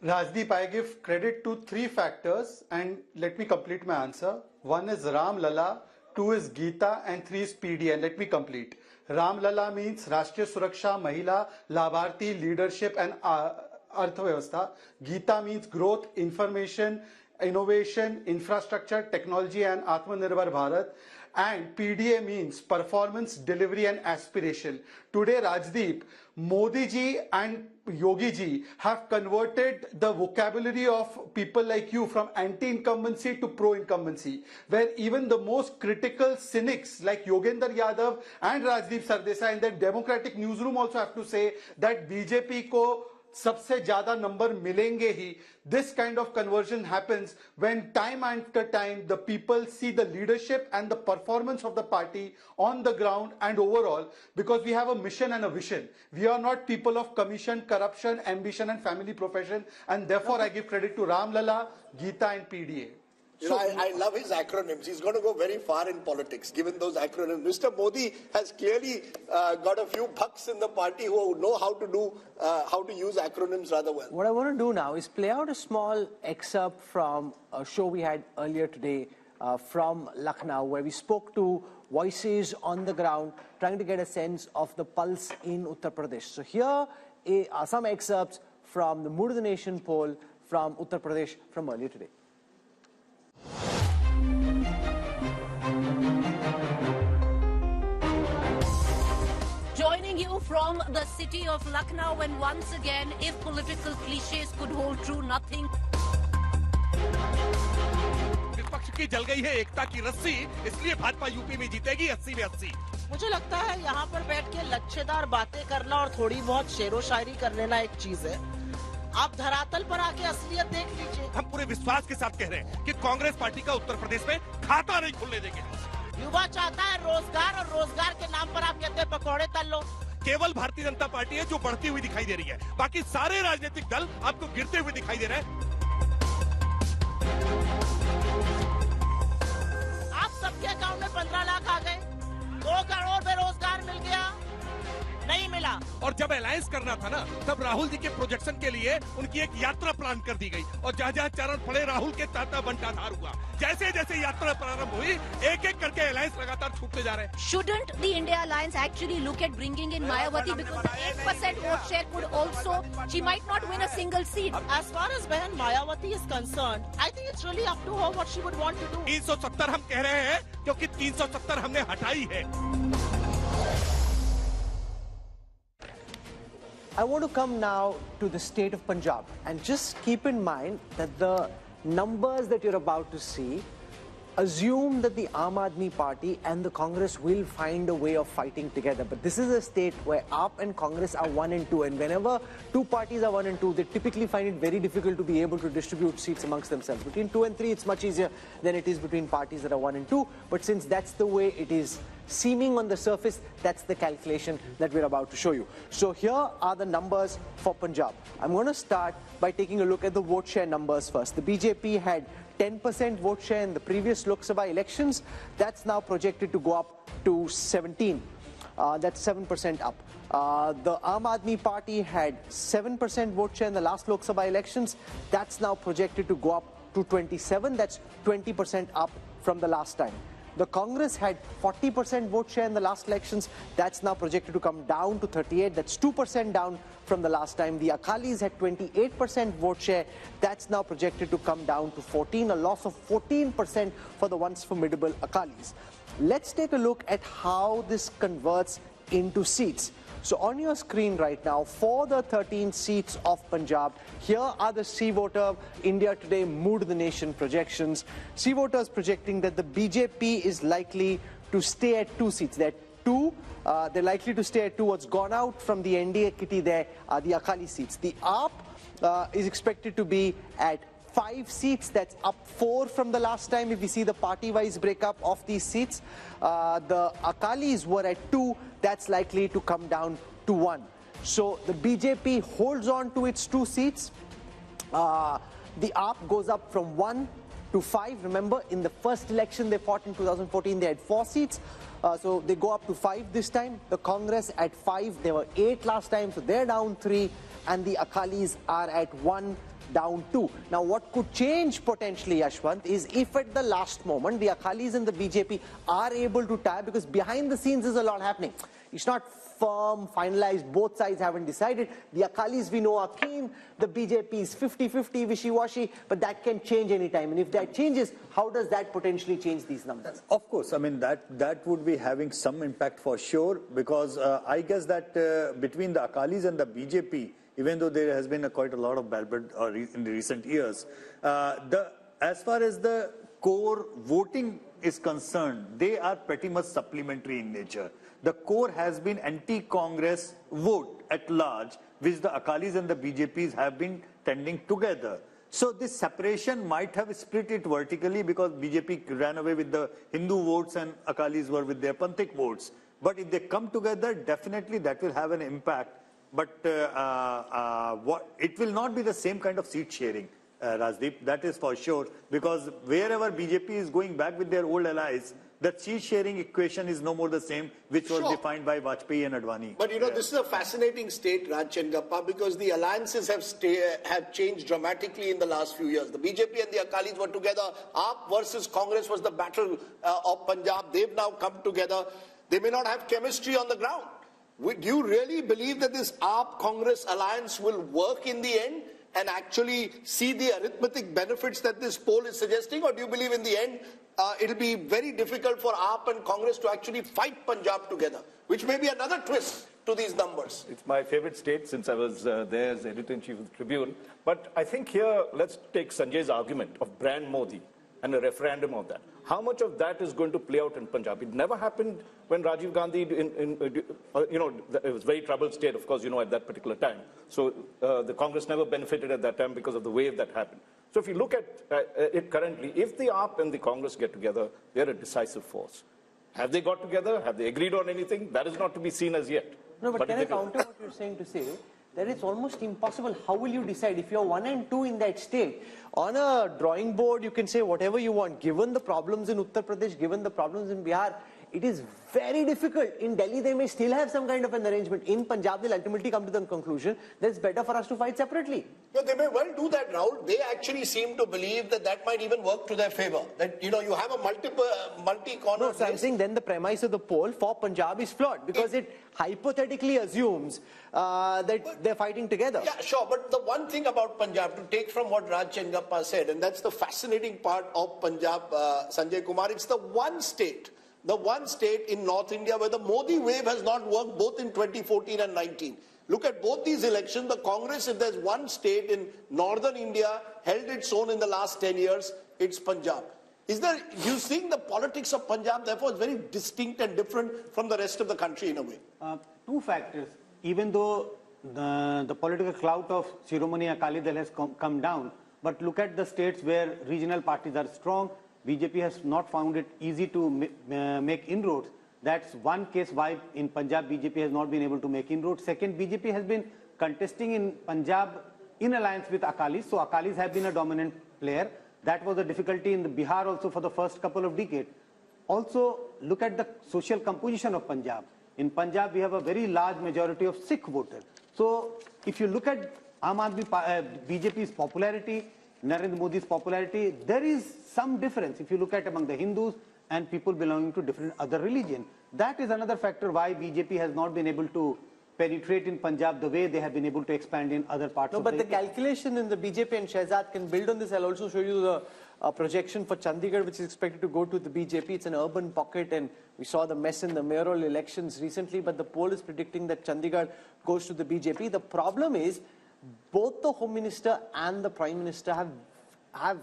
Rajdeep, I give credit to 3 factors, and let me complete my answer. 1 is Ram Lala, 2 is Geeta, and 3 is PD. And let me complete. Ram Lala means Rashtriya Suraksha, Mahila, Labharti, Leadership, and Arthvyavastha. Geeta means growth, information, innovation, infrastructure, technology, and Atmanirbhar Bharat. And PDA means performance, delivery, and aspiration. Today, Rajdeep, Modi ji and Yogi ji have converted the vocabulary of people like you from anti-incumbency to pro-incumbency, where even the most critical cynics like Yogendra Yadav and Rajdeep Sardesai in the Democratic newsroom also have to say that BJP ko सबसे ज्यादा number मिलेंगे ही. This kind of conversion happens when time after time the people see the leadership and the performance of the party on the ground and overall, because we have a mission and a vision. We are not people of commission, corruption, ambition and family profession, and therefore I give credit to Ram Lala, Geeta and PDA. You know, I love his acronyms. He's going to go very far in politics, given those acronyms. Mr. Modi has clearly got a few bucks in the party who know how to use acronyms rather well. What I want to do now is play out a small excerpt from a show we had earlier today from Lucknow, where we spoke to voices on the ground, trying to get a sense of the pulse in Uttar Pradesh. So here are some excerpts from the Mood of the Nation poll from Uttar Pradesh from earlier today. Joining you from the city of Lucknow, and once again, if political cliches could hold true, nothing. विपक्ष की जल गई है एकता की रस्सी, इसलिए Bhajpa UP में जीतेगी 80 में 80। मुझे लगता है यहाँ पर बैठ के लच्छेदार बातें करना और थोड़ी बहुत शेरो शायरी कर लेना एक चीज है। आप धरातल पर आके असलियत देख लीजिए। हम पूरे विश्वास के साथ कह रहे हैं कि कांग्रेस पार्टी का उत्तर प्रदेश में खाता नहीं खुलने देंगे। युवा चाहता है रोजगार, और रोजगार के नाम पर आप कहते हैं पकौड़े तल लो। केवल भारतीय जनता पार्टी है जो बढ़ती हुई दिखाई दे रही है, बाकी सारे राजनीतिक दल आपको गिरते हुए दिखाई दे रहे हैं। आप सबके अकाउंट में 15 लाख आ गए, 2 करोड़ बेरोजगार मिल गया, नहीं मिला। और जब अलायंस करना था ना, तब राहुल जी के प्रोजेक्शन के लिए उनकी एक यात्रा प्लान कर दी गई, और जहाँ जहाँ चरण पड़े राहुल के ताता बंटाधार हुआ। जैसे जैसे यात्रा प्रारंभ हुई, एक एक करके अलायंस लगातार छूटते जा रहे हैं। Shouldn't the India Alliance actually look at bringing in Mayawati, because the 8% vote share could also, she might not win a single seat. As far as Behan Mayawati is concerned, I think it's really up to her what she would want to do. 370 हम कह रहे हैं क्योंकि 370 हमने हटाई है। I want to come now to the state of Punjab, and just keep in mind that the numbers that you're about to see assume that the Aam Aadmi Party and the Congress will find a way of fighting together. But this is a state where AAP and Congress are 1 and 2, and whenever two parties are 1 and 2, they typically find it very difficult to be able to distribute seats amongst themselves. Between 2 and 3, it's much easier than it is between parties that are 1 and 2. But since that's the way it is seeming on the surface, that's the calculation that we're about to show you. So here are the numbers for Punjab. I'm going to start by taking a look at the vote share numbers first. The BJP had 10% vote share in the previous Lok Sabha elections. That's now projected to go up to 17. That's 7% up. The Aam Aadmi Party had 7% vote share in the last Lok Sabha elections. That's now projected to go up to 27. That's 20% up from the last time. The Congress had 40% vote share in the last elections. That's now projected to come down to 38. That's 2% down from the last time. The Akalis had 28% vote share. That's now projected to come down to 14, a loss of 14% for the once formidable Akalis. Let's take a look at how this converts into seats. So on your screen right now, for the 13 seats of Punjab, here are the C-Voter India Today Mood the Nation projections. C-Voters projecting that the BJP is likely to stay at 2 seats. They're likely to stay at 2. What's gone out from the NDA kitty there are the Akali seats. The AAP is expected to be at 5 seats. That's up 4 from the last time if we see the party-wise breakup of these seats. The Akalis were at 2. That's likely to come down to 1. So the BJP holds on to its 2 seats. The AAP goes up from 1 to 5. Remember, in the first election they fought in 2014, they had 4 seats. So they go up to 5 this time. The Congress at 5. There were 8 last time, so they're down 3. And the Akalis are at 1, down 2. Now, what could change potentially, Yashwant, is if at the last moment the Akalis and the BJP are able to tie, because behind the scenes there's a lot happening. It's not firm, finalized, both sides haven't decided. The Akalis we know are keen, the BJP is 50-50, wishy-washy, but that can change anytime. And if that changes, how does that potentially change these numbers? Of course, I mean, that would be having some impact for sure, because I guess that between the Akalis and the BJP, even though there has been quite a lot of bad blood in the recent years, as far as the core voting is concerned, they are pretty much supplementary in nature. The core has been anti-Congress vote at large, which the Akalis and the BJPs have been tending together. So this separation might have split it vertically, because BJP ran away with the Hindu votes and Akalis were with their Panthik votes. But if they come together, definitely that will have an impact. But it will not be the same kind of seat sharing, Rajdeep, that is for sure, because wherever BJP is going back with their old allies, the seat sharing equation is no more the same, which was defined by Vajpayee and Advani. But you know, this is a fascinating state, Raj Chengappa, because the alliances have changed dramatically in the last few years. The BJP and the Akalis were together. AAP versus Congress was the battle of Punjab. They've now come together. They may not have chemistry on the ground. Do you really believe that this AAP-Congress alliance will work in the end and actually see the arithmetic benefits that this poll is suggesting? Or do you believe in the end it'll be very difficult for AAP and Congress to actually fight Punjab together, which may be another twist to these numbers? It's my favorite state since I was there as editor-in-chief of the Tribune. But I think here, let's take Sanjay's argument of brand Modi and a referendum of that. How much of that is going to play out in Punjab? It never happened when Rajiv Gandhi, it was very troubled state, of course, at that particular time. So the Congress never benefited at that time because of the wave that happened. So if you look at it currently, if the AAP and the Congress get together, they're a decisive force. Have they got together? Have they agreed on anything? That is not to be seen as yet. No, but can I counter what you're saying to say that it's almost impossible? How will you decide if you're 1 and 2 in that state? On a drawing board, you can say whatever you want. Given the problems in Uttar Pradesh, given the problems in Bihar, it is very difficult. In Delhi, they may still have some kind of an arrangement. In Punjab, they'll ultimately come to the conclusion that it's better for us to fight separately. No, they may well do that, Rahul. They actually seem to believe that that might even work to their favor. That, you have a multi-corner. No, so I'm saying then the premise of the poll for Punjab is flawed, because it hypothetically assumes that they're fighting together. Yeah, sure. But the one thing about Punjab, to take from what Raj Chengappa said, and that's the fascinating part of Punjab, Sanjay Kumar, it's the one state in North India where the Modi wave has not worked, both in 2014 and 19. Look at both these elections. The Congress, if there's one state in northern India, held its own in the last 10 years, it's Punjab. You think the politics of Punjab, therefore, is very distinct and different from the rest of the country in a way? 2 factors. Even though the political clout of Shiromani Akali Dal has come down, but look at the states where regional parties are strong. BJP has not found it easy to make inroads. That's one case why in Punjab BJP has not been able to make inroads. Second, BJP has been contesting in Punjab in alliance with Akalis. So Akalis have been a dominant player. That was a difficulty in the Bihar also for the first couple of decades. Also, look at the social composition of Punjab. In Punjab, we have a very large majority of Sikh voters. So if you look at BJP's popularity, Narendra Modi's popularity, there is some difference if you look at among the Hindus and people belonging to different other religion. That is another factor why BJP has not been able to penetrate in Punjab the way they have been able to expand in other parts of but the India. calculation in the BJP and Shehzad can build on this. I'll also show you the projection for Chandigarh, which is expected to go to the BJP. It's an urban pocket, and we saw the mess in the mayoral elections recently, but the poll is predicting that Chandigarh goes to the BJP. The problem is both the Home Minister and the Prime Minister have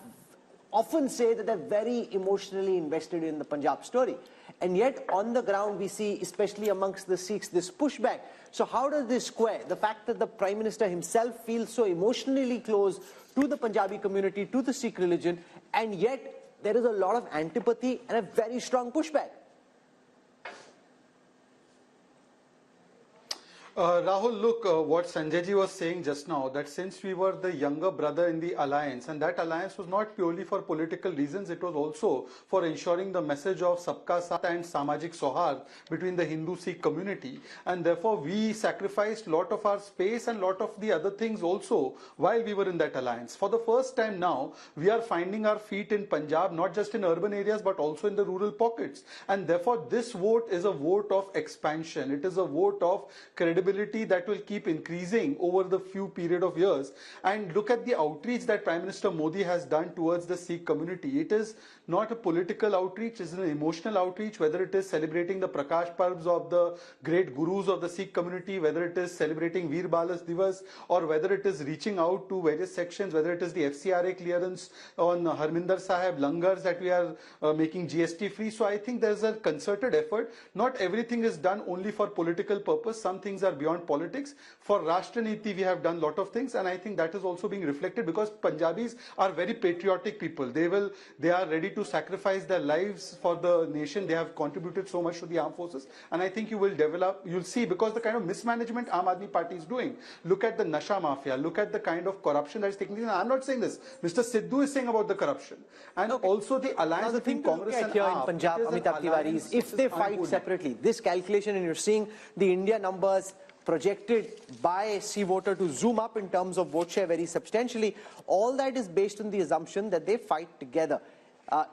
often say that they're very emotionally invested in the Punjab story. And yet, on the ground, we see, especially amongst the Sikhs, this pushback. So how does this square? The fact that the Prime Minister himself feels so emotionally close to the Punjabi community, to the Sikh religion, and yet there is a lot of antipathy and a very strong pushback. Rahul, look, what Sanjay ji was saying just now, that since we were the younger brother in the alliance, and that alliance was not purely for political reasons, it was also for ensuring the message of Sabka Saath and Samajik Sohar between the Hindu-Sikh community. And therefore, we sacrificed a lot of our space and a lot of the other things also while we were in that alliance. For the first time now, we are finding our feet in Punjab, not just in urban areas, but also in the rural pockets. And therefore, this vote is a vote of expansion. It is a vote of credibility that will keep increasing over the few period of years. And look at the outreach that Prime Minister Modi has done towards the Sikh community. It is not a political outreach, it is an emotional outreach, whether it is celebrating the Prakash Parbs of the great gurus of the Sikh community, whether it is celebrating Veer Balas Divas, or whether it is reaching out to various sections, whether it is the FCRA clearance on Harminder Sahib, langars that we are making GST free. So I think there is a concerted effort. Not everything is done only for political purpose. Some things are beyond politics. For Rashtra Niti, we have done a lot of things, and I think that is also being reflected because Punjabis are very patriotic people. They are ready to sacrifice their lives for the nation. They have contributed so much to the armed forces, and I think you'll see, because the kind of mismanagement Aam Aadmi Party is doing. Look at the Nasha Mafia, look at the kind of corruption that is taking place. I'm not saying this. Mr. Sidhu is saying about the corruption. And also the alliance between Congress and here AAP. in Punjab, Amitabh Tiwari, is if they fight separately, this calculation, and you're seeing the India numbers projected by C voter to zoom up in terms of vote share very substantially, all that is based on the assumption that they fight together.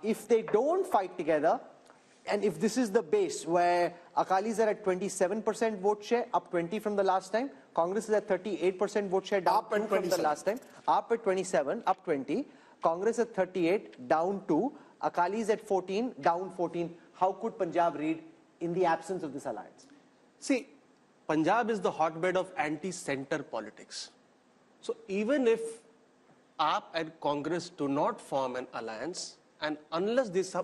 If they don't fight together, and if this is the base where Akalis are at 27% vote share, up 20 from the last time, Congress is at 38% vote share, down 2 from the last time, up at 27, up 20, Congress at 38, down 2, Akalis at 14, down 14. How could Punjab read in the absence of this alliance? See, Punjab is the hotbed of anti-center politics. So even if AAP and Congress do not form an alliance, and unless the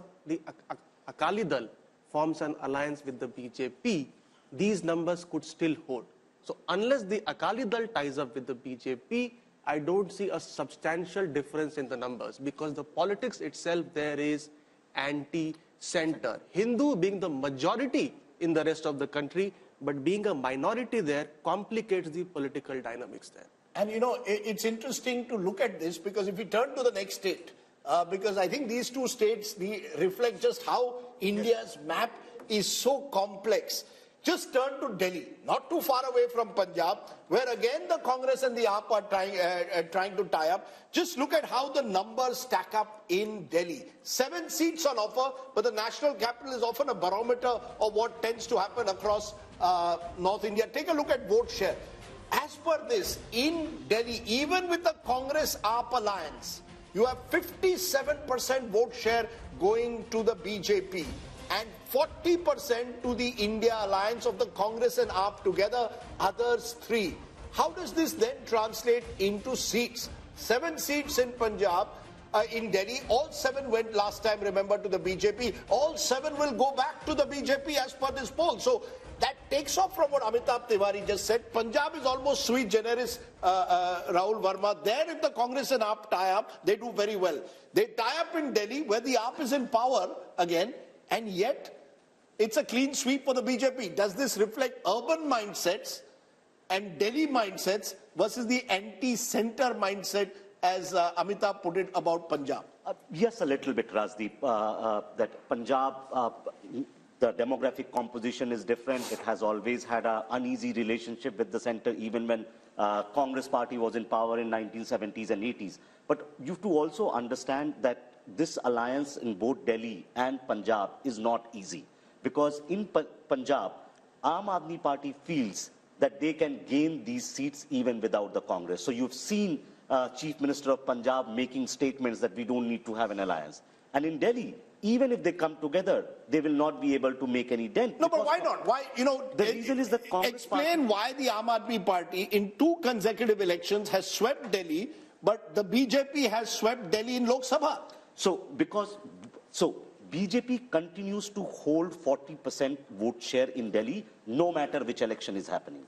Akali Dal forms an alliance with the BJP, these numbers could still hold. So unless the Akali Dal ties up with the BJP, I don't see a substantial difference in the numbers, because the politics itself there is anti-center. Hindu being the majority in the rest of the country, but being a minority there complicates the political dynamics there. And you know, it's interesting to look at this, because if we turn to the next state, because I think these two states reflect just how India's map is so complex. Just turn to Delhi, not too far away from Punjab, where again the Congress and the AAP are trying to tie up. Just look at how the numbers stack up in Delhi. 7 seats on offer, but the national capital is often a barometer of what tends to happen across North India. Take a look at vote share. As per this, in Delhi, even with the Congress-AAP alliance, you have 57% vote share going to the BJP and 40% to the India alliance of the Congress and AAP together, others 3. How does this then translate into seats? 7 seats in Punjab, in Delhi, all 7 went last time, remember, to the BJP. All 7 will go back to the BJP as per this poll. So that takes off from what Amitabh Tiwari just said. Punjab is almost sui generis, Rahul Verma. There, if the Congress and AAP tie up, they do very well. They tie up in Delhi, where the AAP is in power again, and yet it's a clean sweep for the BJP. Does this reflect urban mindsets and Delhi mindsets versus the anti-center mindset, as Amitabh put it about Punjab? Yes, a little bit, Rajdeep. That Punjab, The demographic composition is different. It has always had an uneasy relationship with the center, even when Congress party was in power in 1970s and 80s. But you have to also understand that this alliance in both Delhi and Punjab is not easy. Because in Punjab, Aam Aadmi Party feels that they can gain these seats even without the Congress. So you've seen Chief Minister of Punjab making statements that we don't need to have an alliance. And in Delhi, even if they come together, they will not be able to make any dent. No, but why not? Why, the reason is that Congress explain why the Aam Aadmi Party in 2 consecutive elections has swept Delhi, but the BJP has swept Delhi in Lok Sabha. So BJP continues to hold 40% vote share in Delhi, no matter which election is happening.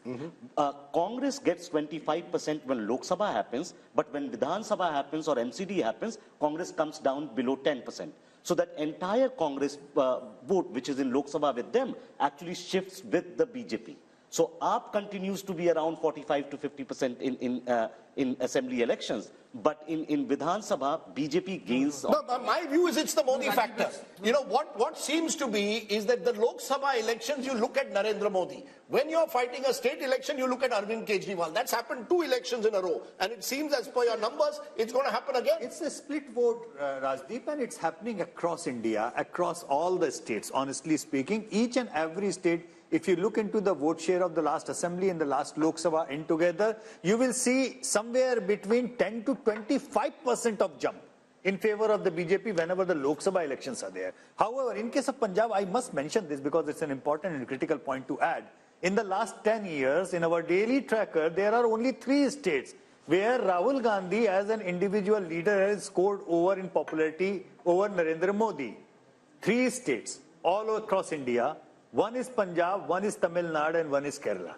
Congress gets 25% when Lok Sabha happens, but when Vidhan Sabha happens or MCD happens, Congress comes down below 10%. So that entire Congress vote, which is in Lok Sabha with them, actually shifts with the BJP. So AAP continues to be around 45 to 50% in assembly elections. But in Vidhan Sabha, BJP gains. No, but my view is it's the Modi factor. You know, what seems to be is that the Lok Sabha elections, you look at Narendra Modi. When you're fighting a state election, you look at Arvind Kejriwal. That's happened 2 elections in a row. And it seems, as per your numbers, it's going to happen again. It's a split vote, Rajdeep, and it's happening across India, across all the states. Honestly speaking, each and every state, if you look into the vote share of the last assembly and the last Lok Sabha in together, you will see somewhere between 10 to 25% of jump in favor of the BJP whenever the Lok Sabha elections are there. However, in case of Punjab, I must mention this because it's an important and critical point to add. In the last 10 years, in our daily tracker, there are only 3 states where Rahul Gandhi as an individual leader has scored over in popularity over Narendra Modi. 3 states all across India. One is Punjab, one is Tamil Nadu, and one is Kerala.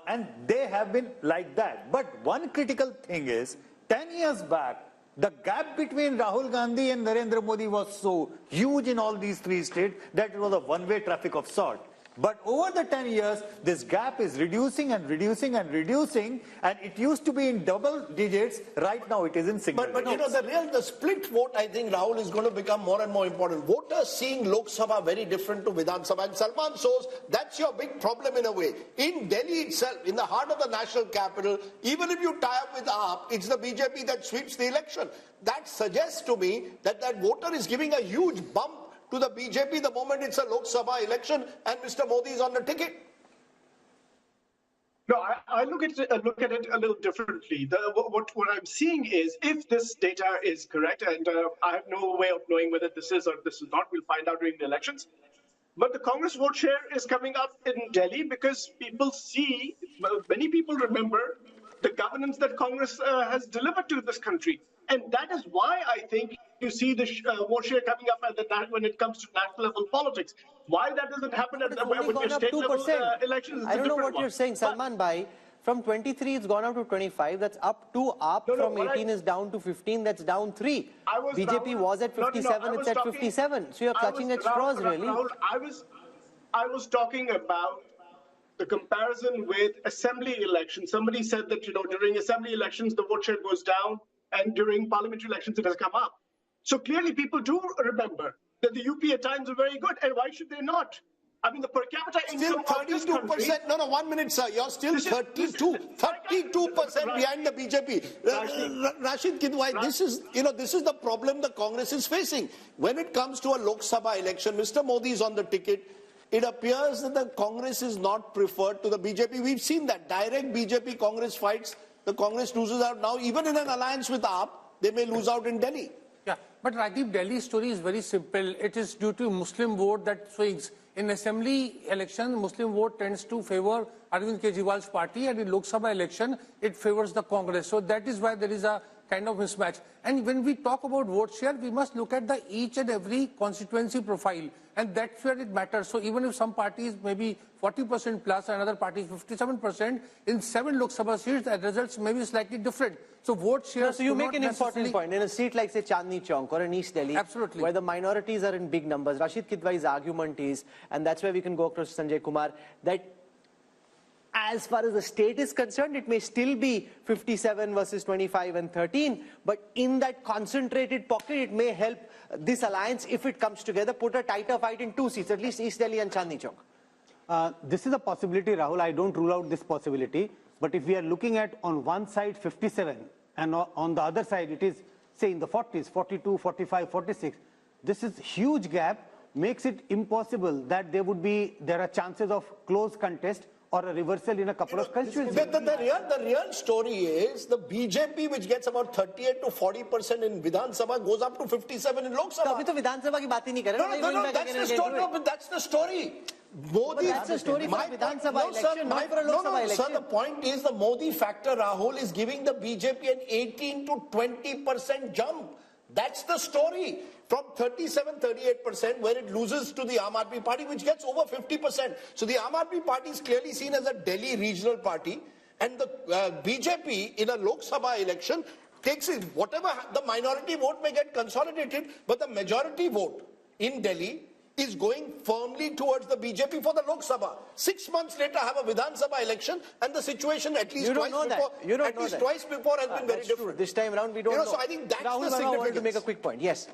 And they have been like that. But one critical thing is, 10 years back, the gap between Rahul Gandhi and Narendra Modi was so huge in all these 3 states that it was a one-way traffic of sort. But over the 10 years, this gap is reducing and reducing and reducing, and it used to be in double digits. Right now, it is in single digits. But you know, the split vote, I think, Rahul, is going to become more and more important. Voters seeing Lok Sabha very different to Vidhan Sabha. And Salman shows that's your big problem in a way. In Delhi itself, in the heart of the national capital, even if you tie up with AAP, it's the BJP that sweeps the election. That suggests to me that that voter is giving a huge bump to the BJP the moment it's a Lok Sabha election and Mr. Modi is on the ticket. No, I look at it a little differently. What I'm seeing is, if this data is correct, and I have no way of knowing whether this is or this is not, we'll find out during the elections. But the Congress vote share is coming up in Delhi because people see, many people remember the governance that Congress has delivered to this country. And that is why I think you see the vote share coming up at that when it comes to national level politics. Why that doesn't happen at when state level elections? I don't know what you're saying, Salman Bhai. From 23, it's gone up to 25. That's up 2 up. From 18 is down to 15. That's down 3. BJP was at 57. It's at 57. So you're clutching at straws, really. Rahul, I was talking about the comparison with assembly elections. Somebody said that, you know, during assembly elections, the vote share goes down, and during parliamentary elections, it has come up. So clearly, people do remember that the UP at times are very good, and why should they not? I mean, the per capita income of this country... No, 1 minute, sir. You're still 32% behind the BJP. Rashid Kidwai, this is the problem the Congress is facing. When it comes to a Lok Sabha election, Mr. Modi is on the ticket. It appears that the Congress is not preferred to the BJP. We've seen that. Direct BJP-Congress fights, the Congress loses out. Now, even in an alliance with AAP, they may lose out in Delhi. Yeah, but Rajdeep, Delhi's story is very simple. It is due to Muslim vote that swings. In assembly election, Muslim vote tends to favor Arvind Kejriwal's party, and in Lok Sabha election, it favors the Congress. So that is why there is a kind of mismatch. And when we talk about vote share, we must look at the each and every constituency profile, and that's where it matters. So even if some parties maybe 40% plus, another party 57%, in 7 Lok Sabha seats, the results may be slightly different. So vote share. No, so you make an important point. In a seat like, say, Chandni Chowk or in East Delhi, where the minorities are in big numbers, Rashid Kidwai's argument is, and that's where we can go across Sanjay Kumar, that as far as the state is concerned, it may still be 57 versus 25 and 13, but in that concentrated pocket, it may help this alliance, if it comes together, put a tighter fight in 2 seats, at least East Delhi and Chandni Chowk. This is a possibility, Rahul. I don't rule out this possibility. But if we are looking at on one side 57 and on the other side it is, say, in the 40s, 42, 45, 46, this is huge gap, makes it impossible that there are chances of close contest or a reversal in a couple of constituencies. The real story is the BJP, which gets about 38 to 40% in Vidhan Sabha, goes up to 57 in Lok Sabha. तो Vidhan Sabha की बात ही नहीं कर रहे. No, that's the story. No, but that's the story. Modi, that's the story for Vidhan Sabha election, not for a Lok Sabha election. Sir, the point is the Modi factor, Rahul, is giving the BJP an 18 to 20% jump. That's the story. From 37, 38%, where it loses to the Aam Aadmi Party, which gets over 50%. So the Aam Aadmi Party is clearly seen as a Delhi regional party, and the BJP in a Lok Sabha election takes it. Whatever the minority vote may get consolidated, but the majority vote in Delhi is going firmly towards the BJP for the Lok Sabha. 6 months later, have a Vidhan Sabha election, and the situation at least twice before has been very different. True. This time around, we don't know. So I think that's Rahul the significance. wanted to make a quick point. Yes.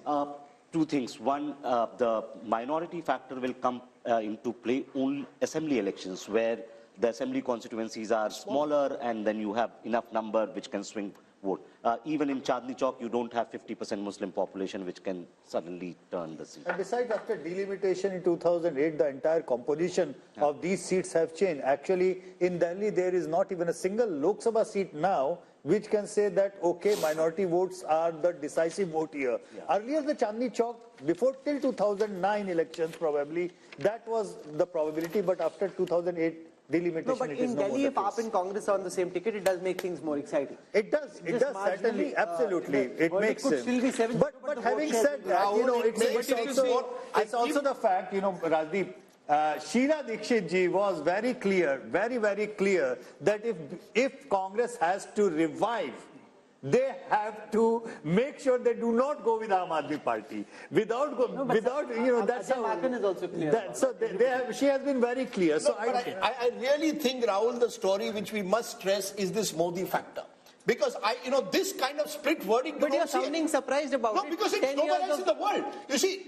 2 things. One, the minority factor will come into play only assembly elections, where the assembly constituencies are smaller and then you have enough number which can swing vote. Even in Chandni Chowk, you don't have 50% Muslim population which can suddenly turn the seat. And besides, after delimitation in 2008, the entire composition of these seats have changed. Actually, in Delhi, there is not even a single Lok Sabha seat now which can say that, okay, minority votes are the decisive vote here. Earlier, the Chandni Chowk, before till 2009 elections probably, that was the probability, but after 2008 delimitation, no, but it is in no Delhi, if more the AAP and Congress are on the same ticket, it does make things more exciting. It does certainly, absolutely. It makes could sense. still be 70, but having said that, you know, it's also the fact, you know, Rajdeep, Sheila Dikshit ji was very clear, very clear that if Congress has to revive, they have to make sure they do not go with Aam Aadmi Party. That's how. Is also clear. She has been very clear. So I really think, Rahul, the story which we must stress is this Modi factor. Because this kind of split verdict. But you're sounding surprised about it. No, because it's nowhere else in the world. You see,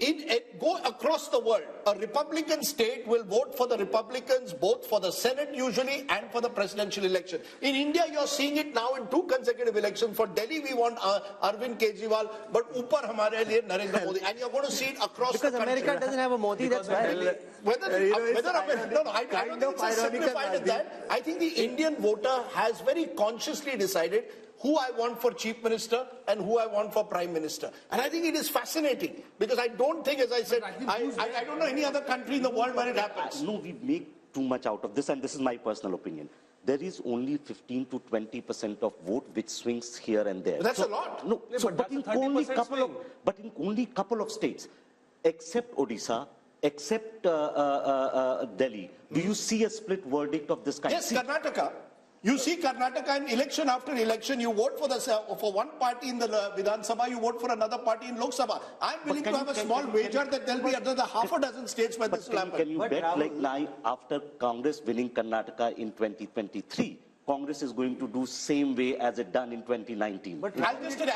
go across the world. A Republican state will vote for the Republicans, both for the Senate usually and for the presidential election. In India, you're seeing it now in 2 consecutive elections. For Delhi, we want Arvind Kejriwal, but upar hamare liye Narendra Modi. And you're going to see it across the country. Because America doesn't have a Modi, that's why. I don't think it's as simplified as that. I think the Indian voter has very consciously decided who I want for chief minister and who I want for prime minister. And I think it is fascinating because I don't think, as I said, I don't know any other country in the world where it happens. No, we make too much out of this, and this is my personal opinion. There is only 15 to 20% of vote which swings here and there. But that's a lot. No, but in only couple of states, except Odisha, except Delhi, do you see a split verdict of this kind? Yes, Karnataka. You see Karnataka in election after election, you vote for one party in the Vidhan Sabha, you vote for another party in Lok Sabha. I'm willing to have a small wager that there'll be another half a dozen states where this will happen. Can you bet like now, after Congress winning Karnataka in 2023, Congress is going to do same way as it done in 2019. But I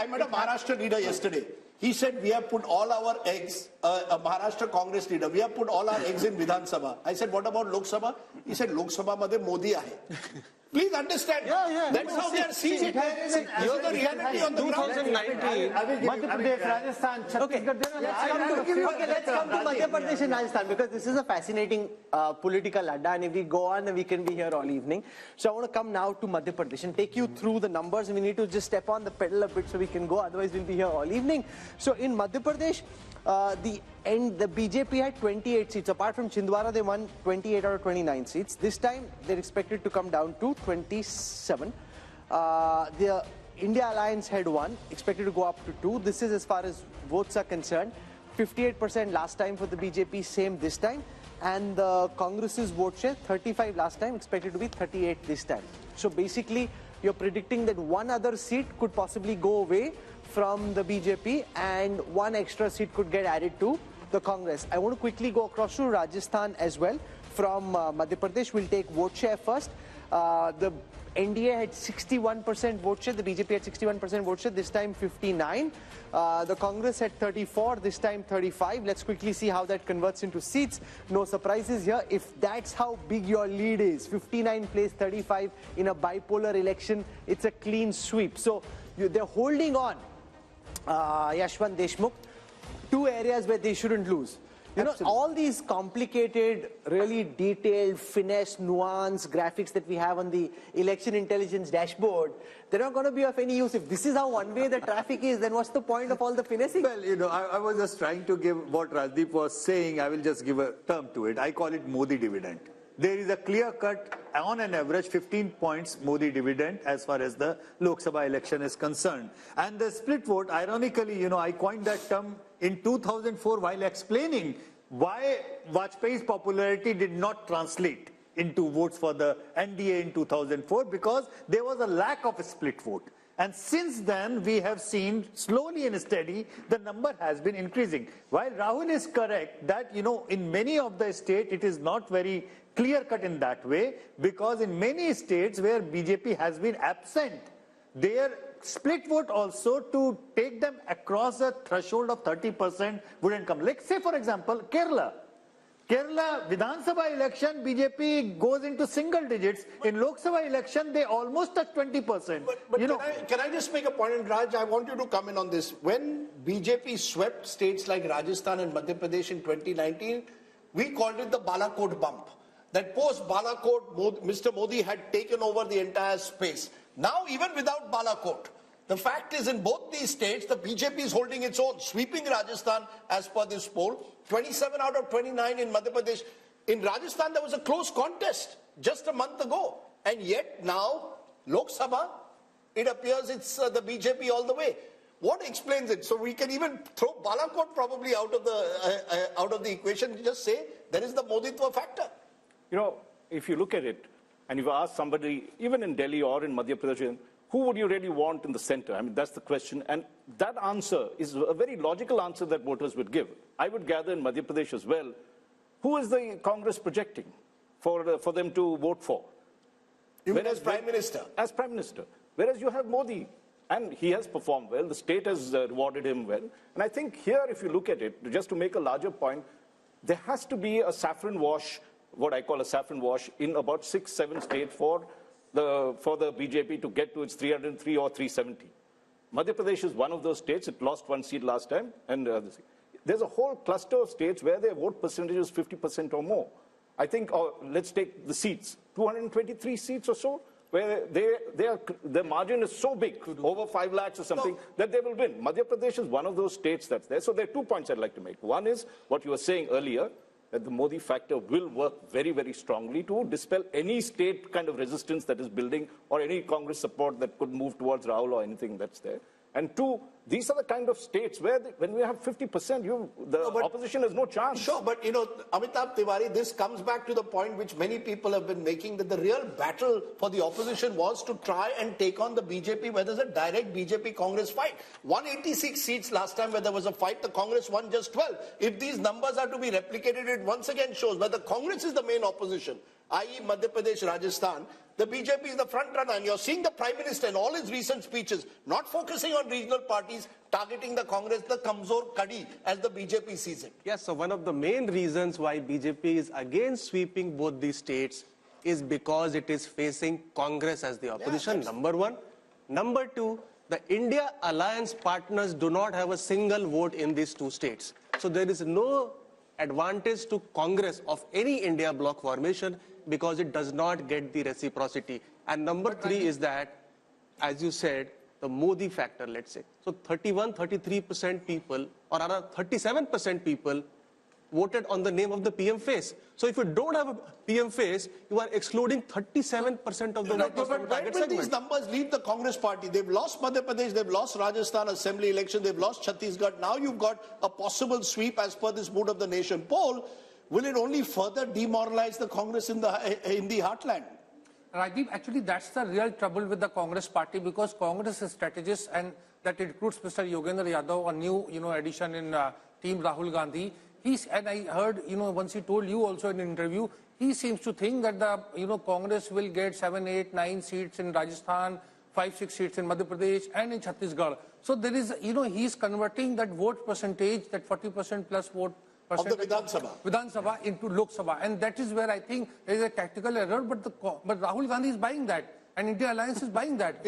met a Maharashtra leader yesterday. He said, we have put all our eggs, a Maharashtra Congress leader, we have put all our eggs in Vidhan Sabha. I said, what about Lok Sabha? He said, Lok Sabha madhe Modi aahe. Please understand. That's how they are seeing it. Here's the reality on the ground. 2019. Madhya Pradesh, Rajasthan, Chhattisgarh. Let's come to Madhya Pradesh and Rajasthan because this is a fascinating political adda, and if we go on, we can be here all evening. So I want to come now to Madhya Pradesh and take you through the numbers. We need to just step on the pedal a bit so we can go, otherwise we'll be here all evening. So in Madhya Pradesh, the BJP had 28 seats. Apart from Chhindwara, they won 28 out of 29 seats. This time, they're expected to come down to 27. The India Alliance had 1, expected to go up to 2. This is as far as votes are concerned. 58% last time for the BJP, same this time. And the Congress's vote share, 35 last time, expected to be 38 this time. So basically, you're predicting that one other seat could possibly go away from the BJP and one extra seat could get added to the Congress. I want to quickly go across to Rajasthan as well. From Madhya Pradesh, we'll take vote share first. The NDA had 61% vote share, the BJP had 61% vote share, this time 59. The Congress had 34, this time 35. Let's quickly see how that converts into seats. No surprises here. If that's how big your lead is, 59 plays 35 in a bipolar election, it's a clean sweep. So they're holding on, Yashwant Deshmukh, two areas where they shouldn't lose. You know, all these complicated, really detailed, finesse, nuance graphics that we have on the election intelligence dashboard, they're not going to be of any use. If this is how one-way the traffic is, then what's the point of all the finessing? Well, you know, I was just trying to give what Rajdeep was saying. I will just give a term to it. I call it Modi dividend. There is a clear-cut, on an average, 15 points Modi dividend as far as the Lok Sabha election is concerned. And the split vote, ironically, you know, I coined that term in 2004 while explaining why Vajpayee's popularity did not translate into votes for the NDA in 2004, because there was a lack of a split vote. And since then, we have seen slowly and steady, the number has been increasing. While Rahul is correct that, you know, in many of the states, it is not very clear-cut in that way, because in many states where BJP has been absent, their split vote also to take them across a threshold of 30% wouldn't come. Like, say, for example, Kerala. Kerala Vidhan Sabha election, BJP goes into single digits. In Lok Sabha election, they almost touch 20%. But you know, can I just make a point, and Raj, I want you to come in on this. When BJP swept states like Rajasthan and Madhya Pradesh in 2019, we called it the Balakot bump. That post-Balakot, Mr. Modi had taken over the entire space. Now, even without Balakot, the fact is in both these states, the BJP is holding its own, sweeping Rajasthan as per this poll. 27 out of 29 in Madhya Pradesh. In Rajasthan, there was a close contest just a month ago. And yet now, Lok Sabha, it appears it's the BJP all the way. What explains it? So we can even throw Balakot probably out of the equation. Just say there is the Moditwa factor. You know, if you look at it, and if you ask somebody, even in Delhi or in Madhya Pradesh, who would you really want in the center? I mean, that's the question. And that answer is a very logical answer that voters would give. I would gather in Madhya Pradesh as well, who is the Congress projecting for them to vote for? Even as Prime Minister? As Prime Minister. Whereas you have Modi, and he has performed well. The state has rewarded him well. And I think here, if you look at it, just to make a larger point, there has to be a saffron wash, what I call a saffron wash, in about 6-7 states for the BJP to get to its 303 or 370. Madhya Pradesh is one of those states. It lost one seat last time. And there's a whole cluster of states where their vote percentage is 50% or more. I think, let's take the seats, 223 seats or so, where their margin is so big, over 5 lakhs or something, that they will win. Madhya Pradesh is one of those states that's there. So there are 2 points I'd like to make. One is what you were saying earlier, that the Modi factor will work very, very strongly to dispel any state kind of resistance that is building or any Congress support that could move towards Rahul or anything that's there. And two, these are the kind of states where when we have 50%, the opposition has no chance. Sure, but you know, Amitabh Tiwari, this comes back to the point which many people have been making, that the real battle for the opposition was to try and take on the BJP, where there's a direct BJP-Congress fight. 186 seats last time where there was a fight, the Congress won just 12. If these numbers are to be replicated, it once again shows where the Congress is the main opposition, i.e. Madhya Pradesh, Rajasthan. The BJP is the front runner, and you're seeing the Prime Minister in all his recent speeches not focusing on regional parties, targeting the Congress, the Kamzor Kadi, as the BJP sees it. Yes, so one of the main reasons why BJP is again sweeping both these states is because it is facing Congress as the opposition, number one. Number two, the India alliance partners do not have a single vote in these two states. So there is no advantage to Congress of any India bloc formation because it does not get the reciprocity. And number three is that, as you said, the Modi factor, let's say. So 33% people, or rather 37% people voted on the name of the PM face. So if you don't have a PM face, you are excluding 37% of the voters from the target segment. These numbers leave the Congress party. They've lost Madhya Pradesh, they've lost Rajasthan Assembly election, they've lost Chhattisgarh. Now you've got a possible sweep as per this Mood of the Nation poll. Will it only further demoralize the Congress in the heartland? Rajdeep, actually that's the real trouble with the Congress party, because Congress is strategist, and that includes Mr. Yogendra Yadav, a new addition in Team Rahul Gandhi. and I heard, once he told you also in an interview, he seems to think that the, Congress will get 7, 8, 9 seats in Rajasthan, 5, 6 seats in Madhya Pradesh and in Chhattisgarh. So there is, he's converting that vote percentage, that 40% plus vote of the Vidhan Sabha into Lok Sabha. And that is where I think there is a tactical error, but Rahul Gandhi is buying that. And India Alliance is buying that.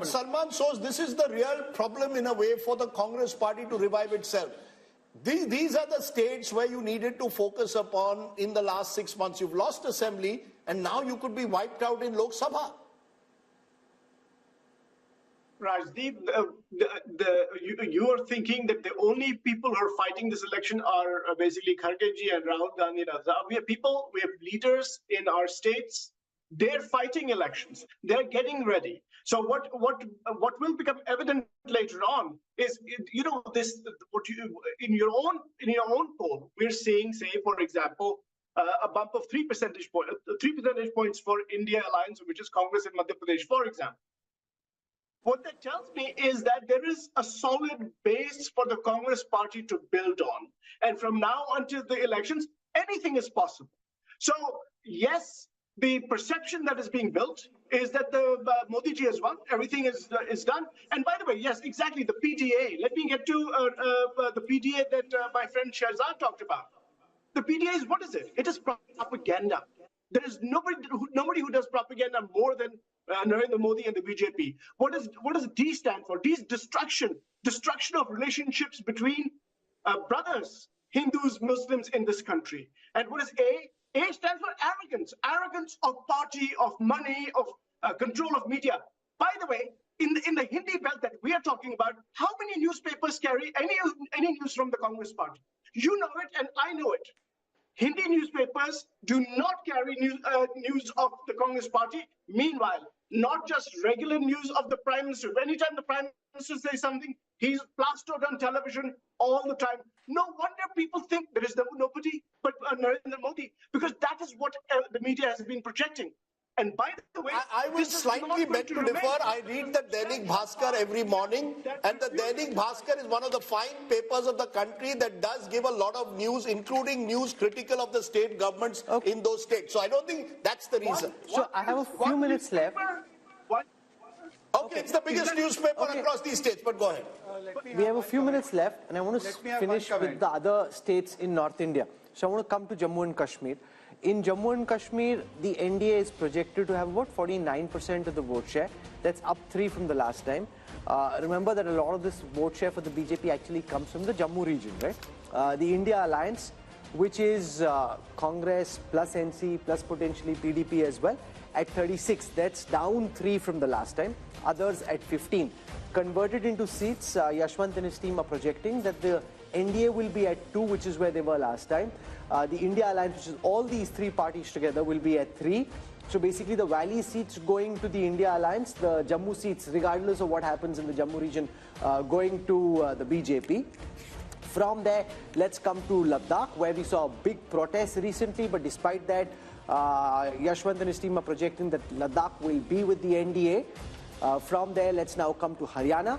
Salman shows this is the real problem in a way for the Congress party to revive itself. These are the states where you needed to focus upon in the last 6 months. You've lost assembly and now you could be wiped out in Lok Sabha. Rajdeep, you are thinking that the only people who are fighting this election are basically Khargeji and Rahul Gandhi. We have people, we have leaders in our states. They're fighting elections. They're getting ready. So what will become evident later on is, in your own poll, we're seeing, say, for example, a bump of 3 percentage points for India Alliance, which is Congress in Madhya Pradesh, for example. What that tells me is that there is a solid base for the Congress party to build on. And from now until the elections, anything is possible. So, yes, the perception that is being built is that the Modi ji has won, everything is done. And by the way, yes, exactly, the PDA. Let me get to the PDA that my friend Shahzad talked about. The PDA is, what is it? It is propaganda. There is nobody who does propaganda more than Narendra Modi and the BJP. What does D stand for? D is destruction of relationships between brothers, Hindus, Muslims in this country. And what is A? A stands for arrogance of party, of money, of control of media. By the way, in the Hindi belt that we are talking about, how many newspapers carry any news from the Congress party? You know it and I know it. Hindi newspapers do not carry news of the Congress party. Meanwhile, not just regular news of the Prime Minister. Anytime the Prime Minister says something, he's plastered on television all the time. No wonder people think there is nobody but Narendra Modi, because that is what the media has been projecting. And by the way, I will slightly beg to differ. I read the Dainik Bhaskar every morning, and the Dainik Bhaskar is one of the fine papers of the country that does give a lot of news, including news critical of the state governments in those states. So I don't think that's the reason. So I have a few minutes left. Okay, it's the biggest newspaper across these states, but go ahead. We have a few minutes left, and I want to finish with the other states in North India. So I want to come to Jammu and Kashmir. In Jammu and Kashmir, the NDA is projected to have about 49% of the vote share. That's up 3 from the last time. Remember that a lot of this vote share for the BJP actually comes from the Jammu region, right? The India Alliance, which is Congress plus NC plus potentially PDP as well, at 36. That's down 3 from the last time. Others at 15. Converted into seats, Yashwant and his team are projecting that the NDA will be at 2, which is where they were last time. The India Alliance, which is all these 3 parties together, will be at 3. So basically the Valley seats going to the India Alliance, the Jammu seats, regardless of what happens in the Jammu region, going to the BJP. From there, let's come to Ladakh, where we saw a big protest recently, but despite that, Yashwant and his team are projecting that Ladakh will be with the NDA. From there, let's now come to Haryana.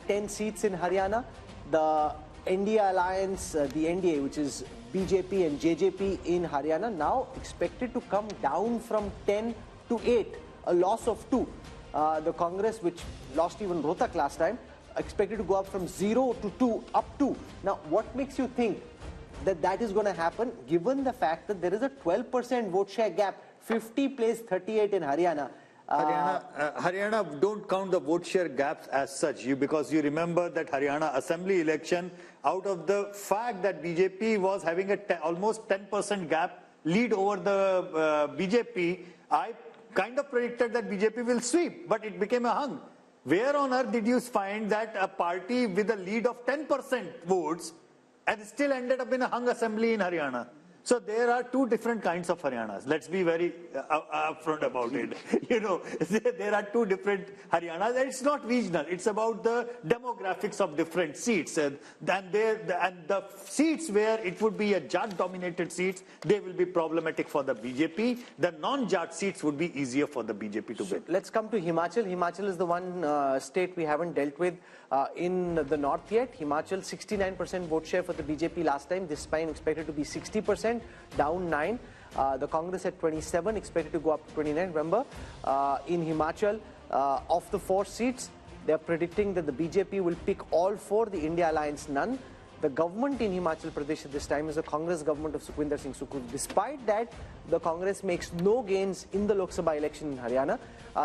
10 seats in Haryana. The India Alliance, the NDA, which is BJP and JJP in Haryana, now expected to come down from 10 to 8, a loss of 2. The Congress, which lost even Rohtak last time, expected to go up from 0 to 2, up 2. Now, what makes you think that that is going to happen, given the fact that there is a 12% vote share gap, 50 plays 38 in Haryana? Haryana, don't count the vote share gaps as such, because you remember that Haryana assembly election, out of the fact that BJP was having a almost 10% gap lead over the BJP, I kind of predicted that BJP will sweep, but it became a hung. Where on earth did you find that a party with a lead of 10% votes and still ended up in a hung assembly in Haryana? So there are two different kinds of Haryanas. Let's be very upfront about it. You know, there are two different Haryanas, and it's not regional. It's about the demographics of different seats. And the seats where it would be a Jat-dominated seats, they will be problematic for the BJP. The non-Jat seats would be easier for the BJP to win. Let's come to Himachal. Himachal is the one state we haven't dealt with in the north yet. Himachal, 69% vote share for the BJP last time. This time expected to be 60%, down 9. The Congress at 27, expected to go up to 29. Remember, in Himachal, of the 4 seats, they are predicting that the BJP will pick all 4, the India Alliance none. The government in Himachal Pradesh at this time is the Congress government of Sukhwinder Singh Sukkhu. Despite that, the Congress makes no gains in the Lok Sabha election in Haryana.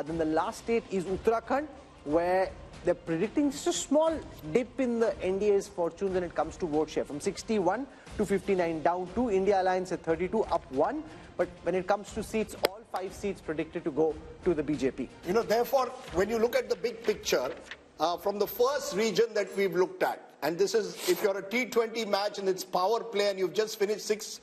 Then the last state is Uttarakhand, where they're predicting just a small dip in the NDA's fortunes when it comes to vote share, from 61 to 59, down 2. India Alliance at 32, up 1. But when it comes to seats, all 5 seats predicted to go to the BJP. You know, therefore, when you look at the big picture, from the first region that we've looked at, and this is, if you're a T20 match and it's power play and you've just finished 6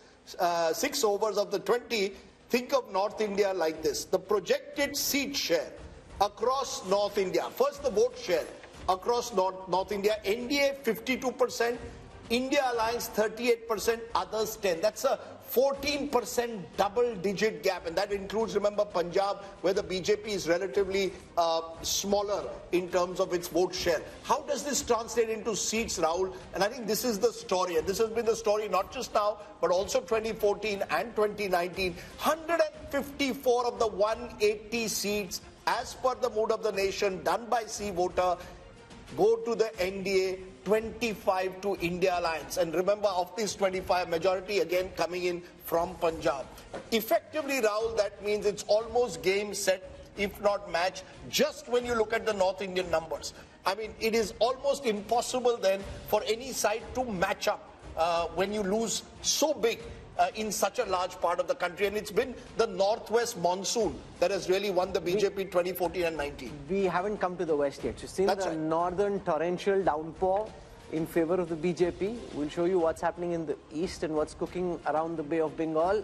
overs of the 20, think of North India like this. The projected seat share across North India. First, the vote share across North India. NDA 52%, India Alliance 38%, others 10. That's a 14% double-digit gap, and that includes, remember, Punjab, where the BJP is relatively smaller in terms of its vote share. How does this translate into seats, Rahul? And I think this is the story, and this has been the story not just now, but also 2014 and 2019. 154 of the 180 seats, as per the mood of the nation, done by C-Voter, go to the NDA, 25 to India Alliance. And remember, of these 25, majority again coming in from Punjab. Effectively, Rahul, that means it's almost game, set, if not match, just when you look at the North Indian numbers. I mean, it is almost impossible then for any side to match up when you lose so big in such a large part of the country. And it's been the northwest monsoon that has really won the BJP 2014 and 19. We haven't come to the west yet. You've seen the northern torrential downpour in favor of the BJP. We'll show you what's happening in the east and what's cooking around the Bay of Bengal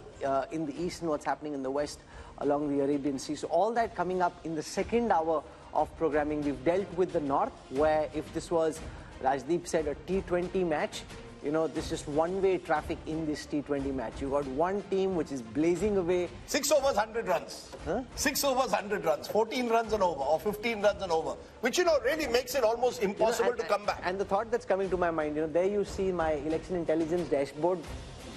in the east, and what's happening in the west along the Arabian Sea. So all that coming up in the second hour of programming. We've dealt with the north, where if this was, Rajdeep said, a T20 match, you know, this is just one-way traffic in this T20 match. You got one team which is blazing away. 6 overs, 100 runs. Huh? 6 overs, 100 runs. 14 runs and over, or 15 runs and over. Which, you know, really makes it almost impossible to come back. And the thought that's coming to my mind, you know, there you see my election intelligence dashboard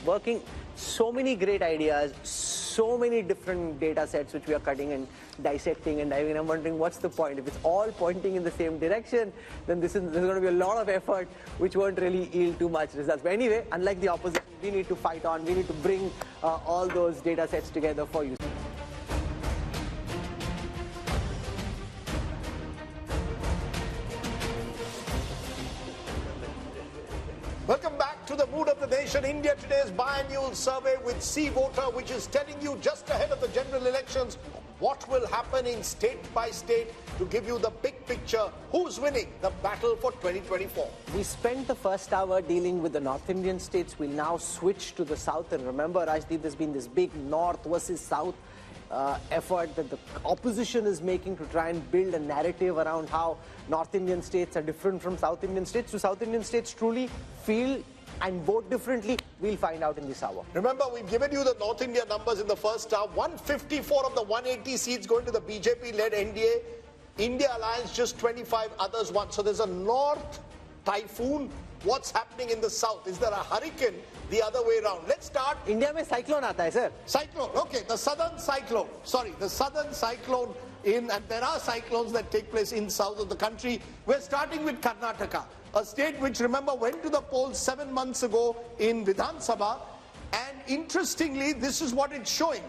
working. So many great ideas, so many different data sets which we are cutting and dissecting and diving. I'm wondering what's the point. If it's all pointing in the same direction, then there's going to be a lot of effort which won't really yield too much results. But anyway, unlike the opposition, we need to fight on. We need to bring all those data sets together for you. Welcome back to the mood of the nation. India Today's biannual survey with C-Voter, which is telling you just ahead of the general elections what will happen in state by state to give you the big picture. Who's winning the battle for 2024? We spent the first hour dealing with the North Indian states. We'll now switch to the south. And remember, Rajdeep, there's been this big north versus south effort that the opposition is making to try and build a narrative around how North Indian states are different from South Indian states. Do South Indian states truly feel and vote differently? We'll find out in this hour. Remember, we've given you the North India numbers in the first hour. 154 of the 180 seats going to the BJP-led NDA. India Alliance just 25, others 1. So there's a north typhoon. What's happening in the south? Is there a hurricane the other way around? Let's start. India mein cyclone aata hai, sir. Cyclone, okay. The southern cyclone. Sorry, the southern cyclone and there are cyclones that take place in south of the country. We're starting with Karnataka, a state which, remember, went to the polls 7 months ago in Vidhan Sabha. And interestingly, this is what it's showing.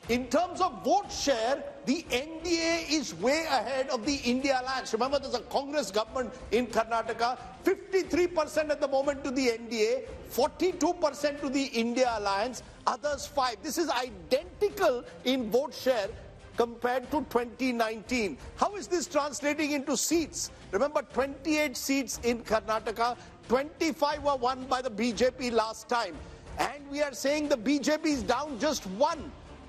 In terms of vote share, the NDA is way ahead of the India Alliance. Remember, there's a Congress government in Karnataka. 53% at the moment to the NDA, 42% to the India Alliance, others 5. This is identical in vote share compared to 2019. How is this translating into seats? Remember, 28 seats in Karnataka, 25 were won by the BJP last time. And we are saying the BJP is down just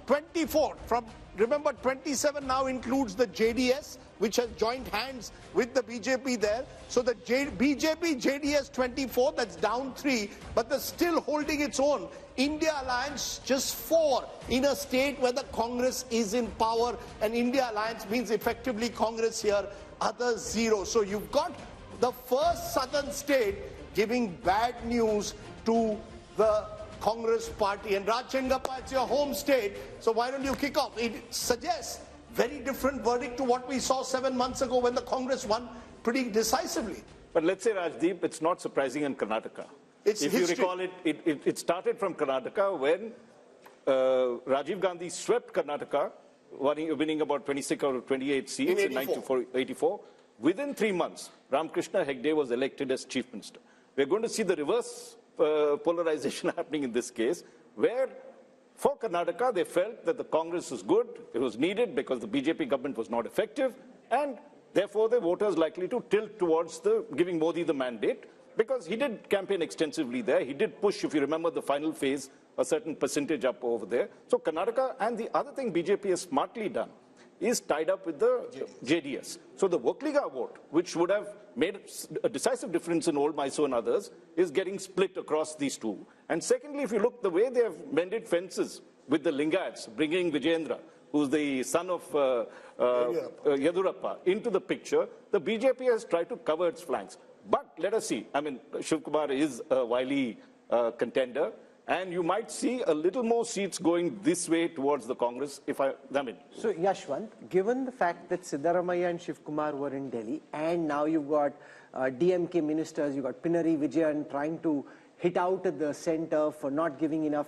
24 from, remember, 27 now includes the JDS, which has joined hands with the BJP there. So the BJP, JDS 24, that's down 3, but they're still holding its own. India Alliance just 4 in a state where the Congress is in power, and India Alliance means effectively Congress here, others 0. So you've got the first southern state giving bad news to the Congress party. And Rajchandgappa, it's your home state, so why don't you kick off? It suggests very different verdict to what we saw 7 months ago when the Congress won pretty decisively. But let's say, Rajdeep, it's not surprising in Karnataka. It's if history. you recall, it started from Karnataka when Rajiv Gandhi swept Karnataka, winning about 26 or 28 seats in 1984. Within 3 months, Ramakrishna Hegde was elected as Chief Minister. We're going to see the reverse polarization happening in this case, where for Karnataka, they felt that the Congress was good, it was needed because the BJP government was not effective, and therefore the voters likely to tilt towards giving Modi the mandate, because he did campaign extensively there. He did push, if you remember the final phase, a certain percentage up over there. So Karnataka, and the other thing BJP has smartly done is tied up with the JDS. So the Vokliga vote, which would have made a decisive difference in Old Mysore and others, is getting split across these two. And secondly, if you look the way they have mended fences with the Lingayats, bringing Vijayendra, who's the son of Yadurappa, into the picture, the BJP has tried to cover its flanks. But let us see. I mean, Shiv Kumar is a wily contender, and you might see a little more seats going this way towards the Congress, So, Yashwant, given the fact that Siddaramaiah and Shiv Kumar were in Delhi, and now you've got DMK ministers, you've got Pinari Vijayan trying to hit out at the center for not giving enough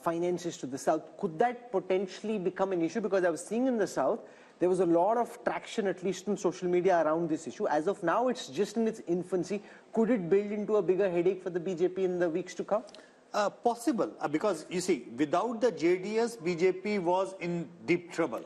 finances to the south, could that potentially become an issue? Because I was seeing in the south, there was a lot of traction, at least in social media, around this issue. As of now, it's just in its infancy. Could it build into a bigger headache for the BJP in the weeks to come? Possible, because you see, without the JDS, BJP was in deep trouble.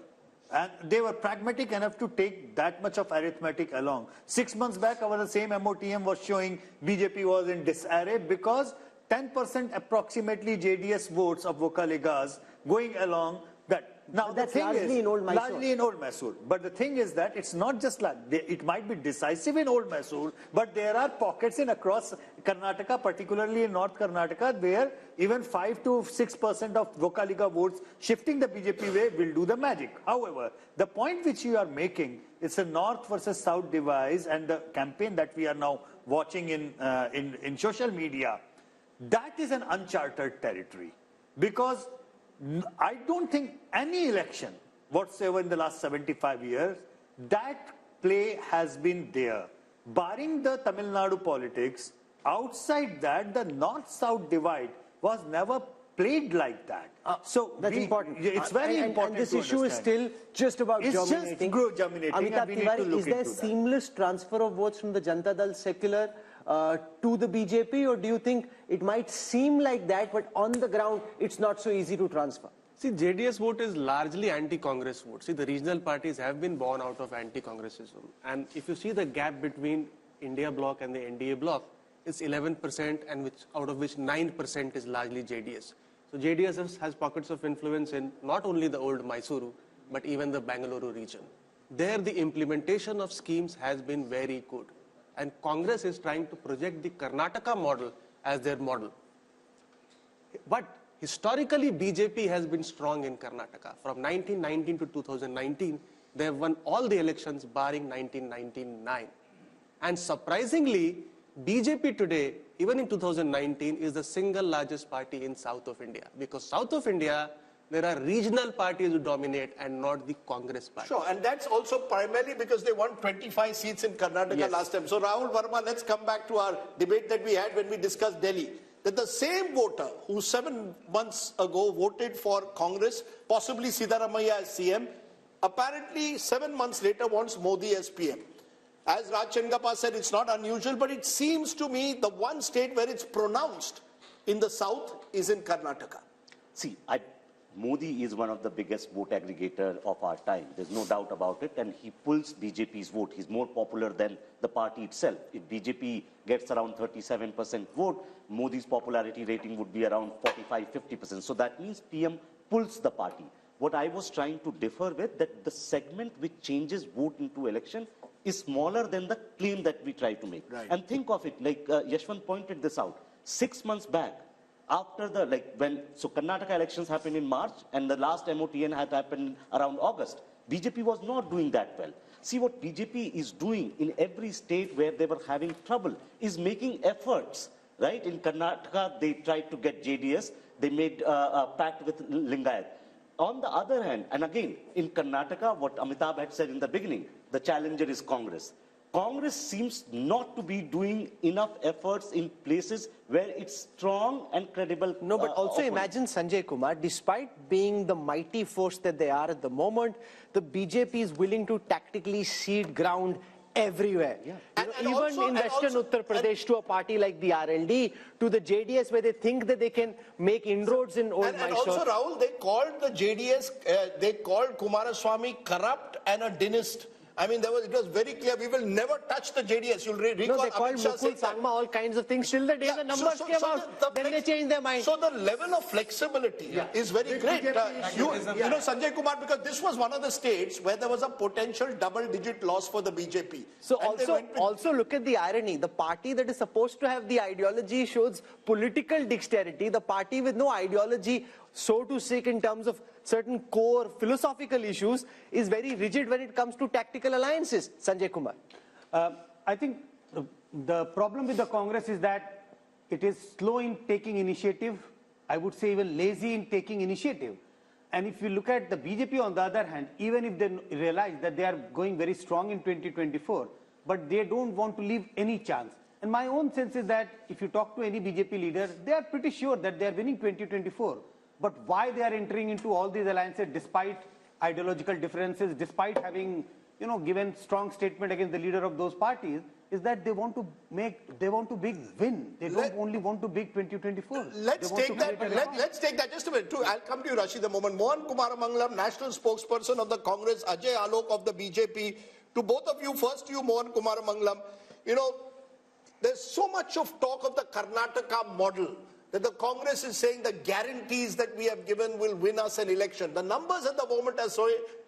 And they were pragmatic enough to take that much of arithmetic along. 6 months back, our same MOTM was showing BJP was in disarray because 10% approximately JDS votes of Vokaligas going along that. Now, but that's largely in Old Mysore. Largely in Old Mysore. But the thing is that it's not just like, it might be decisive in Old Mysore, but there are pockets in across Karnataka, particularly in North Karnataka, where even 5 to 6% of Vokaliga votes shifting the BJP way will do the magic. However, the point which you are making is a North versus South divide, and the campaign that we are now watching in social media, that is an uncharted territory. Because I don't think any election whatsoever in the last 75 years, that play has been there. Barring the Tamil Nadu politics, outside that, the North-South divide was never played like that. So that's important. It's very important. And this to issue is understand. still just about germinating. It's just germinating. Amitabh And we need Tiwari, to look is there into that. seamless transfer of votes from the Janata Dal secular to the BJP, or do you think it might seem like that, but on the ground, it's not so easy to transfer? See, JDS vote is largely anti-Congress vote. See, the regional parties have been born out of anti-Congressism. And if you see the gap between India bloc and the NDA bloc, it's 11%, and out of which 9% is largely JDS. So JDS has pockets of influence in not only the old Mysuru, but even the Bangalore region. There, the implementation of schemes has been very good. And Congress is trying to project the Karnataka model as their model. But historically, BJP has been strong in Karnataka. From 1919 to 2019, they have won all the elections barring 1999. And surprisingly, BJP today, even in 2019, is the single largest party in South of India. Because South of India, there are regional parties who dominate and not the Congress party. Sure, and that's also primarily because they won 25 seats in Karnataka last time. So Rahul Verma, let's come back to our debate that we had when we discussed Delhi. That the same voter who 7 months ago voted for Congress, possibly Siddaramaiah as CM, apparently 7 months later wants Modi as PM. As Rajchandgappa said, it's not unusual, but it seems to me the one state where it's pronounced in the south is in Karnataka. See, Modi is one of the biggest vote aggregator of our time. There's no doubt about it. And he pulls BJP's vote. He's more popular than the party itself. If BJP gets around 37% vote, Modi's popularity rating would be around 45-50%. So that means PM pulls the party. What I was trying to differ with, that the segment which changes vote into election is smaller than the claim that we try to make. Right. And think of it, like Yashwant pointed this out, 6 months back, after the, so Karnataka elections happened in March and the last MOTN had happened around August. BJP was not doing that well. See, what BJP is doing in every state where they were having trouble is making efforts, right? In Karnataka, they tried to get JDS. They made a pact with Lingayat. On the other hand, and again, in Karnataka, what Amitabh had said in the beginning, the challenger is Congress. Congress seems not to be doing enough efforts in places where it's strong and credible. No, but also imagine, Sanjay Kumar, despite being the mighty force that they are at the moment, the BJP is willing to tactically cede ground everywhere. Yeah. Even in Western Uttar Pradesh, to a party like the RLD, to the JDS, where they think that they can make inroads in old Mysore. And also, Rahul, they called the JDS, they called Kumaraswamy corrupt and a dynast. I mean, it was very clear, we will never touch the JDS. You'll recall no, they called Mukul Sangma all kinds of things till the day the numbers came out. Then they changed their mind. So the level of flexibility is very great. You know, Sanjay Kumar, because this was one of the states where there was a potential double-digit loss for the BJP. So also look at the irony. The party that is supposed to have the ideology shows political dexterity. The party with no ideology, so to speak, in terms of certain core philosophical issues, is very rigid when it comes to tactical alliances. Sanjay Kumar. I think the problem with the Congress is that it is slow in taking initiative. I would say even lazy in taking initiative. And if you look at the BJP on the other hand, even if they realize that they are going very strong in 2024, but they don't want to leave any chance. And my own sense is that if you talk to any BJP leader, they are pretty sure that they are winning 2024. But why they are entering into all these alliances despite ideological differences, despite having, given strong statement against the leader of those parties, is that they want to big win. They don't only want to big 2024. Let's take that just a minute. I'll come to you, Rashid, the moment. Mohan Kumaramangalam, national spokesperson of the Congress, Ajay Alok of the BJP. To both of you, first to you, Mohan Kumaramangalam. There's so much of talk of the Karnataka model, that the Congress is saying the guarantees that we have given will win us an election. The numbers at the moment are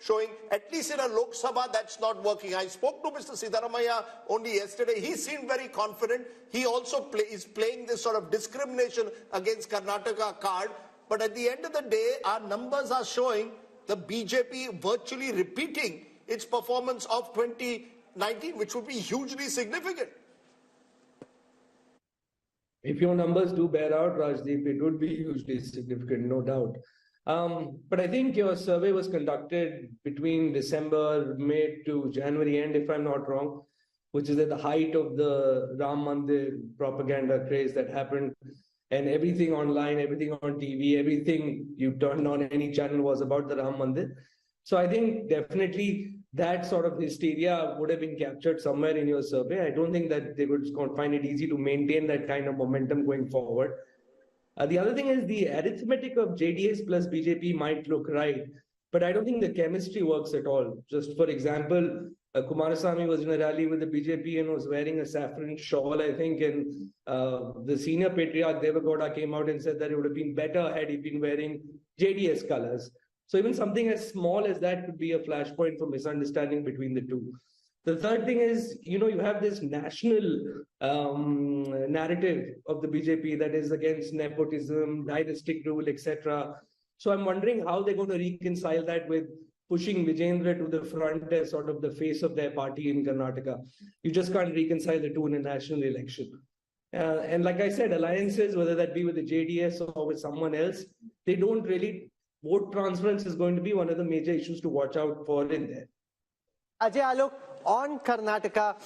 showing, at least in a Lok Sabha, that's not working. I spoke to Mr. Siddaramaiah only yesterday. He seemed very confident. He also is playing this sort of discrimination against Karnataka card. But at the end of the day, our numbers are showing the BJP virtually repeating its performance of 2019, which would be hugely significant. If your numbers do bear out, Rajdeep, it would be hugely significant, no doubt. But I think your survey was conducted between December, May to January end, if I'm not wrong, which is at the height of the Ram Mandir propaganda craze that happened. And everything online, everything on TV, everything you turned on any channel was about the Ram Mandir. So I think definitely that sort of hysteria would have been captured somewhere in your survey. I don't think that they would find it easy to maintain that kind of momentum going forward. The other thing is the arithmetic of JDS plus BJP might look right, but I don't think the chemistry works at all. Just for example, Kumaraswamy was in a rally with the BJP and was wearing a saffron shawl, I think, and the senior patriarch Devagowda came out and said that it would have been better had he been wearing JDS colors. So even something as small as that could be a flashpoint for misunderstanding between the two. The third thing is, you have this national narrative of the BJP that is against nepotism, dynastic rule, etc. So I'm wondering how they're going to reconcile that with pushing Vijendra to the front as sort of the face of their party in Karnataka. You just can't reconcile the two in a national election. And like I said, alliances, whether that be with the JDS or with someone else, they don't really... Vote transference is going to be one of the major issues to watch out for in there. Ajay Alok, on Karnataka,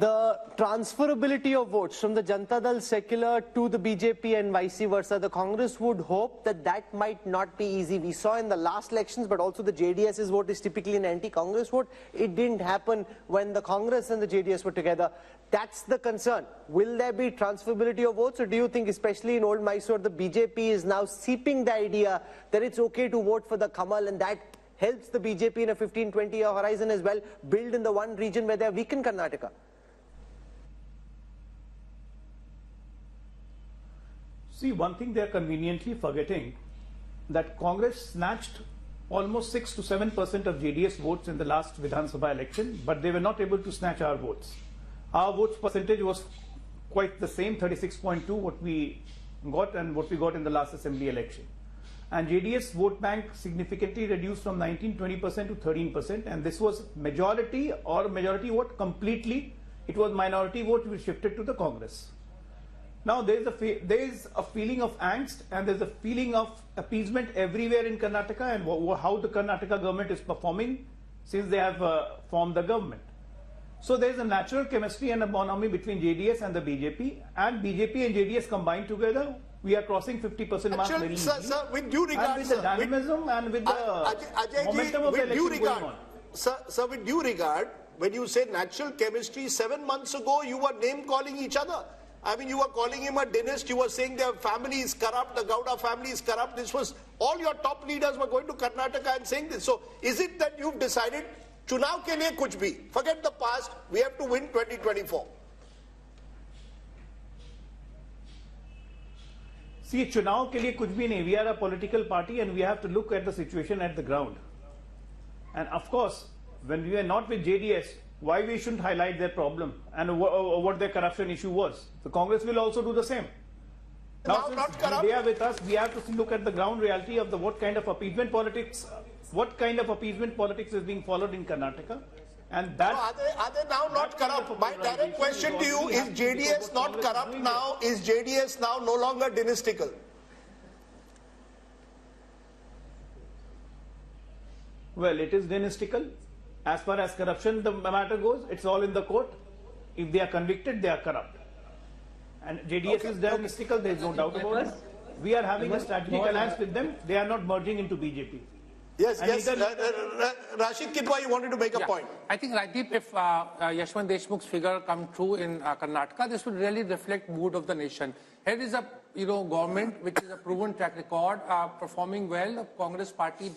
The transferability of votes from the Janata Dal secular to the BJP and vice versa, the Congress would hope that that might not be easy. We saw in the last elections, but also the JDS's vote is typically an anti-Congress vote. It didn't happen when the Congress and the JDS were together. That's the concern. Will there be transferability of votes, or do you think, especially in Old Mysore, the BJP is now seeping the idea that it's okay to vote for the Kamal, and that helps the BJP in a 15-20 year horizon as well, build in the one region where they're weak in Karnataka? See, one thing they are conveniently forgetting, that Congress snatched almost 6 to 7% of JDS votes in the last Vidhan Sabha election, but they were not able to snatch our votes. Our votes percentage was quite the same, 36.2, what we got and what we got in the last assembly election. And JDS vote bank significantly reduced from 19-20% to 13%, and this was majority or majority vote completely. It was minority vote which shifted to the Congress. Now there is a feeling of angst and there is a feeling of appeasement everywhere in Karnataka, and how the Karnataka government is performing since they have formed the government. So there is a natural chemistry and a bonhomie between JDS and the BJP, and BJP and JDS combined together, we are crossing 50% mark very easily. Sir, with due regard, and with the dynamism and with the momentum of the election going on. Sir, with due regard, when you say natural chemistry, 7 months ago you were name-calling each other. I mean, you were calling him a dynast, you were saying their family is corrupt, the Gowda family is corrupt. This was, all your top leaders were going to Karnataka and saying this. So, is it that you've decided, Chunav ke liye kuch bhi, forget the past, we have to win 2024? See, Chunav ke liye kuch bhi nahi. We are a political party and we have to look at the situation at the ground. And of course, when we are not with JDS, why we shouldn't highlight their problem and what their corruption issue was. The Congress will also do the same. Now, since they are with us, we have to look at the ground reality of what kind of appeasement politics is being followed in Karnataka. And that, are they now not corrupt? My direct question to you, is JDS not corrupt now? Is JDS now no longer dynastical? Well, it is dynastical. As far as corruption the matter goes, it's all in the court. If they are convicted, they are corrupt. And JDS is dynastical, there is no doubt about it. We are having a strategic alliance with them. They are not merging into BJP. Yes, and yes. Rashid Kidwai, you wanted to make a point. I think, Rajdeep, if Yashwant Deshmukh's figure come true in Karnataka, this will really reflect mood of the nation. Here is a government which is a proven track record, performing well. The Congress party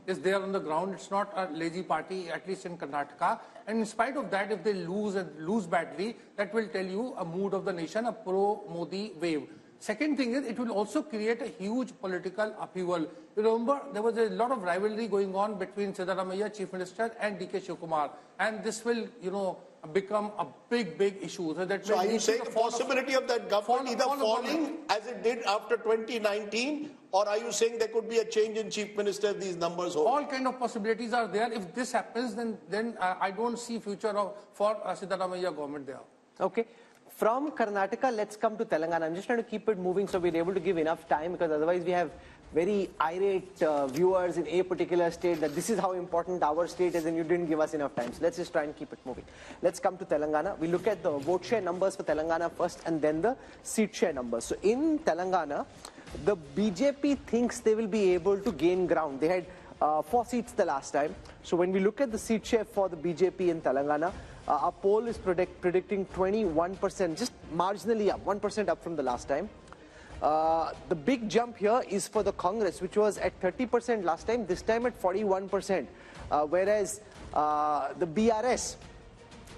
is there on the ground. It's not a lazy party, at least in Karnataka. And in spite of that, if they lose badly, that will tell you a mood of the nation, a pro-Modi wave. Second thing is, it will also create a huge political upheaval. You remember, there was a lot of rivalry going on between Siddaramaiah, Chief Minister, and DK Shivakumar. And this will, become a big issue. So are you saying the possibility of that government either falling as it did after 2019, or are you saying there could be a change in Chief Minister if these numbers hold? All kind of possibilities are there. If this happens, then I don't see future for Siddaramaiah government there. Okay. From Karnataka, let's come to Telangana. I'm just trying to keep it moving so we're able to give enough time, because otherwise we have very irate viewers in a particular state that this is how important our state is and you didn't give us enough time. So let's just try and keep it moving. Let's come to Telangana. We look at the vote share numbers for Telangana first and then the seat share numbers. So in Telangana, the BJP thinks they will be able to gain ground. They had 4 seats the last time. So when we look at the seat share for the BJP in Telangana, our poll is predicting 21%, just marginally up, 1% up from the last time. The big jump here is for the Congress, which was at 30% last time, this time at 41%. Whereas the BRS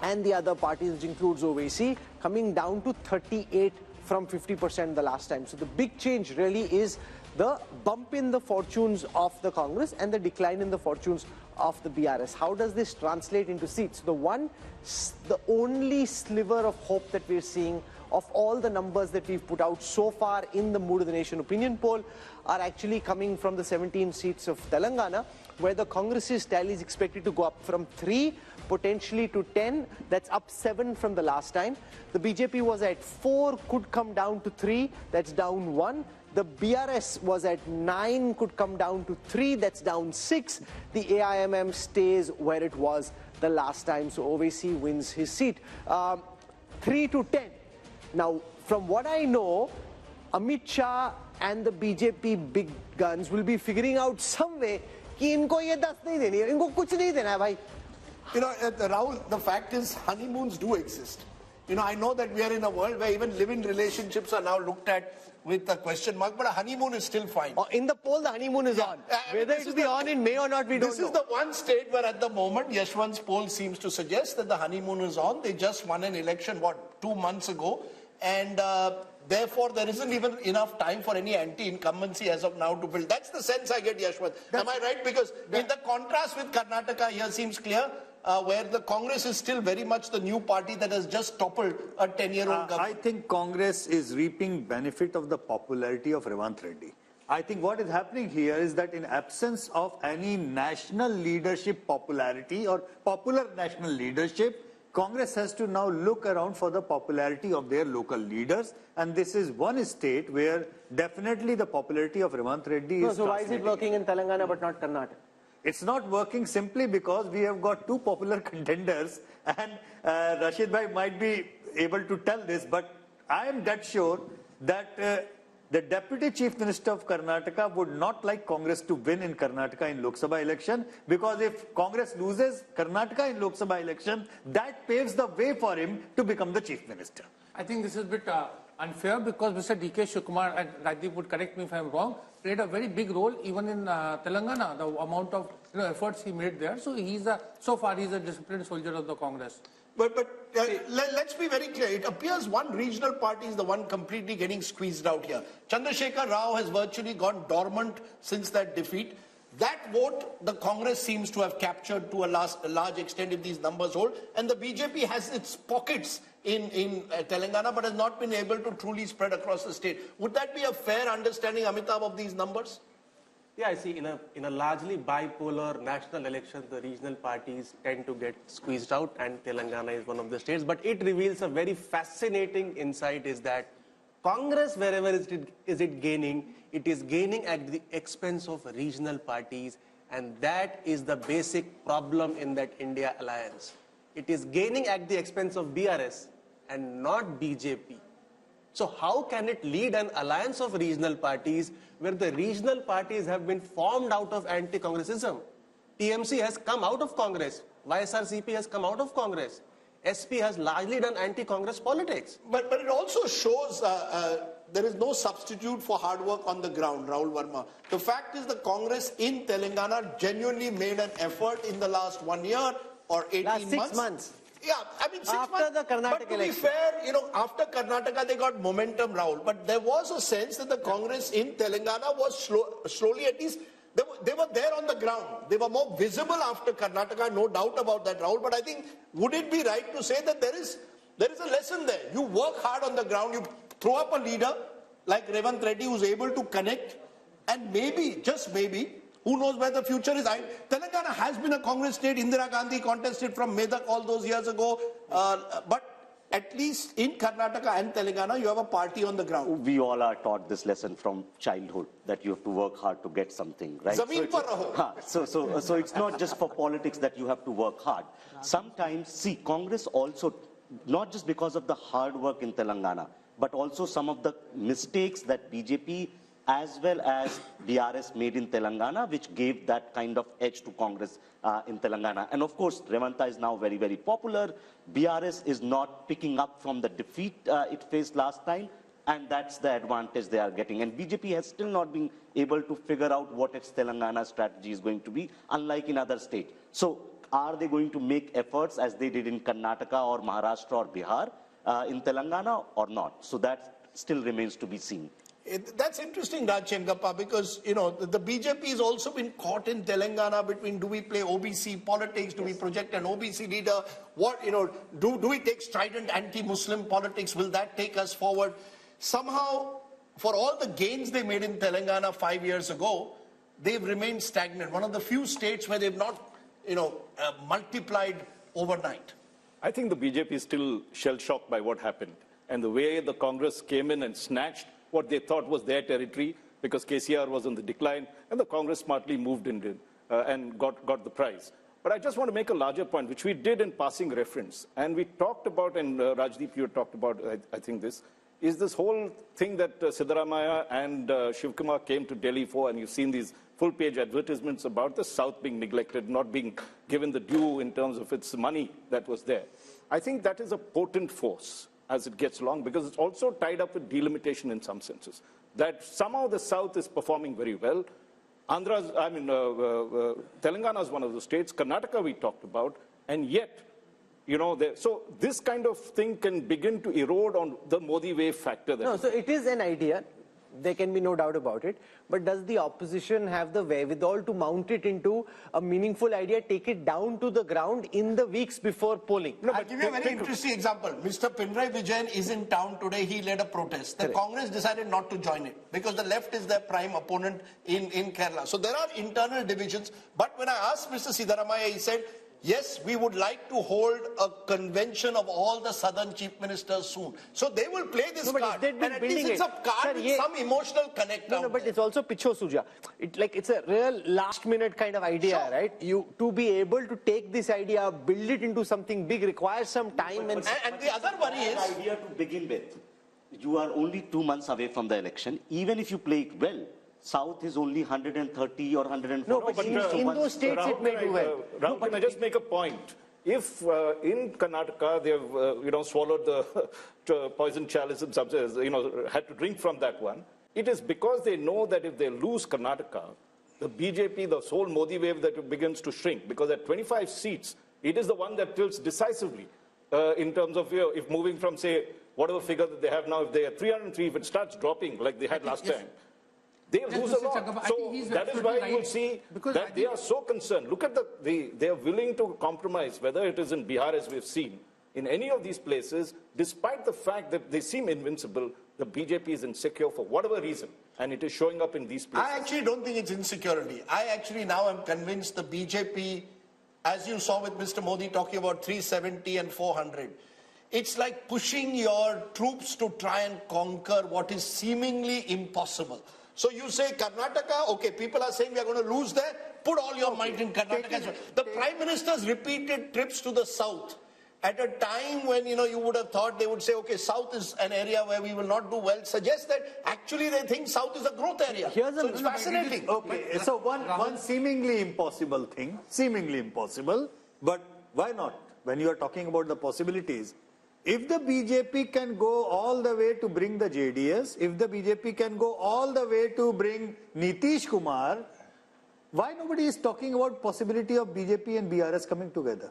and the other parties, which includes OVC, coming down to 38 from 50% the last time. So the big change really is the bump in the fortunes of the Congress and the decline in the fortunes of the BRS. How does this translate into seats? The only sliver of hope that we're seeing of all the numbers that we've put out so far in the Mood of the Nation opinion poll are actually coming from the 17 seats of Telangana, where the Congress's tally is expected to go up from 3 potentially to 10. That's up 7 from the last time. The BJP was at 4, could come down to 3. That's down 1. The BRS was at 9, could come down to 3. That's down 6. The AIMM stays where it was the last time. So Owaisi wins his seat. 3-10. Now, from what I know, Amit Shah and the BJP big guns will be figuring out some way कि इनको ये 10 नहीं देनी है, इनको कुछ नहीं देना है भाई. You know, Rahul, the fact is honeymoons do exist. You know, I know that we are in a world where even living relationships are now looked at with a question mark, but a honeymoon is still fine. In the poll, the honeymoon is on. Whether it will be on in May or not, we don't know. This is the one state where at the moment, Yashwant's poll seems to suggest that the honeymoon is on. They just won an election, 2 months ago? And therefore, there isn't even enough time for any anti-incumbency as of now to build. That's the sense I get, Yashwant. Am I right? Because in the contrast with Karnataka here seems clear, where the Congress is still very much the new party that has just toppled a 10-year-old government. I think Congress is reaping benefit of the popularity of Revanth Reddy. I think what is happening here is that in absence of any national leadership popularity or popular national leadership, Congress has to now look around for the popularity of their local leaders, and this is one state where definitely the popularity of Revanth Reddy is. So why is it working in Telangana but not Karnataka? It's not working simply because we have got 2 popular contenders, and Rashid Bhai might be able to tell this, but I am dead sure that the Deputy Chief Minister of Karnataka would not like Congress to win in Karnataka in Lok Sabha election, because if Congress loses Karnataka in Lok Sabha election, that paves the way for him to become the Chief Minister. I think this is a bit unfair, because Mr. D.K. Shivkumar, and Rajdeep would correct me if I'm wrong, played a very big role even in Telangana, the amount of efforts he made there. So so far he's a disciplined soldier of the Congress. But let's be very clear. It appears one regional party is the one completely getting squeezed out here. Chandrasekhar Rao has virtually gone dormant since that defeat. That vote, the Congress seems to have captured to a large extent if these numbers hold. And the BJP has its pockets in Telangana, but has not been able to truly spread across the state. Would that be a fair understanding, Amitabh, of these numbers? Yeah, I see. In a largely bipolar national election, the regional parties tend to get squeezed out, and Telangana is one of the states. But it reveals a very fascinating insight: is that Congress, wherever is it gaining, it is gaining at the expense of regional parties, and that is the basic problem in that India alliance. It is gaining at the expense of BRS and not BJP. So how can it lead an alliance of regional parties where the regional parties have been formed out of anti-Congressism? TMC has come out of Congress. YSRCP has come out of Congress. SP has largely done anti-Congress politics. But it also shows there is no substitute for hard work on the ground, Rahul Verma. The fact is the Congress in Telangana genuinely made an effort in the last 1 year or 18 last 6 months. Yeah, I mean 6 months. After the Karnataka but to election. be fair, after Karnataka they got momentum, Rahul. But there was a sense that the Congress in Telangana was slowly, at least, they were there on the ground. They were more visible after Karnataka, no doubt about that, Rahul. But I think, would it be right to say that there is a lesson there? You work hard on the ground, you throw up a leader like Revanth Reddy who's able to connect, and maybe, just maybe, who knows where the future is? Telangana has been a Congress state. Indira Gandhi contested from Medak all those years ago. But at least in Karnataka and Telangana, you have a party on the ground. We all are taught this lesson from childhood, that you have to work hard to get something, right? Zameen par raho. So it's not just for politics that you have to work hard. Sometimes, see, Congress also, not just because of the hard work in Telangana, but also some of the mistakes that BJP as well as BRS made in Telangana, which gave that kind of edge to Congress in Telangana. And of course, Revanta is now very, very popular. BRS is not picking up from the defeat it faced last time, and that's the advantage they are getting. And BJP has still not been able to figure out what its Telangana strategy is going to be, unlike in other states. So are they going to make efforts as they did in Karnataka or Maharashtra or Bihar in Telangana or not? So that still remains to be seen. That's interesting, Raj Chengappa, because, the BJP has also been caught in Telangana between, do we play OBC politics? Do we project an OBC leader? What, do we take strident anti-Muslim politics? Will that take us forward? Somehow, for all the gains they made in Telangana 5 years ago, they've remained stagnant. One of the few states where they've not, multiplied overnight. I think the BJP is still shell-shocked by what happened. And the way the Congress came in and snatched what they thought was their territory, because KCR was on the decline, and the Congress smartly moved in and got the prize. But I just want to make a larger point, which we did in passing reference. And we talked about, and Rajdeep, you talked about, I think this, is this whole thing that Siddaramaiah and Shivkumar came to Delhi for, and you've seen these full-page advertisements about the South being neglected, not being given the due in terms of its money that was there. I think that is a potent force as it gets along, because it's also tied up with delimitation in some senses. That somehow the South is performing very well. Telangana is one of the states, Karnataka we talked about, and yet, so this kind of thing can begin to erode on the Modi wave factor. No, so it is an idea. There can be no doubt about it. But does the opposition have the wherewithal to mount it into a meaningful idea, take it down to the ground in the weeks before polling? No, I'll give you a very interesting example. Mr. Pinarayi Vijayan is in town today. He led a protest. The Congress decided not to join it because the left is their prime opponent in Kerala. So there are internal divisions. But when I asked Mr. Siddaramaiah, he said, yes, we would like to hold a convention of all the southern chief ministers soon. So they will play this card. And at least it's a card with some emotional connect. No, but it's also picho suja. It's a real last minute kind of idea, right? To be able to take this idea, build it into something big requires some time. And the other worry is... idea to begin with. You are only 2 months away from the election. Even if you play it well, South is only 130 or 140. No, but in those states Rahul, it may do well. Rahul, can I just make a point? If in Karnataka they have swallowed the poison chalice and had to drink from that one, it is because they know that if they lose Karnataka, the BJP, the whole Modi wave that begins to shrink, because at 25 seats, it is the one that tilts decisively in terms of if moving from, say, whatever figure that they have now, if they are 303, if it starts dropping like they had last time, they lose a lot. So that is why you will see that they are so concerned. Look at they are willing to compromise, whether it is in Bihar, as we've seen, in any of these places, despite the fact that they seem invincible, the BJP is insecure for whatever reason, and it is showing up in these places. I actually don't think it's insecurity. I actually now am convinced the BJP, as you saw with Mr. Modi talking about 370 and 400, it's like pushing your troops to try and conquer what is seemingly impossible. So you say Karnataka, okay, people are saying we are going to lose there, put all your might in Karnataka. The Prime Minister's repeated trips to the South at a time when, you would have thought they would say, okay, South is an area where we will not do well, suggests that actually they think South is a growth area. So it's fascinating. Okay, so one seemingly impossible thing, but why not? When you are talking about the possibilities, if the BJP can go all the way to bring the JDS, if the BJP can go all the way to bring Nitish Kumar, why nobody is talking about possibility of BJP and BRS coming together?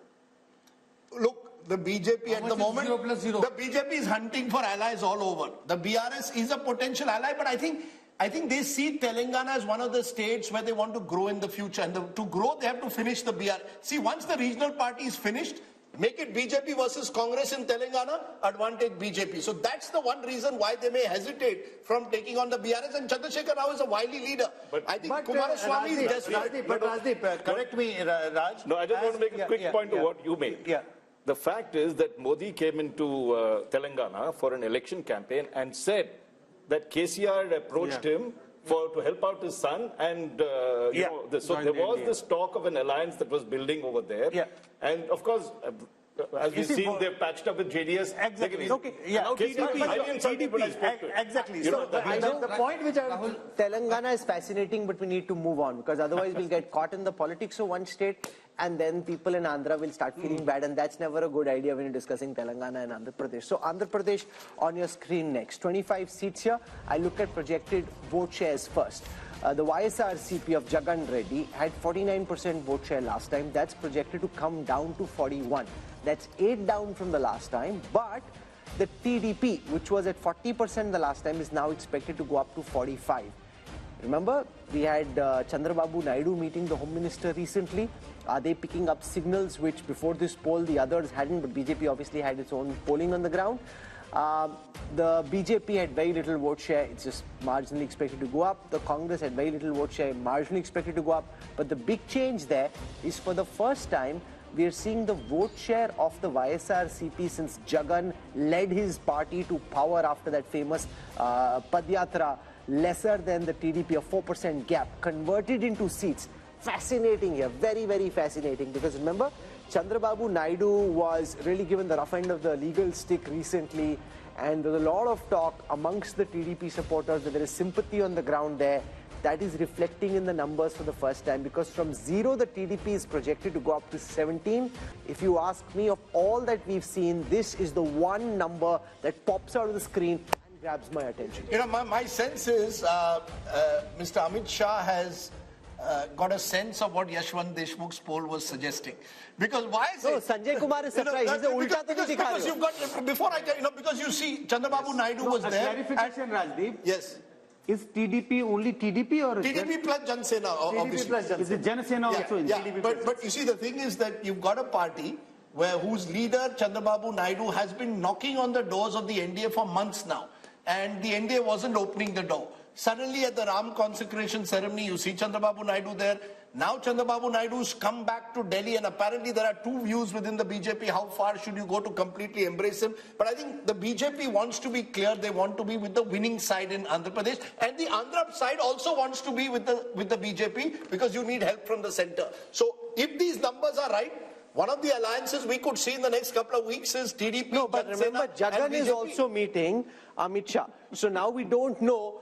Look, the BJP at the moment, the BJP is hunting for allies all over. The BRS is a potential ally, but I think they see Telangana as one of the states where they want to grow in the future. And to grow, they have to finish the BRS. See, once the regional party is finished, make it BJP versus Congress in Telangana, advantage BJP. So that's the one reason why they may hesitate from taking on the BRS. And Chandrasekhar Rao is a wily leader. I think Kumaraswamy is desperate. But Rajdeep, correct me, Raj. No, I just want to make a quick point to what you made. Yeah. The fact is that Modi came into Telangana for an election campaign and said that KCR had approached him to help out his son, and so there was this talk of an alliance that was building over there. Yeah. And of course, as we've seen, they've patched up with JDS. Exactly. Okay. Yeah. Exactly. So the point which Telangana is fascinating, but we need to move on, because otherwise we'll get caught in the politics of one state, and then people in Andhra will start feeling bad, and that's never a good idea when you're discussing Telangana and Andhra Pradesh. So Andhra Pradesh on your screen next. 25 seats here. I look at projected vote shares first. The YSRCP of Jagan Reddy had 49% vote share last time. That's projected to come down to 41. That's 8 down from the last time. But the TDP, which was at 40% the last time, is now expected to go up to 45. Remember, we had Chandrababu Naidu meeting the Home Minister recently. Are they picking up signals which before this poll the others hadn't, but BJP obviously had its own polling on the ground? The BJP had very little vote share, it's just marginally expected to go up. The Congress had very little vote share, marginally expected to go up. But the big change there is, for the first time, we are seeing the vote share of the YSRCP since Jagan led his party to power after that famous Padyatra, lesser than the TDP, a 4% gap, converted into seats. fascinating here, very, very fascinating, because remember, Chandrababu Naidu was really given the rough end of the legal stick recently, and there's a lot of talk amongst the TDP supporters that there is sympathy on the ground there. That is reflecting in the numbers for the first time, because from 0 the TDP is projected to go up to 17. If you ask me, of all that we've seen, this is the one number that pops out of the screen and grabs my attention. You know, my sense is Mr. Amit Shah has got a sense of what Yashwant Deshmukh's poll was suggesting. Because why is it? No, Sanjay Kumar is surprised. He's the ulta because you've got, before I get, because you see, Chandrababu Naidu was there. Clarification, Rajdeep. Yes. Is TDP only TDP or TDP plus Jan Sena, obviously. Plus Jan Sena. Is it Jan Sena also in TDP? But you see, the thing is that you've got a party whose leader, Chandrababu Naidu, has been knocking on the doors of the NDA for months now. And the NDA wasn't opening the door. Suddenly at the Ram consecration ceremony, you see Chandrababu Naidu there. Now Chandrababu Naidu's come back to Delhi, and apparently there are two views within the BJP. How far should you go to completely embrace him? But I think the BJP wants to be clear. They want to be with the winning side in Andhra Pradesh. And the Andhra side also wants to be with the BJP, because you need help from the center. So if these numbers are right, one of the alliances we could see in the next couple of weeks is TDP. No, but remember, Jagan is also meeting Amit Shah. So now we don't know.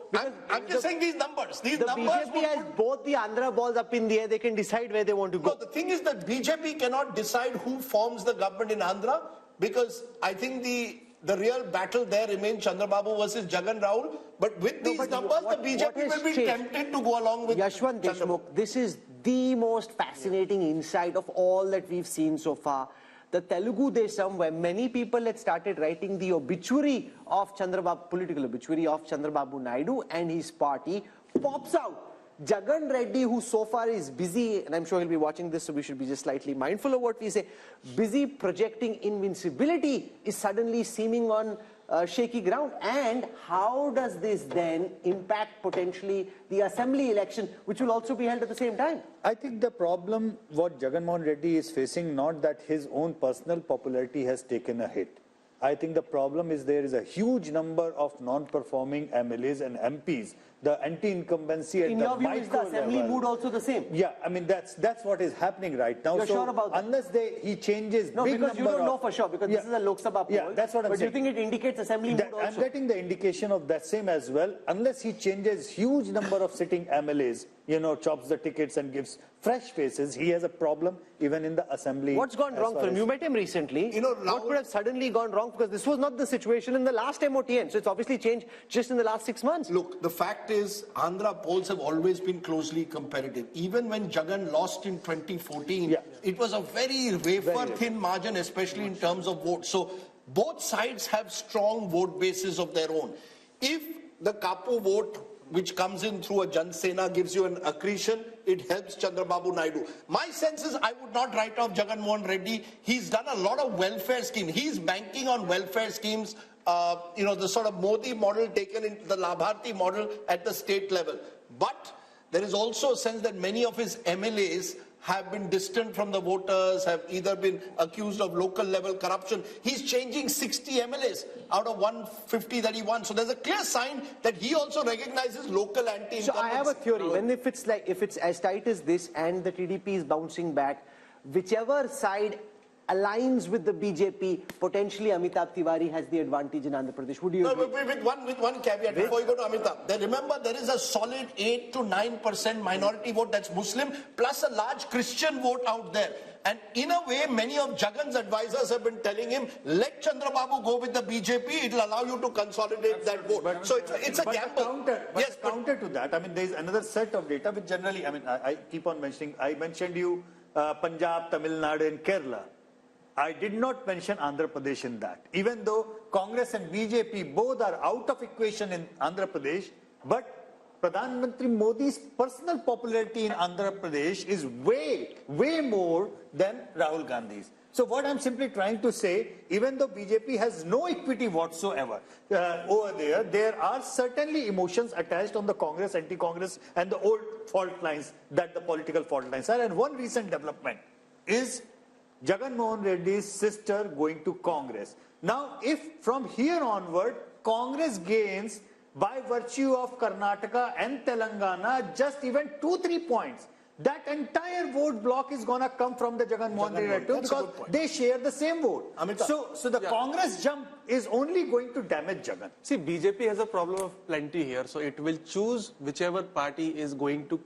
I'm just saying these numbers. The BJP has both the Andhra balls up in the air. They can decide where they want to go. No, the thing is that BJP cannot decide who forms the government in Andhra, because I think the real battle there remains Chandrababu versus Jagan Rahul. But with these numbers, the BJP will be tempted to go along with Yashwant Deshmukh. This is the most fascinating insight of all that we've seen so far. The Telugu Desam, where many people had started writing the obituary of Chandrababu, political obituary of Chandrababu Naidu and his party, pops out. Jagan Reddy, who so far is busy, and I'm sure he'll be watching this, so we should be just slightly mindful of what we say, busy projecting invincibility, is suddenly seeming on shaky ground. And how does this then impact potentially the assembly election, which will also be held at the same time? I think the problem what Jagan Mohan Reddy is facing, not that his own personal popularity has taken a hit. I think the problem is there is a huge number of non-performing MLAs and MPs. The anti-incumbency at the micro level. In your view, is the assembly mood also the same? Yeah, I mean that's what is happening right now. You're sure about that? Unless he changes no, big because you don't know for sure, because this is a Lok Sabha poll. Yeah, that's what I'm saying. But do you think it indicates assembly mood also? I'm getting the indication of that same as well. Unless he changes huge number of sitting MLAs, chops the tickets and gives fresh faces, he has a problem even in the assembly. What's gone wrong for him? You met him recently. What could have suddenly gone wrong? Because this was not the situation in the last MOTN. So it's obviously changed just in the last 6 months. Look, the fact is, Andhra polls have always been closely competitive. Even when Jagan lost in 2014, it was a very wafer-thin margin, especially in terms of votes. So both sides have strong vote bases of their own. If the Kapu vote, which comes in through a Jan Sena, gives you an accretion, it helps Chandrababu Naidu. My sense is I would not write off Jagan Mohan Reddy. He's done a lot of welfare schemes. He's banking on welfare schemes, the sort of Modi model taken into the Labharti model at the state level. But there is also a sense that many of his MLAs have been distant from the voters, have either been accused of local level corruption. He's changing 60 MLAs out of 150 that he won. So there's a clear sign that he also recognizes local anti-incumbency. So I have a theory. When if it's as tight as this and the TDP is bouncing back, whichever side aligns with the BJP, potentially Amitabh Tiwari has the advantage in Andhra Pradesh. Would you agree? With one caveat before you go to Amitabh. Remember, there is a solid 8 to 9% minority vote that's Muslim, plus a large Christian vote out there. And in a way, many of Jagan's advisors have been telling him, let Chandrababu go with the BJP, it will allow you to consolidate that vote. So it's a gamble. Counter to that, I mean, there is another set of data which generally, I keep on mentioning, I mentioned you Punjab, Tamil Nadu and Kerala. I did not mention Andhra Pradesh in that. Even though Congress and BJP both are out of equation in Andhra Pradesh, but Pradhan Mantri Modi's personal popularity in Andhra Pradesh is way more than Rahul Gandhi's. So what I'm simply trying to say, even though BJP has no equity whatsoever over there are certainly emotions attached on the Congress, anti-Congress and the old fault lines that the political fault lines are. And one recent development is Jagan Mohan Reddy's sister going to Congress. Now, if from here onward, Congress gains by virtue of Karnataka and Telangana just even 2-3 points, that entire vote block is going to come from the Jagan Mohan Reddy too, because they share the same vote. So the Congress jump is only going to damage Jagan. See, BJP has a problem of plenty here, so it will choose whichever party is going to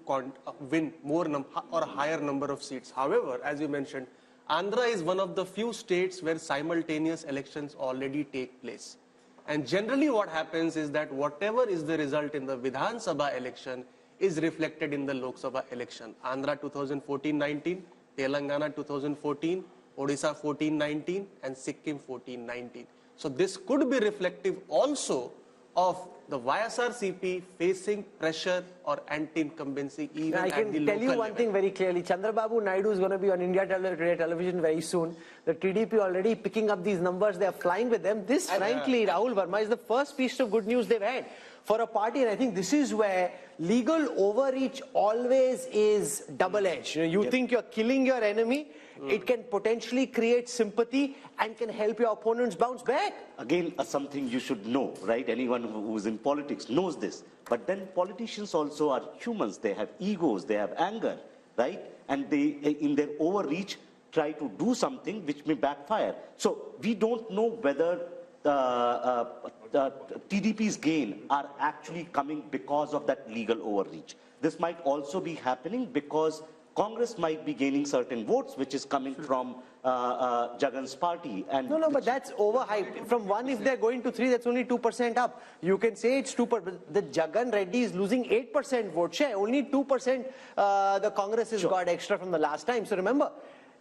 win more or higher number of seats. However, as you mentioned, Andhra is one of the few states where simultaneous elections already take place. And generally what happens is that whatever is the result in the Vidhan Sabha election is reflected in the Lok Sabha election. Andhra 2014-19, Telangana 2014, Odisha 14-19 and Sikkim 14-19. So this could be reflective also of the YSRCP facing pressure or anti-incumbency even at the local level. I can tell you one thing very clearly. Chandrababu Naidu is going to be on India Today television very soon. The TDP already picking up these numbers. They are flying with them. This, frankly, Rahul Verma, is the first piece of good news they've had for a party. And I think this is where legal overreach always is double-edged. You think you're killing your enemy. It can potentially create sympathy and can help your opponents bounce back. Again, something you should know, right? Anyone who's in politics knows this. But then politicians also are humans. They have egos, they have anger, right? And they, in their overreach, try to do something which may backfire. So we don't know whether TDP's gain are actually coming because of that legal overreach. This might also be happening because Congress might be gaining certain votes, which is coming from Jagan's party. And no, but that's overhyped. From 1, if they're going to 3, that's only 2% up. You can say it's 2%, but the Jagan Reddy is losing 8% vote share. Only 2% the Congress has got extra from the last time. So remember,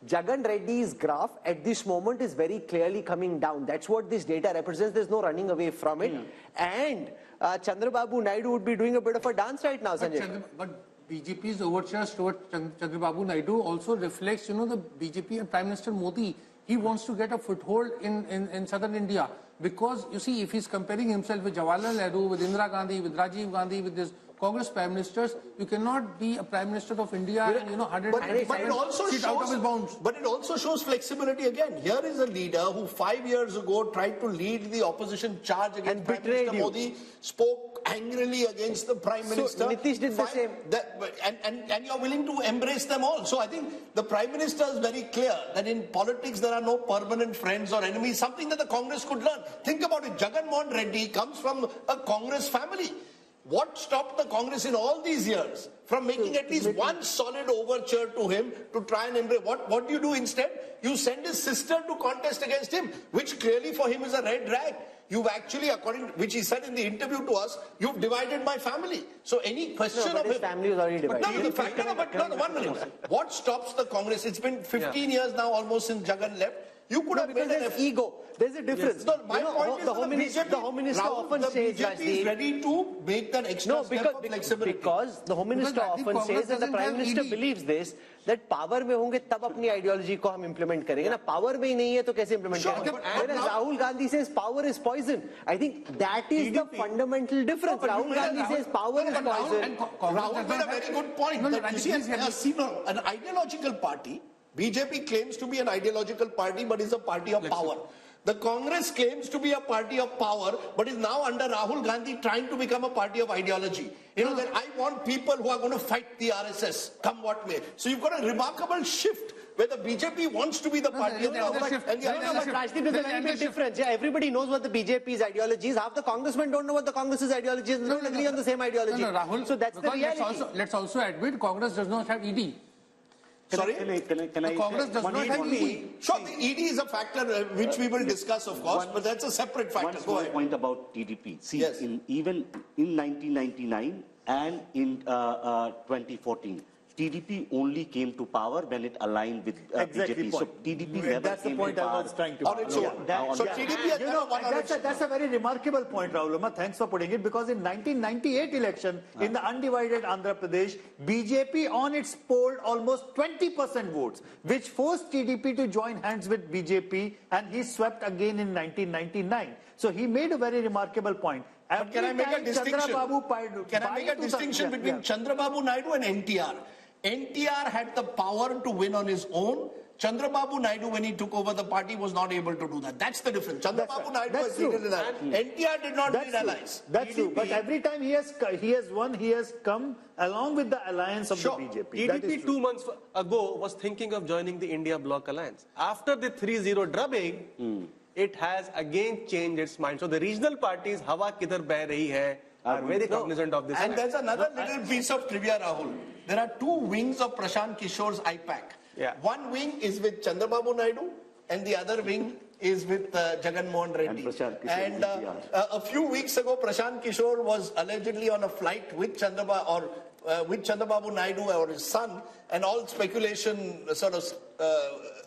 Jagan Reddy's graph at this moment is very clearly coming down. That's what this data represents. There's no running away from it. And Chandrababu Naidu would be doing a bit of a dance right now, Sanjay. But BJP's overtures towards Chandrababu Naidu also reflects, the BJP and Prime Minister Modi. He wants to get a foothold in southern India because, you see, if he's comparing himself with Jawaharlal Nehru, with Indira Gandhi, with Rajiv Gandhi, with this Congress Prime Ministers, you cannot be a Prime Minister of India and, 100 but it also shows, out of his bounds. But it also shows flexibility again. Here is a leader who 5 years ago tried to lead the opposition charge against Prime Minister Modi, spoke angrily against the Prime Minister. Nitish did the same. And you're willing to embrace them all. So I think the Prime Minister is very clear that in politics there are no permanent friends or enemies, something that the Congress could learn. Think about it. Jagan Mohan Reddy comes from a Congress family. What stopped the Congress in all these years from making at least one solid overture to him to try and embrace? What do you do instead? You send his sister to contest against him, which clearly for him is a red rag. You've actually, according to which he said in the interview to us, you've divided my family. So any question of his family is already divided. No, 1 minute. What stops the Congress? It's been 15 years now almost since Jagan left. You could have made an ego. There's a difference. Yes. No, my point is the Home Minister often says BJP is ready to make that extra step of flexibility. Because the Home Minister often says, and the Prime Minister believes this, that power में होंगे तब अपनी ideology को हम implement करेंगे ना power में ही नहीं है तो कैसे implement करेंगे? Whereas Rahul Gandhi says power is poison. I think that is the fundamental difference. Rahul Gandhi says power is poison. Rahul made a very good point. That you see, an ideological party. BJP claims to be an ideological party, but is a party of power. The Congress claims to be a party of power, but is now under Rahul Gandhi trying to become a party of ideology. That I want people who are going to fight the RSS, come what may. So you've got a remarkable shift where the BJP wants to be the party of power. And the other Rajdeep, there's a very big difference. Yeah, everybody knows what the BJP's ideology is. Half the congressmen don't know what the Congress's ideology is. They don't agree on the same ideology. Rahul, so that's the reality. Let's also admit Congress does not have ED. Sorry? Can I Congress does not have ED. Sure, the ED is a factor which we will discuss, of course, but that's a separate factor. One small point about TDP. See, even in 1999 and in 2014, TDP only came to power when it aligned with BJP. So TDP never That's came the point to I power. was trying to make. So TDP has never won election. That's a very remarkable point, Rahul Verma. Thanks for putting it, because in 1998 election, in the undivided Andhra Pradesh, BJP on its polled almost 20% votes, which forced TDP to join hands with BJP, and he swept again in 1999. So he made a very remarkable point. Can I make a distinction? Can I make a distinction between Chandrababu Naidu and NTR? NTR had the power to win on his own. Chandrababu Naidu, when he took over the party, was not able to do that. That's the difference. Chandrababu Naidu has needed an ally. NTR did not need allies. That's true. But every time he has won, he has come along with the alliance of the BJP. TDP 2 months ago was thinking of joining the India Bloc Alliance. After the 3-0 drubbing, it has again changed its mind. So the regional parties, Hawa Kidhar Beh Rahi Hai, are very cognizant of this. And there's another little piece of trivia, Rahul. There are two wings of Prashant Kishore's IPAC. One wing is with Chandrababu Naidu and the other wing is with Jagan Mohan Reddy. And a few weeks ago, Prashant Kishore was allegedly on a flight with Chandrababu Naidu or his son, and all speculation sort of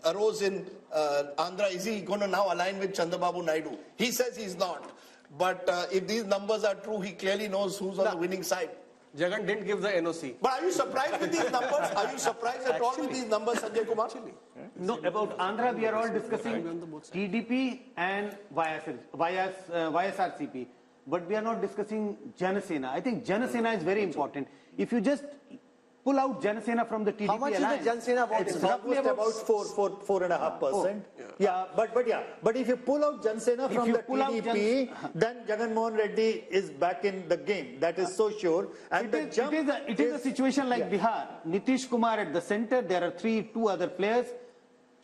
arose in Andhra. Is he going to now align with Chandrababu Naidu? He says he's not. But if these numbers are true, he clearly knows who's on the winning side. Jagan didn't give the NOC. But are you surprised with these numbers? Are you surprised at all with these numbers, Sanjay Kumar? No, about Andhra, we are all discussing TDP and YSRCP. But we are not discussing Janasena. I think Janasena is very important. If you just pull out Janasena from the TDP How much alliance, is the Janasena vote? It's roughly about 4.5%. But if you pull out Janasena from the TDP, then Jagan Mohan Reddy is back in the game. That is so sure. And it is a situation like Bihar. Nitish Kumar at the center. There are two other players.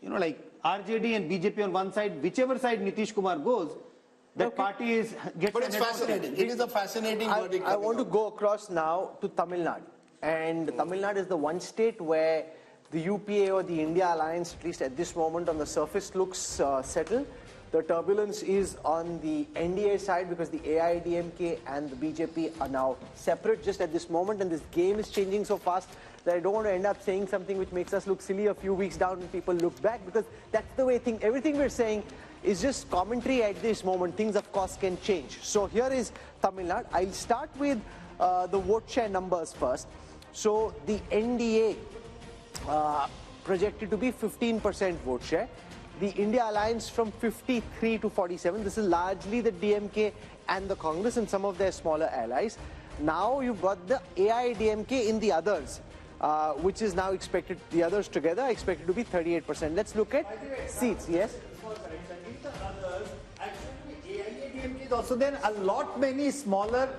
You know, like RJD and BJP on one side. Whichever side Nitish Kumar goes, that party gets. But it's fascinating. It is a fascinating verdict. I want to go across now to Tamil Nadu. And Tamil Nadu is the one state where the UPA or the India alliance, at least at this moment on the surface, looks settled. The turbulence is on the NDA side because the AIDMK and the BJP are now separate just at this moment, and this game is changing so fast that I don't want to end up saying something which makes us look silly a few weeks down when people look back, because that's the way everything we're saying is just commentary at this moment. Things, of course, can change. So here is Tamil Nadu. I'll start with the vote share numbers first. So the NDA projected to be 15% vote share. The India Alliance from 53 to 47. This is largely the DMK and the Congress and some of their smaller allies. Now you've got the AIDMK in the others, which is now expected, the others together are expected to be 38%. Let's look at seats. Yes? Also, then a lot many smaller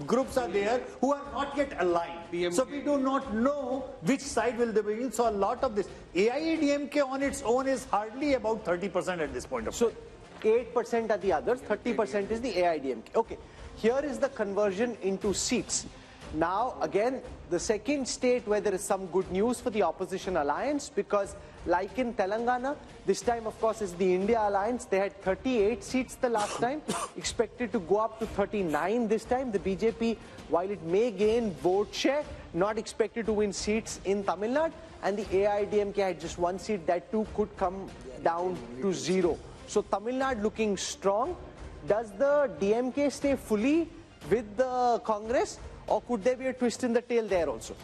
groups are there who are not yet aligned. So we do not know which side will they be in. So a lot of this AIADMK on its own is hardly about 30% at this point of time. So 8% are the others, 30% is the AIDMK. Okay, here is the conversion into seats. Now again, the second state where there is some good news for the opposition alliance, because like in Telangana, this time of course is the India Alliance. They had 38 seats the last time, expected to go up to 39 this time. The BJP, while it may gain vote share, not expected to win seats in Tamil Nadu, and the AIDMK had just one seat, that too could come down to 0. So Tamil Nadu looking strong. Does the DMK stay fully with the Congress, or could there be a twist in the tail there also?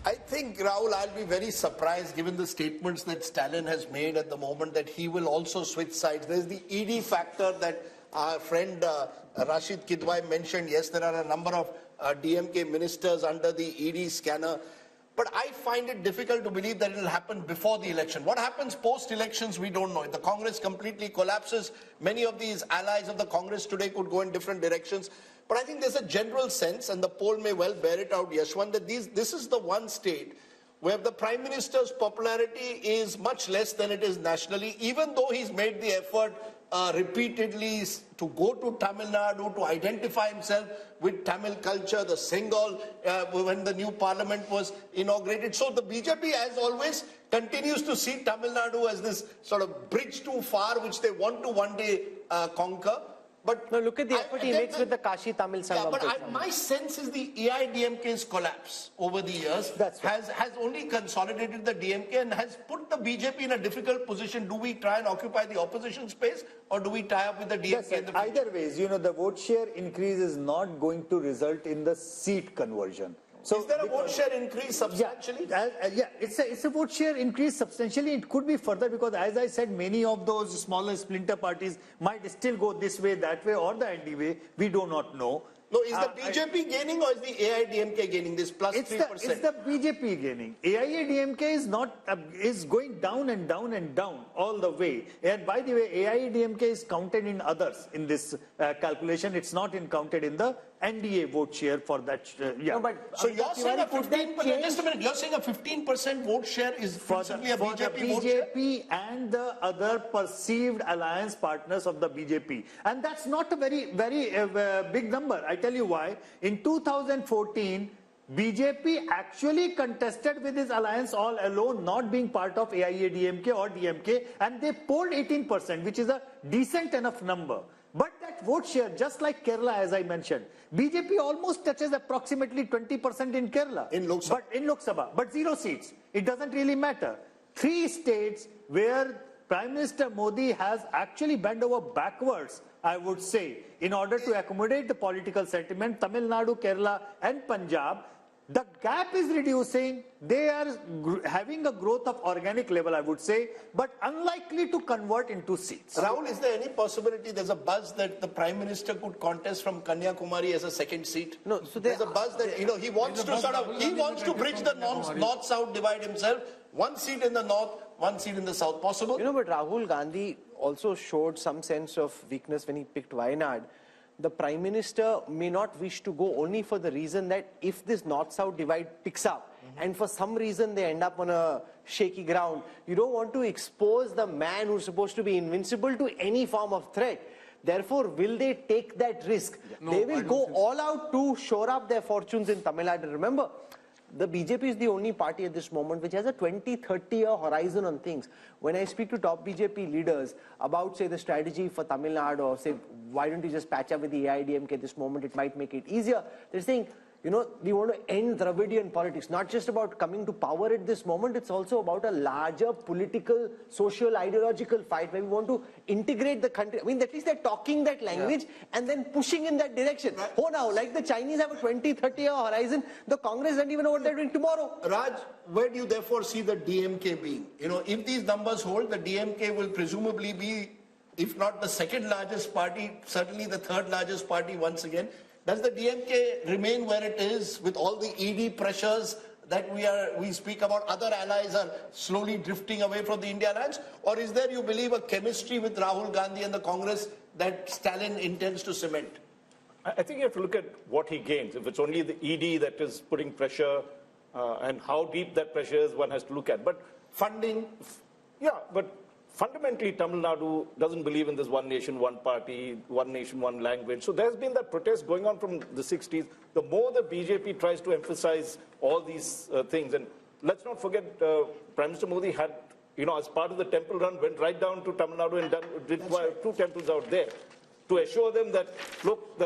I think, Rahul, I'll be very surprised given the statements that Stalin has made at the moment that he will also switch sides. There's the ED factor that our friend Rashid Kidwai mentioned. Yes, there are a number of DMK ministers under the ED scanner. But I find it difficult to believe that it will happen before the election. What happens post-elections, we don't know. If the Congress completely collapses, many of these allies of the Congress today could go in different directions. But I think there's a general sense, and the poll may well bear it out, Yashwant, that this is the one state where the Prime Minister's popularity is much less than it is nationally, even though he's made the effort repeatedly to go to Tamil Nadu, to identify himself with Tamil culture, the Singal, when the new parliament was inaugurated. So the BJP, as always, continues to see Tamil Nadu as this sort of bridge too far, which they want to one day conquer. But now look at the effort he makes with the Kashi Tamil Sangam. Yeah, but my sense is the AIDMK's collapse over the years has only consolidated the DMK and has put the BJP in a difficult position. Do we try and occupy the opposition space, or do we tie up with the DMK? Either ways, you know, the vote share increase is not going to result in the seat conversion. So is there a vote share increase substantially? Yeah, it's a vote share increase substantially. It could be further because, as I said, many of those smaller splinter parties might still go this way, that way, or the ND way. We do not know. No, is the BJP gaining or is the AIDMK gaining this plus 3%? It's the BJP gaining. AIADMK is not is going down and down and down all the way. And by the way, AIADMK is counted in others in this calculation. It's not counted in the NDA vote share for that. Yeah. No, but so you're saying a 15%. Just a minute. You're saying a 15% vote share is principally a BJP vote share? BJP and the other perceived alliance partners of the BJP, and that's not a very big number. I tell you why. In 2014, BJP actually contested with his alliance all alone, not being part of AIADMK or DMK, and they polled 18%, which is a decent enough number. But that vote share, just like Kerala, as I mentioned, BJP almost touches approximately 20% in Kerala. In Lok Sabha. But in Lok Sabha, but 0 seats. It doesn't really matter. 3 states where Prime Minister Modi has actually bent over backwards, I would say, in order to accommodate the political sentiment, Tamil Nadu, Kerala and Punjab, the gap is reducing. They are having a growth of organic level, I would say, but unlikely to convert into seats. Rahul, is there any possibility there's a buzz that the Prime Minister could contest from Kanyakumari as a second seat? No, so there's a buzz that, he wants to bridge the north-south divide himself. 1 seat in the north, 1 seat in the south. Possible? But Rahul Gandhi also showed some sense of weakness when he picked Wayanad. The Prime Minister may not wish to go only for the reason that if this north-south divide picks up and for some reason they end up on a shaky ground, you don't want to expose the man who's supposed to be invincible to any form of threat. Therefore, will they take that risk? No, they will go all out to shore up their fortunes in Tamil Nadu. Remember, the BJP is the only party at this moment which has a 20-30 year horizon on things. When I speak to top BJP leaders about, say, the strategy for Tamil Nadu, or say, why don't you just patch up with the AIDMK at this moment, it might make it easier. They're saying, we want to end Dravidian politics. Not just about coming to power at this moment, it's also about a larger political, social, ideological fight where we want to integrate the country. I mean, at least they're talking that language and then pushing in that direction. Right. Oh, now, like the Chinese have a 20-30 year horizon, the Congress doesn't even know what they're doing tomorrow. Raj, where do you therefore see the DMK being? If these numbers hold, the DMK will presumably be, if not the second largest party, certainly the third largest party once again. Does the DMK remain where it is with all the ED pressures that we speak about? Other allies are slowly drifting away from the India alliance? Or is there, you believe, a chemistry with Rahul Gandhi and the Congress that Stalin intends to cement? I think you have to look at what he gains. If it's only the ED that is putting pressure and how deep that pressure is, one has to look at. But funding, but fundamentally, Tamil Nadu doesn't believe in this one nation, one party, one nation, one language. So there's been that protest going on from the 60s. The more the BJP tries to emphasize all these things, and let's not forget, Prime Minister Modi had, as part of the temple run, went right down to Tamil Nadu and did 2 temples out there to assure them that, look,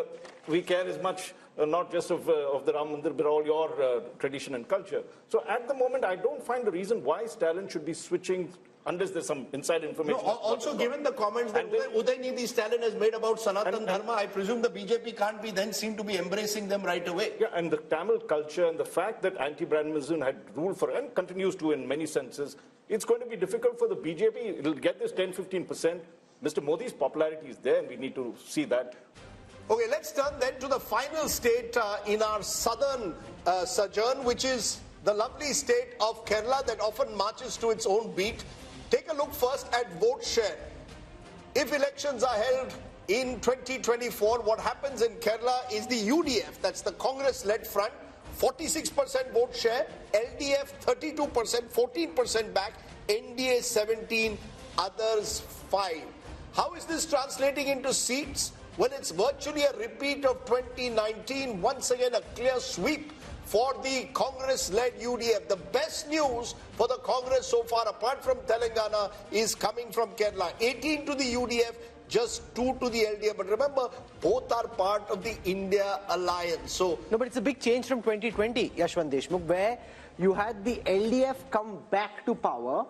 we care as much not just of the Ram Mandir, but all your tradition and culture. So at the moment, I don't find a reason why Stalin should be switching unless there's some inside information. No, also, given the comments that Udaynidhi Stalin has made about Sanatan Dharma, I presume the BJP can't be then seen to be embracing them right away. Yeah, and the Tamil culture and the fact that anti-Brahmanism had ruled for, and continues to in many senses, it's going to be difficult for the BJP. It'll get this 10-15%. Mr. Modi's popularity is there, and we need to see that. Okay, let's turn then to the final state in our southern sojourn, which is the lovely state of Kerala that often marches to its own beat. Take a look first at vote share. If elections are held in 2024, what happens in Kerala is the UDF, that's the Congress-led front, 46% vote share, LDF 32%, 14% back, NDA 17, others 5. How is this translating into seats? Well, it's virtually a repeat of 2019. Once again, a clear sweep for the Congress-led UDF. The best news for the Congress so far, apart from Telangana, is coming from Kerala. 18 to the UDF, just 2 to the LDF. But remember, both are part of the India alliance. So no, but it's a big change from 2020, Yashwant Deshmukh, where you had the LDF come back to power.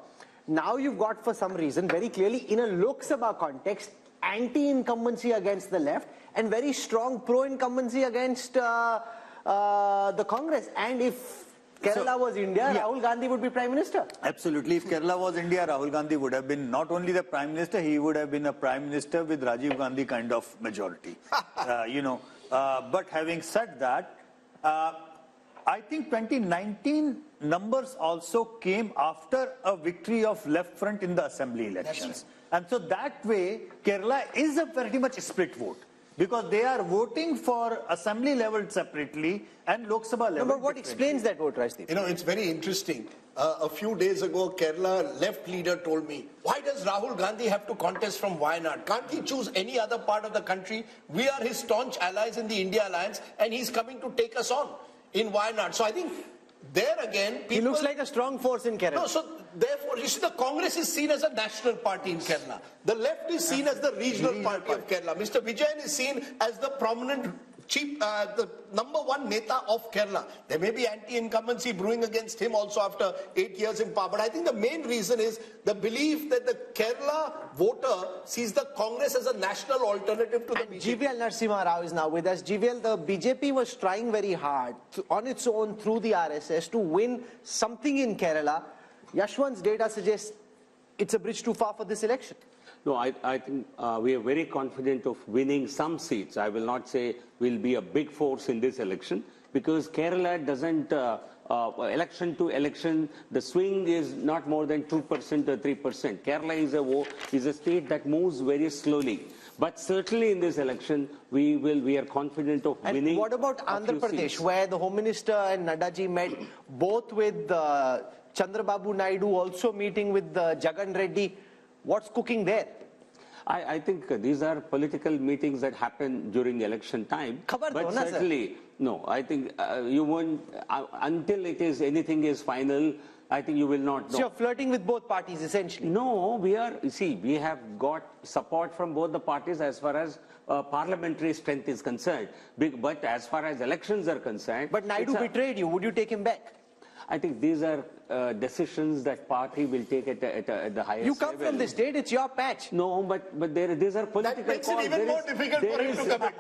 Now you've got, for some reason, very clearly in a Lok Sabha context, anti-incumbency against the left and very strong pro-incumbency against the Congress. And if Kerala was India, Rahul Gandhi would be Prime Minister. Absolutely. If Kerala was India, Rahul Gandhi would have been not only the Prime Minister, he would have been a Prime Minister with Rajiv Gandhi kind of majority. But having said that, I think 2019 numbers also came after a victory of left front in the assembly elections. And so that way, Kerala is a very much split vote. Because they are voting for assembly level separately and Lok Sabha level. No, but what explains that vote, Rajdeep? You know, it's very interesting. A few days ago, Kerala left leader told me, why does Rahul Gandhi have to contest from Wayanad? Can't he choose any other part of the country? We are his staunch allies in the India alliance and he's coming to take us on in Wayanad. So I think there again, people... He looks like a strong force in Kerala. No, so therefore, you see, the Congress is seen as a national party in Kerala. The left is seen as the regional party of Kerala. Mr. Vijayan is seen as the prominent chief, the #1 neta of Kerala. There may be anti-incumbency brewing against him also after 8 years in power. But I think the main reason is the belief that the Kerala voter sees the Congress as a national alternative to the BJP. GVL Narasimha Rao is now with us. GVL, the BJP was trying very hard on its own through the RSS to win something in Kerala. Yashwant's data suggests it's a bridge too far for this election. No, I think we are very confident of winning some seats. I will not say we'll be a big force in this election because Kerala doesn't, election to election, the swing is not more than 2% or 3%. Kerala is a state that moves very slowly. But certainly in this election, we are confident of winning. And what about Andhra Pradesh, where the Home Minister and Naddaji met both with Chandrababu Naidu, also meeting with Jagan Reddy? What's cooking there? I think these are political meetings that happen during election time. But certainly, no, I think you won't, until anything is final, I think you will not know. So you're flirting with both parties essentially? No, we have got support from both the parties as far as parliamentary strength is concerned. But as far as elections are concerned... But Naidu betrayed you. Would you take him back? I think these are decisions that party will take at the highest You come level. from the state, it's your patch. No, but these are political calls. That makes it even more difficult for him to come in,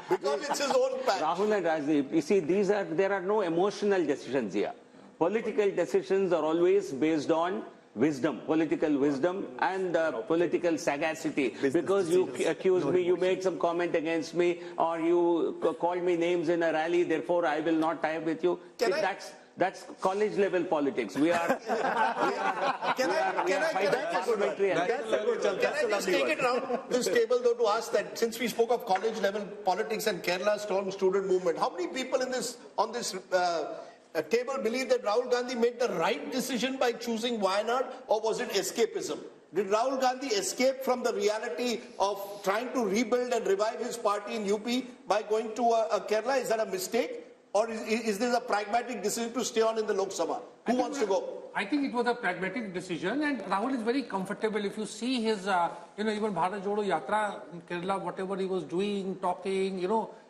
because it's his own patch. Rahul and Rajdeep, you see, there are no emotional decisions here. Political decisions are always based on wisdom, political wisdom and political sagacity. Because you accused me, you made some comment against me, or you called me names in a rally, therefore I will not tie with you. That's college level politics. We are Can I just take it around this table though to ask that, since we spoke of college level politics and Kerala's strong student movement, how many people on this table believe that Rahul Gandhi made the right decision by choosing Wayanad, or was it escapism? Did Rahul Gandhi escape from the reality of trying to rebuild and revive his party in UP by going to Kerala? Is that a mistake? Or is this a pragmatic decision to stay on in the Lok Sabha? Who wants to go? I think it was a pragmatic decision, and Rahul is very comfortable. If you see his, even Bharat Jodo Yatra in Kerala, whatever he was doing, talking,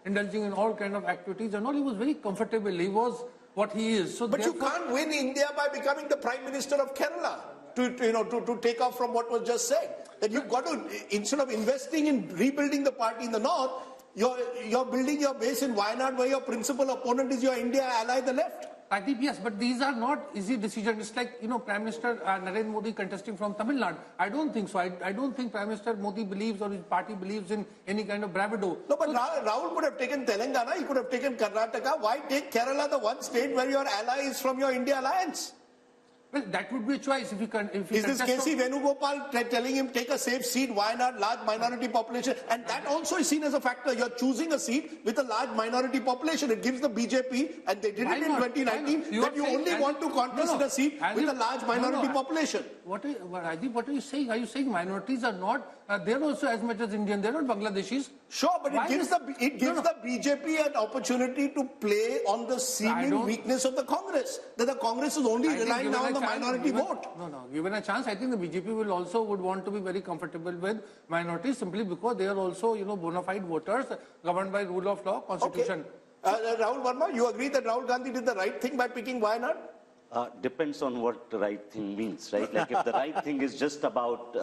indulging in all kind of activities and all, he was very comfortable. He was what he is. So but you can't win India by becoming the Prime Minister of Kerala. To take off from what was just said. That you've got to, instead of investing in rebuilding the party in the north, you're building your base in Wayanad, where your principal opponent is your India ally, the left. I think yes, but these are not easy decisions. It's like, Prime Minister Narendra Modi contesting from Tamil Nadu. I don't think so. I don't think Prime Minister Modi believes or his party believes in any kind of bravado. No, but Rahul could have taken Telangana, he could have taken Karnataka. Why take Kerala, the one state where your ally is from your India alliance? Well, that would be a choice if you can. Is this KC Venugopal telling him take a safe seat? Why not large minority population? And that also is seen as a factor. You're choosing a seat with a large minority population. It gives the BJP, and they did it in 2019, that you only want to contest a seat with a large minority population. What are you saying? Are you saying minorities are not? They're also as much as Indian. They're not Bangladeshis. Sure, but it gives the BJP an opportunity to play on the seeming weakness of the Congress. That the Congress is only relying now on the minority vote. No. Given a chance, I think the BJP would want to be very comfortable with minorities simply because they are also, bona fide voters governed by rule of law, constitution. Okay. Rahul Verma, you agree that Rahul Gandhi did the right thing by picking Wayanad? Depends on what the right thing means, right? Like if the right thing is just about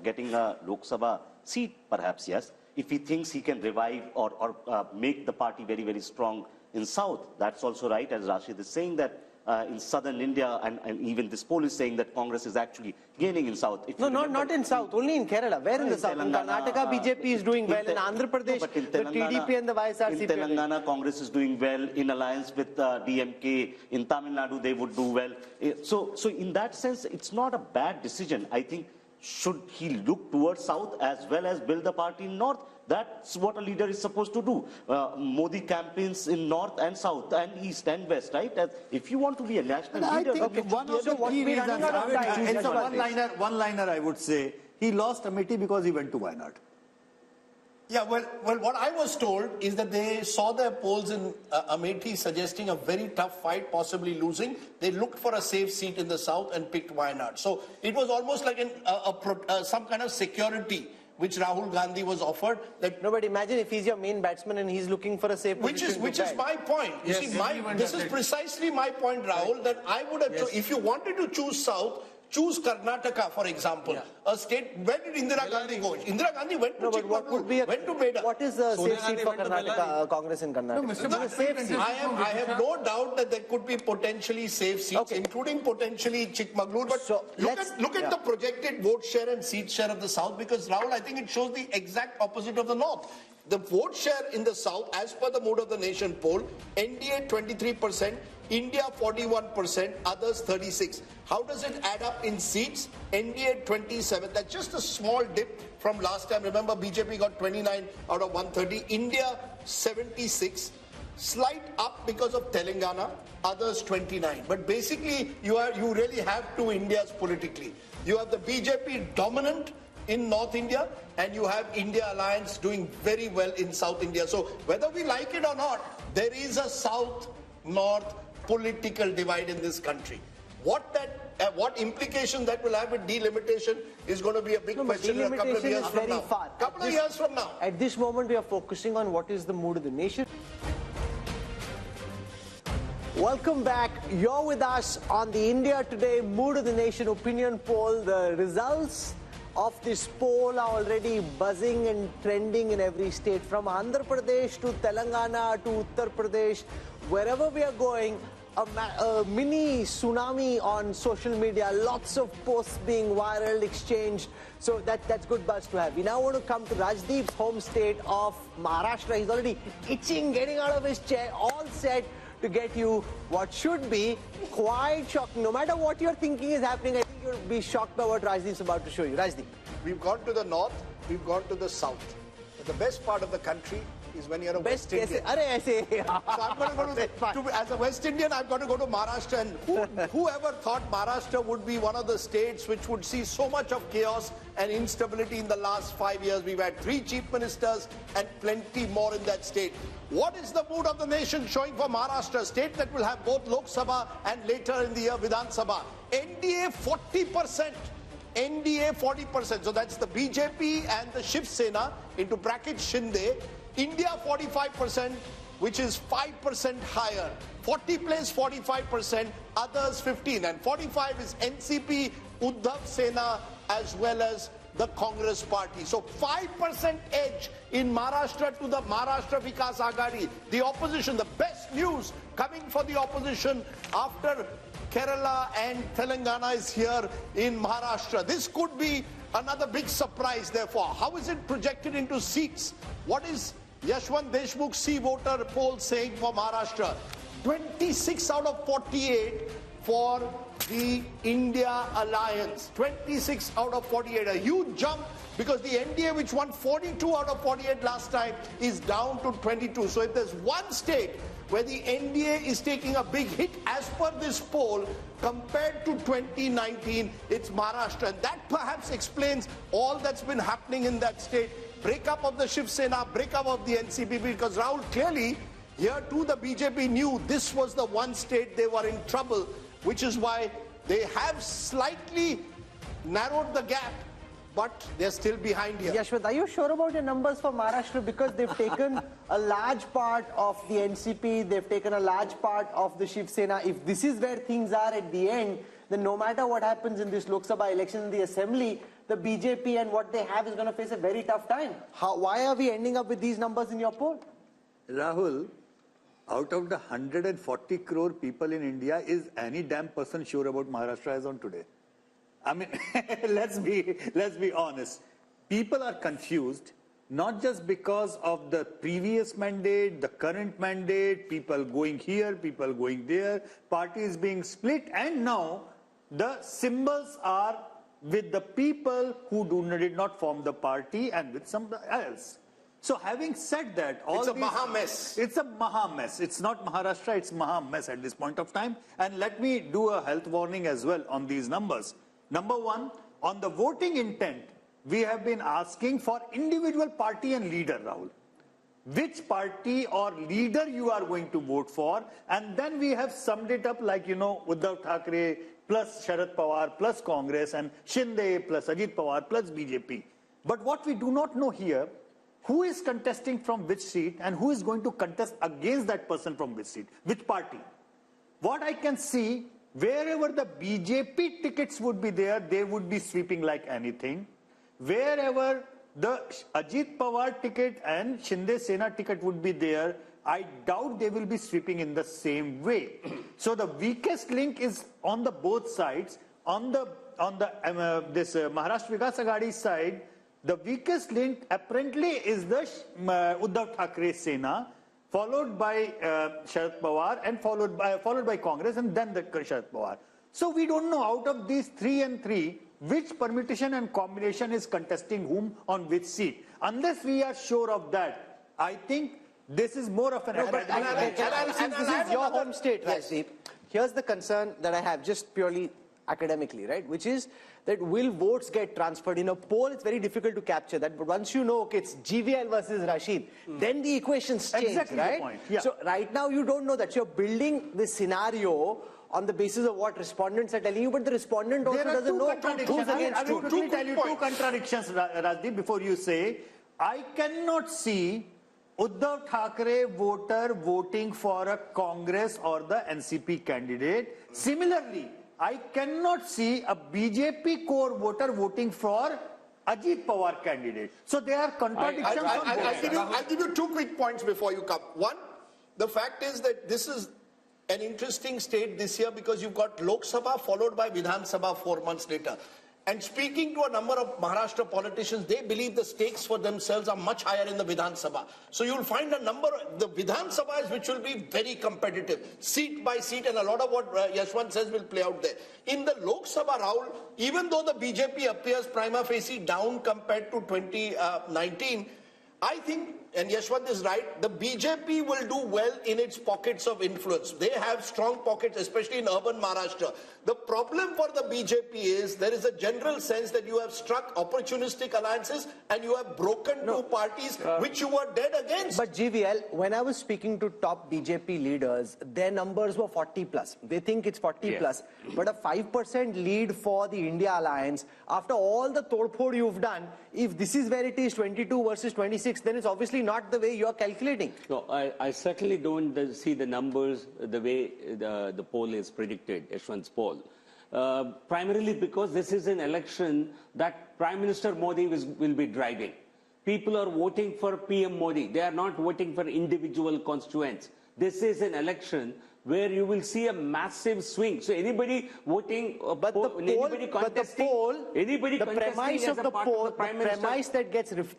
getting a Lok Sabha seat, perhaps yes. If he thinks he can revive or make the party very, very strong in South, that's also right, as Rashid is saying, that in southern India, and even this poll is saying that Congress is actually gaining in south. If no, not in south, only in Kerala. Where in the south? In Karnataka, BJP is doing well. In Andhra Pradesh, the TDP and the YSRCP. In Telangana, Congress is doing well. In alliance with DMK, in Tamil Nadu, they would do well. So in that sense, it's not a bad decision. I think, should he look towards south as well as build the party in north? That's what a leader is supposed to do. Modi campaigns in north and south and east and west, right? If you want to be a national leader, I think one of the key reasons, one-liner I would say, he lost Amethi because he went to Wayanad. Yeah, well, what I was told is that they saw their polls in Amethi suggesting a very tough fight, possibly losing. They looked for a safe seat in the south and picked Wayanad. So it was almost like some kind of security which Rahul Gandhi was offered. That no, but imagine if he's your main batsman and he's looking for a safe position. Which is my point. You see, this is precisely my point, Rahul, that I would have, if you wanted to choose south, choose Karnataka, for example, a state. Where did Indira Gandhi go? Indira Gandhi went to Chikmagalur, went to Beda. What is the safe seat for Karnataka, Congress in Karnataka? No, safe seat. I have no doubt that there could be potentially safe seats, including potentially Chikmagalur. But look at the projected vote share and seat share of the south, because Rahul, I think it shows the exact opposite of the north. The vote share in the south, as per the Mood of the Nation poll, NDA 23%, India 41%, others 36%. How does it add up in seats? NDA 27%. That's just a small dip from last time. Remember, BJP got 29 out of 130. India 76%. Slight up because of Telangana. Others 29%. But basically, you really have two Indias politically. You have the BJP dominant in North India, and you have India Alliance doing very well in South India. So whether we like it or not, there is a South-North political divide in this country. What implication that will have with delimitation is going to be a big question in a couple of years from now. Couple of years from now. At this moment, we are focusing on what is the mood of the nation. Welcome back. You're with us on the India Today Mood of the Nation opinion poll. The results of this poll are already buzzing and trending in every state, from Andhra Pradesh to Telangana to Uttar Pradesh. Wherever we are going, a mini tsunami on social media, lots of posts being viral, exchanged. So that's good buzz to have. We now want to come to Rajdeep's home state of Maharashtra. He's already itching, getting out of his chair, all set to get you what should be quite shocking. No matter what you're thinking is happening, I think you'll be shocked by what Rajdeep's about to show you. Rajdeep. We've gone to the north, we've gone to the south. But the best part of the country is when you're a West Indian. So I'm going to go as a West Indian, I've got to go to Maharashtra. And whoever thought Maharashtra would be one of the states which would see so much of chaos and instability in the last 5 years? We've had 3 chief ministers and plenty more in that state. What is the mood of the nation showing for Maharashtra, state that will have both Lok Sabha and later in the year Vidhan Sabha? NDA 40%. NDA 40%. So that's the BJP and the Shiv Sena into bracket Shinde. India 45%, which is 5% higher. 40 plays 45%, others 15%. And 45 is NCP, Uddhav Sena, as well as the Congress party. So 5% edge in Maharashtra to the Maharashtra Vikas Aghadi. The opposition, the best news coming for the opposition after Kerala and Telangana is here in Maharashtra. This could be another big surprise, therefore. How is it projected into seats? What is Yashwant Deshmukh C voter poll saying for Maharashtra? 26 out of 48 for the India Alliance. 26 out of 48. A huge jump, because the NDA, which won 42 out of 48 last time, is down to 22. So if there's one state where the NDA is taking a big hit as per this poll compared to 2019, it's Maharashtra. And that perhaps explains all that's been happening in that state. Breakup of the Shiv Sena, breakup of the NCP, because Rahul, clearly here too the BJP knew this was the one state they were in trouble, which is why they have slightly narrowed the gap, but they're still behind here. Yashwant, are you sure about your numbers for Maharashtra? Because they've taken a large part of the NCP, they've taken a large part of the Shiv Sena. If this is where things are at the end, then no matter what happens in this Lok Sabha election in the assembly, the BJP and what they have is going to face a very tough time. Why are we ending up with these numbers in your poll? Rahul, Out of the 140 crore people in India, is any damn person sure about Maharashtra as on today? I mean, let's be honest. People are confused, not just because of the previous mandate, the current mandate, people going here, people going there, parties being split, and now the symbols are with the people who did not form the party and with somebody else. So having said that, it's a Maha mess. It's a Maha mess. It's not Maharashtra, it's Maha mess at this point of time. And let me do a health warning as well on these numbers. Number one, on the voting intent, we have been asking for individual party and leader, Rahul. Which party or leader you are going to vote for, and then we have summed it up like, Uddhav Thackeray plus Sharad Pawar plus Congress and Shinde plus Ajit Pawar plus BJP. But what we do not know here, who is contesting from which seat and who is going to contest against that person from which seat, which party. What I can see, wherever the BJP tickets would be there, they would be sweeping like anything. Wherever the Ajit Pawar ticket and Shinde Sena ticket would be there, I doubt they will be sweeping in the same way. So the weakest link is on the both sides. On the Maharashtra Vikas Aghadi side, the weakest link apparently is the Uddhav Thackeray Sena, followed by Sharad Pawar, and followed by Congress, and then the Sharad Pawar. So we don't know out of these 3 and 3, which permutation and combination is contesting whom on which seat. Unless we are sure of that, I think this is more of an... Since this is your home state, Rajdeep, here's the concern that I have, just purely academically, right? Which is that will votes get transferred? In a poll, it's very difficult to capture that. But once you know, okay, it's GVL versus Rashid, then the equations change, exactly right? The point. Yeah. So right now, you don't know that. You're building this scenario on the basis of what respondents are telling you, but the respondent also doesn't know who's against who. I will quickly tell you two contradictions, Rajdeep, before you say. I cannot see Uddhav Thackeray voter voting for a Congress or the NCP candidate. Similarly, I cannot see a BJP core voter voting for Ajit Pawar candidate. So there are contradictions on both sides. I'll give you 2 quick points before you come. One, the fact is that this is an interesting state this year because you've got Lok Sabha followed by Vidhan Sabha 4 months later. And speaking to a number of Maharashtra politicians, they believe the stakes for themselves are much higher in the Vidhan Sabha. So you'll find a number, the Vidhan Sabhas which will be very competitive, seat by seat, and a lot of what Yashwant says will play out there. In the Lok Sabha, Rahul, even though the BJP appears prima facie down compared to 2019, I think, and Yashwant is right, the BJP will do well in its pockets of influence. They have strong pockets, especially in urban Maharashtra. The problem for the BJP is there is a general sense that you have struck opportunistic alliances and you have broken two parties which you were dead against. But GVL, when I was speaking to top BJP leaders, their numbers were 40 plus. They think it's 40 plus. But a 5% lead for the India alliance, after all the todphod you've done, if this is where it is 22 versus 26, then it's obviously not the way you're calculating. No, I certainly don't see the numbers the way the poll is predicted, Yashwant's poll. Primarily because this is an election that Prime Minister Modi will be driving. People are voting for PM Modi. They are not voting for individual constituents. This is an election where you will see a massive swing. So anybody voting, the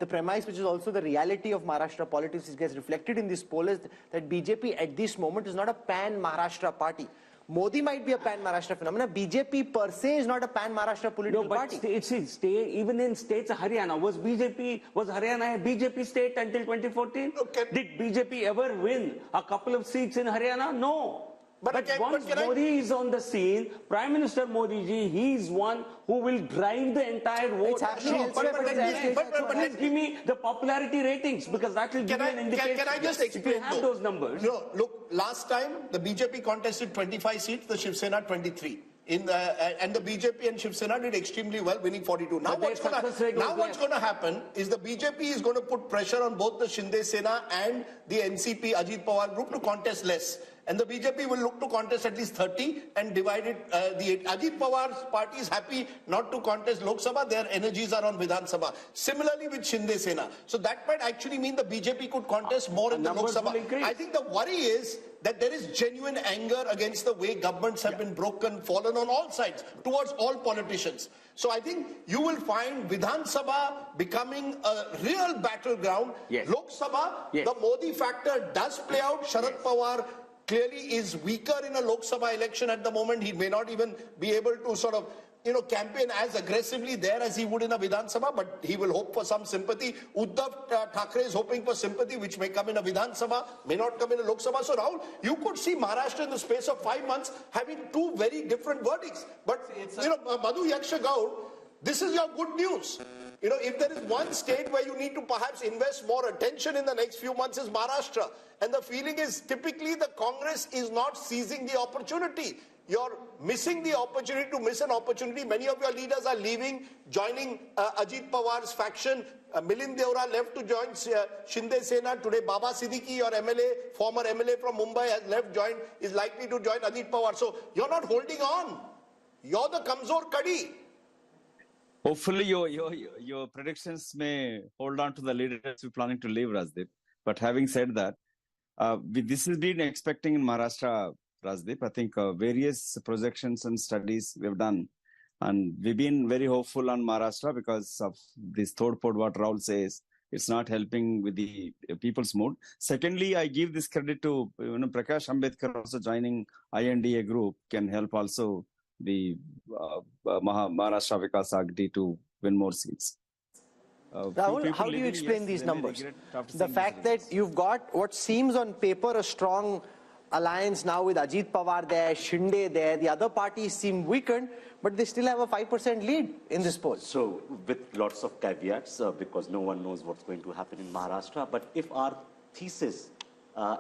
premise which is also the reality of Maharashtra politics gets reflected in this poll is that BJP at this moment is not a pan-Maharashtra party. Modi might be a pan-Maharashtra phenomenon. BJP per se is not a pan-Maharashtra political party. Even in states, Haryana, was Haryana a BJP state until 2014? Did BJP ever win a couple of seats in Haryana? No. But once Modi is on the scene, Prime Minister Modi ji, he is one who will drive the entire vote. Please give me the popularity ratings because that will give you an indication. Can I just explain? If you have those numbers. No, look, last time the BJP contested 25 seats, the Shiv Sena 23. And the BJP and Shiv Sena did extremely well, winning 42. Now what's going to happen is the BJP is going to put pressure on both the Shinde Sena and the NCP Ajit Pawar group to contest less. And the BJP will look to contest at least 30 and divide it. The Ajit Pawar's party is happy not to contest Lok Sabha. Their energies are on Vidhan Sabha. Similarly with Shinde Sena. So that might actually mean the BJP could contest more in the Lok Sabha. I think the worry is that there is genuine anger against the way governments have been broken, fallen on all sides, towards all politicians. So I think you will find Vidhan Sabha becoming a real battleground. Lok Sabha, the Modi factor does play out. Sharad Pawar clearly is weaker in a Lok Sabha election at the moment. He may not even be able to sort of, campaign as aggressively there as he would in a Vidhan Sabha, but he will hope for some sympathy. Uddhav Thackeray is hoping for sympathy, which may come in a Vidhan Sabha, may not come in a Lok Sabha. So Rahul, you could see Maharashtra in the space of 5 months having two very different verdicts. But, Madhu Yaksha Gaur, this is your good news. If there is one state where you need to perhaps invest more attention in the next few months is Maharashtra. And the feeling is typically the Congress is not seizing the opportunity. You're missing the opportunity to miss an opportunity. Many of your leaders are leaving, joining Ajit Pawar's faction. Milind Deora left to join Shinde Sena. Today, Baba Siddiqui, your MLA, former MLA from Mumbai, has left, is likely to join Ajit Pawar. So you're not holding on. You're the Kamzor Kadi. Hopefully, your predictions may hold on to the leaders who are planning to leave, Rajdeep. But having said that, this has been expecting in Maharashtra, Rajdeep. I think various projections and studies we've done. And we've been very hopeful on Maharashtra because of this third pod, what Rahul says. It's not helping with the people's mood. Secondly, I give this credit to Prakash Ambedkar also joining INDA group can help also the Maharashtra Vikas Agdi to win more seats. Rahul, how do you explain these numbers? The fact that you've got what seems on paper a strong alliance now with Ajit Pawar there, Shinde there, the other parties seem weakened, but they still have a 5% lead in this poll. So with lots of caveats, because no one knows what's going to happen in Maharashtra, but if our thesis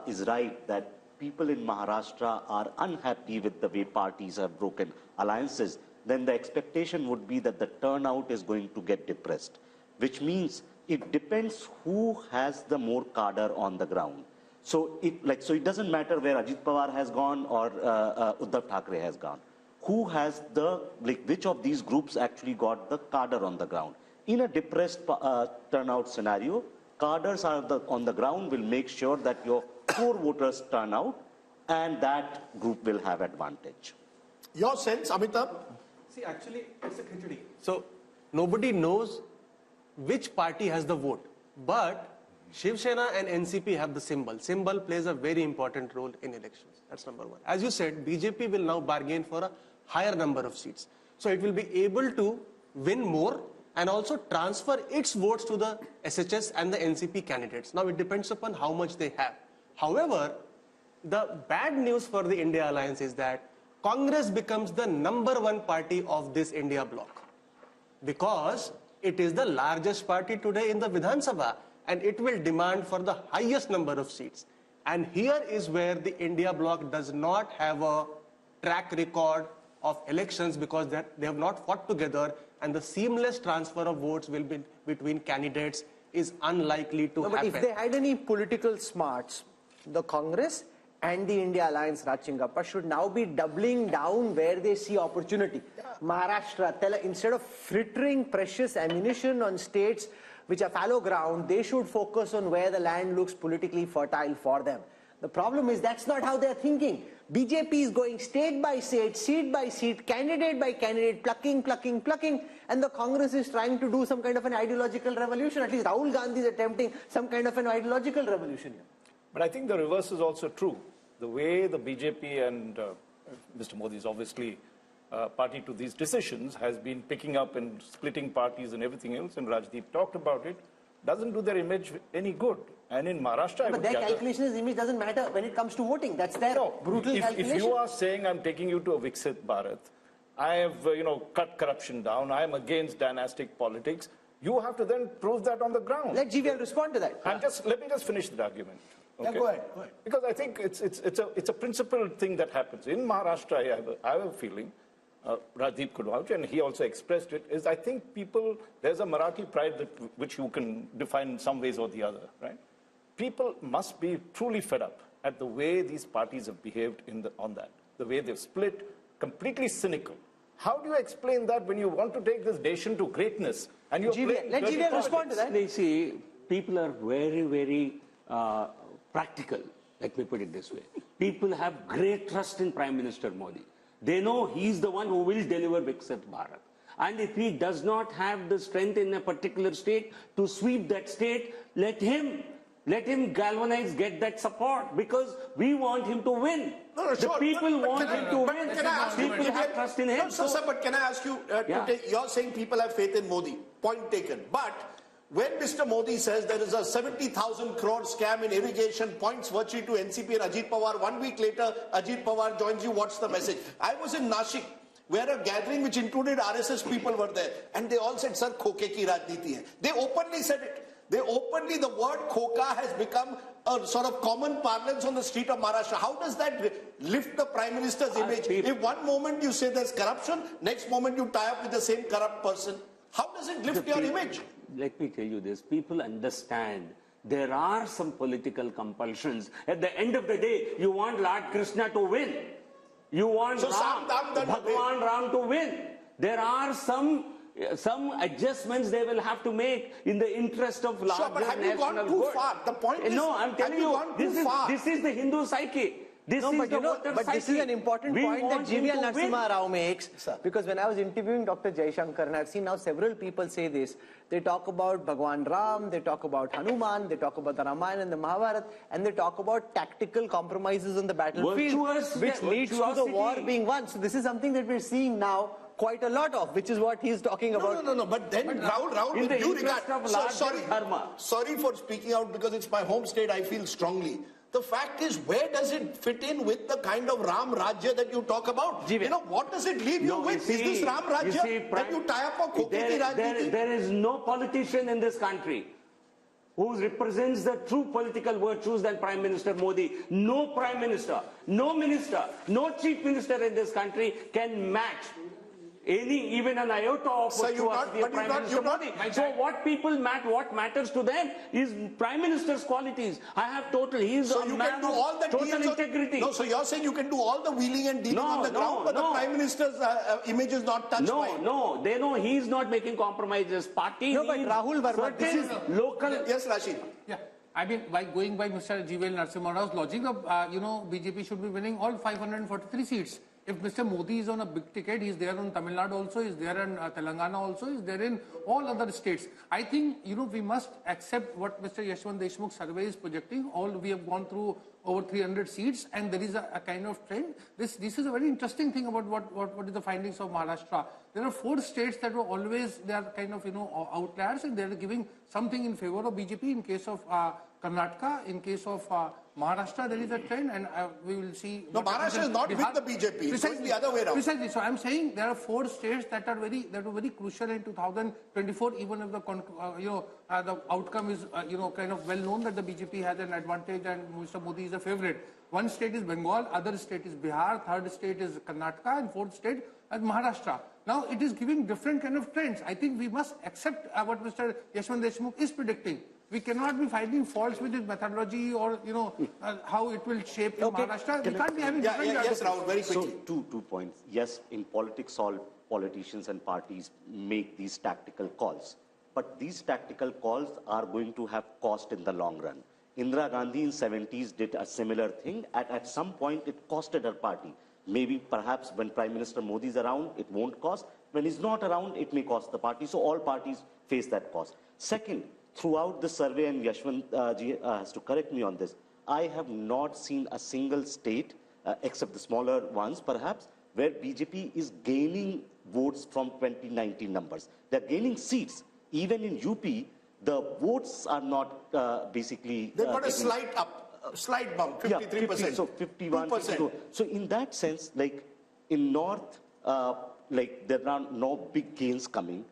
is right that people in Maharashtra are unhappy with the way parties have broken alliances, then the expectation would be that the turnout is going to get depressed, which means it depends who has the more cadre on the ground. So it doesn't matter where Ajit Pawar has gone or Uddhav Thackeray has gone. Who has which of these groups actually got the cadre on the ground? In a depressed turnout scenario, cadres on the ground will make sure that your core voters turn out and that group will have advantage. Your sense, Amitabh? See, actually, it's a khichdi. So nobody knows which party has the vote, but Shiv Sena and NCP have the symbol. Symbol plays a very important role in elections. That's number one. As you said, BJP will now bargain for a higher number of seats. So it will be able to win more and also transfer its votes to the SHS and the NCP candidates. Now it depends upon how much they have. However, the bad news for the India Alliance is that Congress becomes the #1 party of this India bloc because it is the largest party today in the Vidhan Sabha. And it will demand for the highest number of seats. And here is where the India bloc does not have a track record of elections because they have not fought together, and the seamless transfer of votes will be between candidates is unlikely to happen. But if they had any political smarts, the Congress and the India Alliance, Rajchingappa, should now be doubling down where they see opportunity. Maharashtra, instead of frittering precious ammunition on states which are fallow ground, they should focus on where the land looks politically fertile for them. The problem is that's not how they're thinking. BJP is going state by state, seat by seat, candidate by candidate, plucking, and the Congress is trying to do some kind of an ideological revolution. At least Rahul Gandhi is attempting some kind of an ideological revolution here. But I think the reverse is also true. The way the BJP and Mr. Modi is obviously party to these decisions has been picking up and splitting parties and everything else, and Rajdeep talked about it, doesn't do their image any good. And in Maharashtra, but their calculation is image doesn't matter when it comes to voting. That's their brutal calculation. If you are saying I'm taking you to a Viksit Bharat, I have cut corruption down, I am against dynastic politics, you have to then prove that on the ground. Let GVL respond to that. Let me just finish the argument. Okay? Yeah, go ahead. Because I think it's a principled thing that happens. In Maharashtra, I have a feeling, Rajdeep could vouch, and he also expressed it, is I think there's a Marathi pride which you can define in some ways or the other, right? People must be truly fed up at the way these parties have behaved on that, the way they've split, completely cynical. How do you explain that when you want to take this nation to greatness and you're playing let dirty GVL politics? respond to that. They see people are very, very practical. Let me put it this way. People have great trust in Prime Minister Modi. They know he's the one who will deliver Viksit Bharat. And if he does not have the strength in a particular state to sweep that state, let him galvanize, get that support, because we want him to win. No, the sure, people want him to win. People you, have trust in him. No, sir, but can I ask you, you're saying people have faith in Modi, point taken. But when Mr. Modi says there is a 70,000 crore scam in irrigation, points virtue to NCP and Ajit Pawar, 1 week later, Ajit Pawar joins you, what's the message? I was in Nashik, where a gathering which included RSS people were there, and they all said, sir, khoke ki rajniti hai. They openly said it. The word khoka has become a sort of common parlance on the street of Maharashtra. How does that lift the Prime Minister's image? If one moment you say there's corruption, next moment you tie up with the same corrupt person, how does it lift your image? Let me tell you this, people understand there are some political compulsions. At the end of the day, you want Lord Krishna to win. You want Bhagwan Ram to win. There are some adjustments they will have to make in the interest of larger sure, but have you national gone too good. far? The point is, no, I'm telling you, this is the Hindu psyche. This is the voter but psyche. this is an important point that GVL Narasimha Rao makes, because when I was interviewing Dr. Jaishankar, and I've seen now several people say this, they talk about Bhagwan Ram, they talk about Hanuman, they talk about the Ramayana and the Mahabharata, and they talk about tactical compromises on the battlefield, which leads to the war being won. So this is something that we're seeing now quite a lot of, which is what he's talking about. No, but then Rahul, with due regard, sorry for speaking out because it's my home state, I feel strongly. The fact is, where does it fit in with the kind of Ram Rajya that you talk about? You know, what does it leave you with? Is this Ram Rajya that you tie up for Koketi Rajniti? There is no politician in this country who represents the true political virtues than Prime Minister Modi. No Prime Minister, no Minister, no Chief Minister in this country can match even an iota of virtuosity of Prime Minister Modi. So what matters to them is Prime Minister's qualities. I have he's a man of total integrity. No, so you're saying you can do all the wheeling and dealing on the ground, but the Prime Minister's image is not touched by it. No, they know he's not making compromises. Party but Rahul Verma, this is local. Yes, Rashid. Yeah. I mean, going by Mr. GVL Narasimha Rao's logic, BJP should be winning all 543 seats. If Mr. Modi is on a big ticket, he's there on Tamil Nadu also, he's there in Telangana also, he's there in all other states. I think, we must accept what Mr. Yashwant Deshmukh survey is projecting. We have gone through over 300 seats, and there is a kind of trend. This is a very interesting thing about what is the findings of Maharashtra. There are 4 states that were always, they are kind of, outliers, and they are giving something in favor of BJP. In case of Karnataka, in case of Maharashtra, there is a trend, and we will see. No, Maharashtra is not Bihar, with the BJP. It's going the other way around. Precisely. So I'm saying there are 4 states that were very crucial in 2024. Even if the outcome is kind of well known that the BJP has an advantage and Mr. Modi is a favorite. One state is Bengal, other state is Bihar, third state is Karnataka, and fourth state is Maharashtra. Now it is giving different kind of trends. I think we must accept what Mr. Yashwant Deshmukh is predicting. We cannot be finding faults with his methodology or, how it will shape in Maharashtra. We can't be having different... Yes, Rahul, very quickly. So, two points. Yes, in politics, all politicians and parties make these tactical calls. But these tactical calls are going to have cost in the long run. Indira Gandhi in 70s did a similar thing. At some point, it costed her party. Maybe, perhaps, when Prime Minister Modi is around, it won't cost. When he's not around, it may cost the party. So all parties face that cost. Second, throughout the survey, and Yashwant ji has to correct me on this, I have not seen a single state, except the smaller ones perhaps, where BJP is gaining votes from 2019 numbers. They're gaining seats. Even in UP, the votes are not basically... They've got a slight bump, 53%. Yeah, 50, so 51, 52. So in that sense, like in North, there are no big gains coming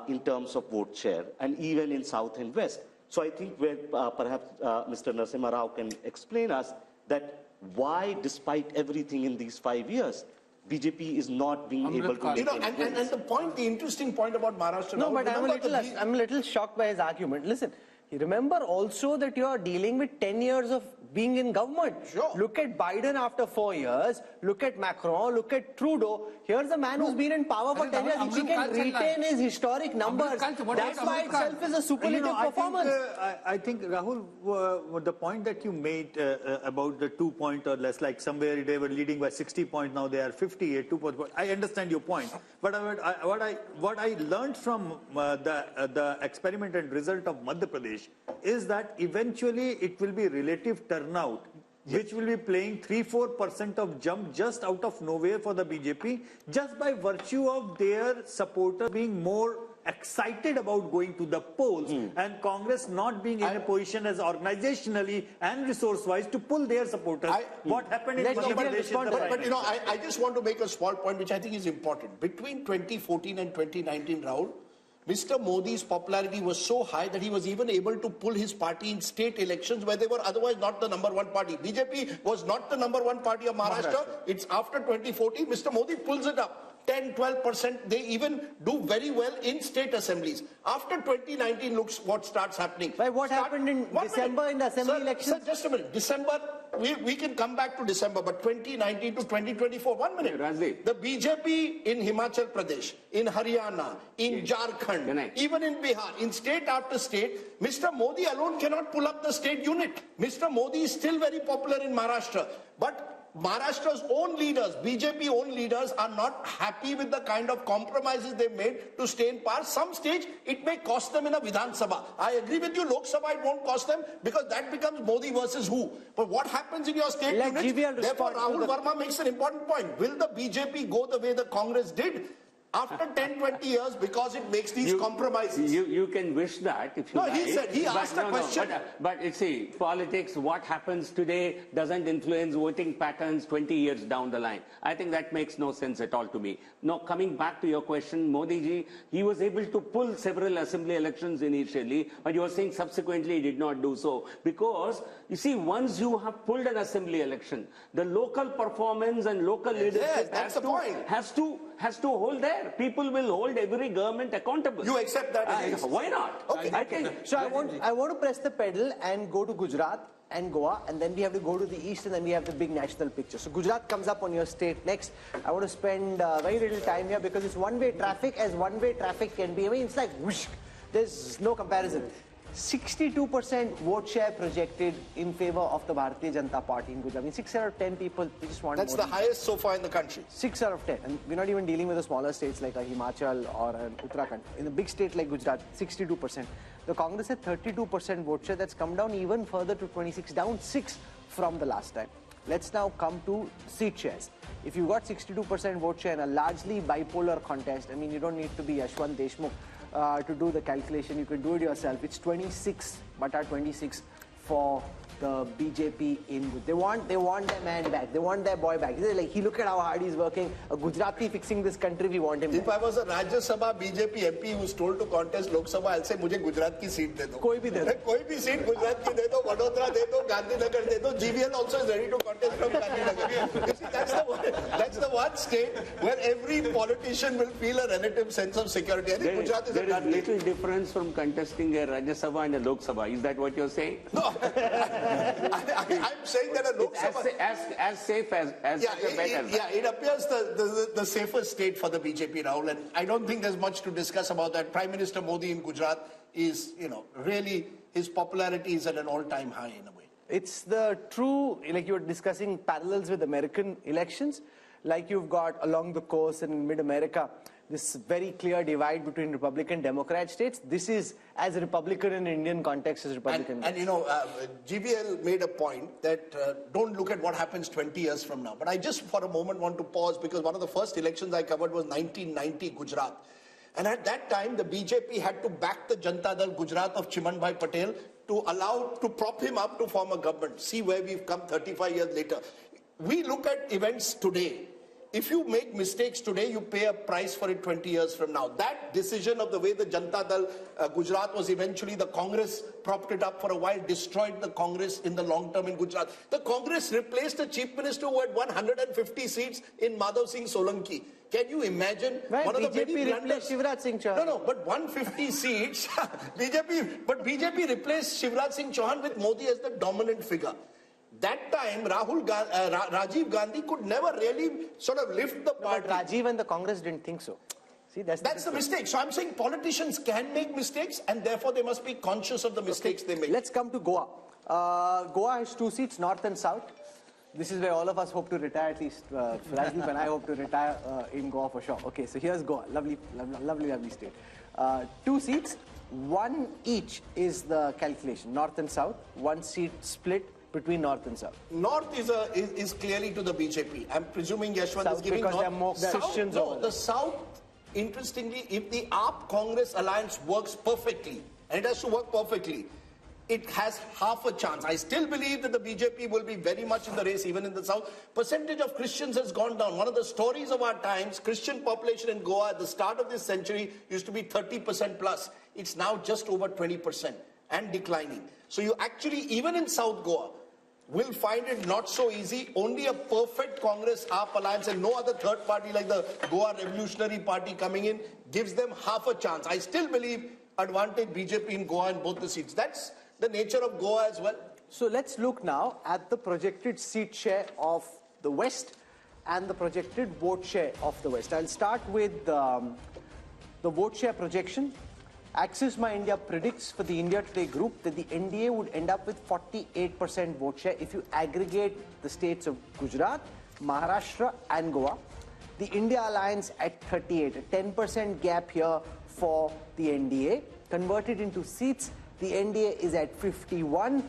in terms of vote share, and even in South and West. So I think where perhaps Mr. Narasimha Rao can explain us that why, despite everything in these 5 years, BJP is not being able to make and the interesting point about Maharashtra... No, but I'm a little shocked by his argument. Listen, remember also that you are dealing with 10 years of being in government. Sure. Look at Biden after 4 years. Look at Macron. Look at Trudeau. Here's a man who's been in power for 10 years. If he can retain his historic numbers, that's by itself is a superlative performance. I think, Rahul, the point that you made about the 2 point or less, like somewhere they were leading by 60 points, now they are 58, 2 points. I understand your point. But what I learned from the experiment and result of Madhya Pradesh is that eventually it will be relative turnout, which will be playing 3-4% of jump just out of nowhere for the BJP, just by virtue of their supporters being more excited about going to the polls and Congress not being in a position as organizationally and resource-wise to pull their supporters. What happened in Madhya Pradesh is the but you know, I just want to make a small point which I think is important. Between 2014 and 2019, Rahul, Mr. Modi's popularity was so high that he was even able to pull his party in state elections where they were otherwise not the #1 party. BJP was not the #1 party of Maharashtra. It's after 2014, Mr. Modi pulls it up. 10-12%, they even do very well in state assemblies. After 2019, looks what starts happening. What happened in December in the assembly elections? Sir, just a minute. December, we can come back to December, but 2019 to 2024, 1 minute. Rajdeep. The BJP in Himachal Pradesh, in Haryana, in Jharkhand, even in Bihar, in state after state, Mr. Modi alone cannot pull up the state unit. Mr. Modi is still very popular in Maharashtra, but Maharashtra's own leaders, BJP own leaders, are not happy with the kind of compromises they've made to stay in power. Some stage, it may cost them in a Vidhan Sabha. I agree with you, Lok Sabha, it won't cost them because that becomes Modi versus who. But what happens in your state units? Therefore, Rahul Verma makes an important point. Will the BJP go the way the Congress did? After 10-20 years, because it makes these compromises. You can wish that if you like. No, he said, he asked a question. But you see, politics, what happens today doesn't influence voting patterns 20 years down the line. I think that makes no sense at all to me. Now, coming back to your question, Modi ji, he was able to pull several assembly elections initially, but you were saying subsequently he did not do so. Because, you see, once you have pulled an assembly election, the local performance and local leadership has to hold there. People will hold every government accountable. You accept that? Why not? Okay. I think. So I want to press the pedal and go to Gujarat and Goa, and then we have to go to the east, and then we have the big national picture. So Gujarat comes up on your state next. I want to spend very little time here because it's one-way traffic as one-way traffic can be. I mean, it's like whoosh. There's no comparison. 62% vote share projected in favor of the Bharatiya Janata Party in Gujarat. I mean, 6 out of 10 people, they just want That's the highest so far in the country. 6 out of 10. And we're not even dealing with the smaller states like a Himachal or an Uttarakhand. In a big state like Gujarat, 62%. The Congress had 32% vote share. That's come down even further to 26, down 6 from the last time. Let's now come to seat shares. If you got 62% vote share in a largely bipolar contest, I mean, you don't need to be Yashwant Deshmukh to do the calculation. You can do it yourself. It's 26/26 for the BJP in. They want their man back. They want their boy back. Like, he look at how hard he's working. A Gujarati fixing this country, we want him If back. I was a Rajya Sabha BJP MP who's told to contest Lok Sabha, I'll say, मुझे गुजरात की seat दे दो. कोई भी दे दो. कोई भी seat Gujarat की दे दो, वडोदरा दे दो, गांधीनगर दे दो. GVL also is ready to contest from Gandhinagar. You see, that's the one state where every politician will feel a relative sense of security. I think Gujarat is there is little difference from contesting a Rajya Sabha and a Lok Sabha. Is that what you're saying? No. I'm saying that a Lok Sabha... As safe as better. Yeah, it appears the safest state for the BJP, Rahul, and I don't think there's much to discuss about that. Prime Minister Modi in Gujarat is, really, his popularity is at an all-time high in a way. It's the true, like you were discussing parallels with American elections, like you've got along the coast and in mid-America, this very clear divide between Republican Democrat states. This is as Republican in Indian context as Republican. And GVL made a point that don't look at what happens 20 years from now. But I just for a moment want to pause because one of the first elections I covered was 1990 Gujarat. And at that time, the BJP had to back the Janata Dal Gujarat of Chimanbhai Patel to prop him up to form a government. See where we've come 35 years later. We look at events today. If you make mistakes today, you pay a price for it 20 years from now. That decision of the way the Janata Dal Gujarat was eventually, the Congress propped it up for a while, destroyed the Congress in the long term in Gujarat. The Congress replaced a chief minister who had 150 seats in Madhav Singh Solanki. Can you imagine? Right, one of the BJP many replaced Shivraj Singh Chauhan. No, but 150 seats, BJP replaced Shivraj Singh Chauhan with Modi as the dominant figure. That time, Rajiv Gandhi could never really sort of lift the party. But Rajiv and the Congress didn't think so. See, that's the mistake. So I'm saying politicians can make mistakes, and therefore they must be conscious of the mistakes they make. Let's come to Goa. Goa has 2 seats, north and south. This is where all of us hope to retire, at least Rajdeep and I hope to retire in Goa for sure. Okay, so here's Goa, lovely state. 2 seats, 1 each is the calculation, north and south. 1 seat split between north and south. North is clearly to the BJP. I'm presuming Yashwant south is giving because north. there are more Christians over the south, interestingly, if the AAP-Congress alliance works perfectly, and it has to work perfectly, it has half a chance. I still believe that the BJP will be very much in the race, even in the south. Percentage of Christians has gone down. One of the stories of our times, Christian population in Goa at the start of this century used to be 30% plus. It's now just over 20% and declining. So you actually, even in South Goa, will find it not so easy. Only a perfect Congress AAP alliance and no other third party like the Goa Revolutionary Party coming in gives them half a chance. I still believe advantage BJP in Goa in both the seats. That's the nature of Goa as well. So let's look now at the projected seat share of the West and the projected vote share of the West. I'll start with the vote share projection. Axis My India predicts for the India Today group that the NDA would end up with 48% vote share if you aggregate the states of Gujarat, Maharashtra and Goa. The India Alliance at 38, a 10% gap here for the NDA. Converted into seats, the NDA is at 51,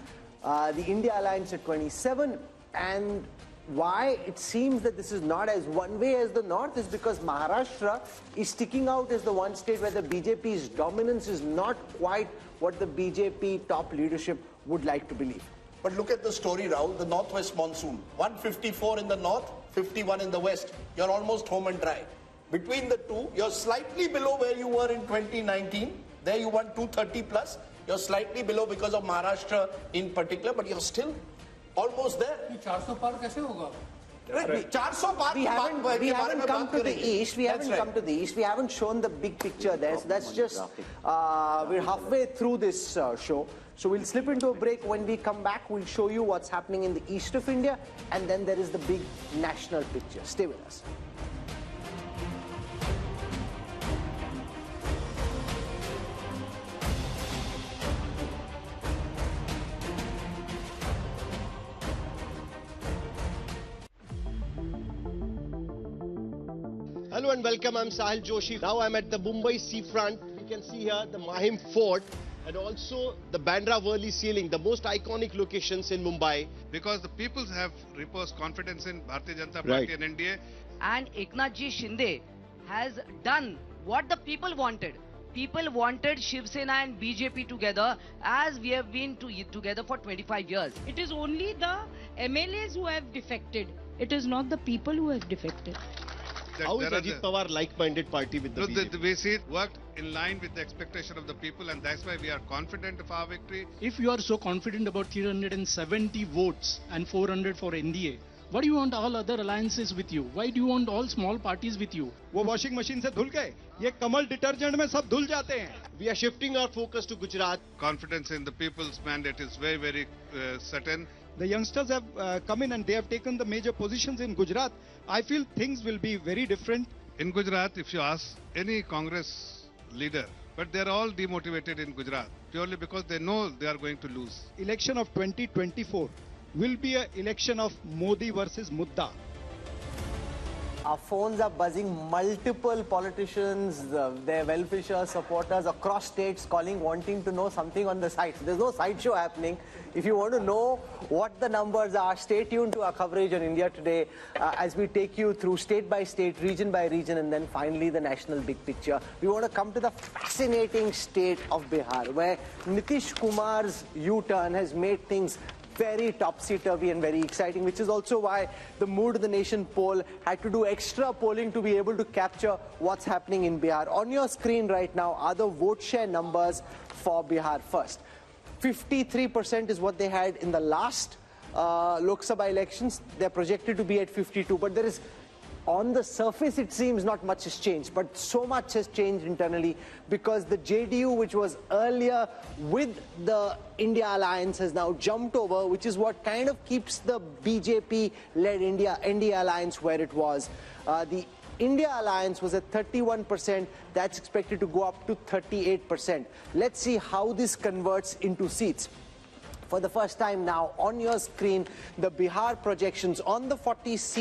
the India Alliance at 27, and why it seems that this is not as one way as the North is because Maharashtra is sticking out as the one state where the BJP's dominance is not quite what the BJP top leadership would like to believe. But look at the story, Rahul, the Northwest monsoon. 154 in the North, 51 in the West. You're almost home and dry. Between the two, you're slightly below where you were in 2019. There you won 230 plus. You're slightly below because of Maharashtra in particular, but you're still almost there. 400 par kaise hoga? We haven't come to the east. We haven't come to the east. We haven't shown the big picture there. So that's just we're halfway through this show. So we'll slip into a break. When we come back, we'll show you what's happening in the east of India, and then there is the big national picture. Stay with us. Hello and welcome, I'm Sahil Joshi. Now I'm at the Mumbai seafront. We can see here the Mahim Fort and also the Bandra Worli ceiling, the most iconic locations in Mumbai. Because the people have reposed confidence in Bharatiya Janata Party and NDA. And Eknathji Shinde has done what the people wanted. People wanted Shiv Sena and BJP together as we have been together for 25 years. It is only the MLAs who have defected. It is not the people who have defected. How is Ajit Pawar like-minded party with the BJP? The way it worked in line with the expectation of the people, and that's why we are confident of our victory. If you are so confident about 370 votes and 400 for NDA, why do you want all other alliances with you? Why do you want all small parties with you? वो washing machine से धुल गए, ये कमल detergent में सब धुल जाते हैं. We are shifting our focus to Gujarat. Confidence in the people's mandate is very, very certain. The youngsters have come in and they have taken the major positions in Gujarat. I feel things will be very different. In Gujarat, if you ask any Congress leader, but they're all demotivated in Gujarat purely because they know they are going to lose. Election of 2024 will be an election of Modi versus Mudda. Our phones are buzzing, multiple politicians, their well-wisher supporters across states calling, wanting to know something on the site. There's no sideshow happening. If you want to know what the numbers are, stay tuned to our coverage on India Today as we take you through state by state, region by region, and then finally the national big picture. We want to come to the fascinating state of Bihar, where Nitish Kumar's U-turn has made things very topsy-turvy and very exciting, which is also why the Mood of the Nation poll had to do extra polling to be able to capture what's happening in Bihar. On your screen right now are the vote share numbers for Bihar first. 53% is what they had in the last Lok Sabha elections. They're projected to be at 52, but there is on the surface it seems not much has changed, but so much has changed internally because the JDU, which was earlier with the India alliance, has now jumped over, which is what kind of keeps the BJP-led India alliance where it was. The India alliance was at 31%. That's expected to go up to 38%. Let's see how this converts into seats. For the first time now on your screen, the Bihar projections on the 40 seats.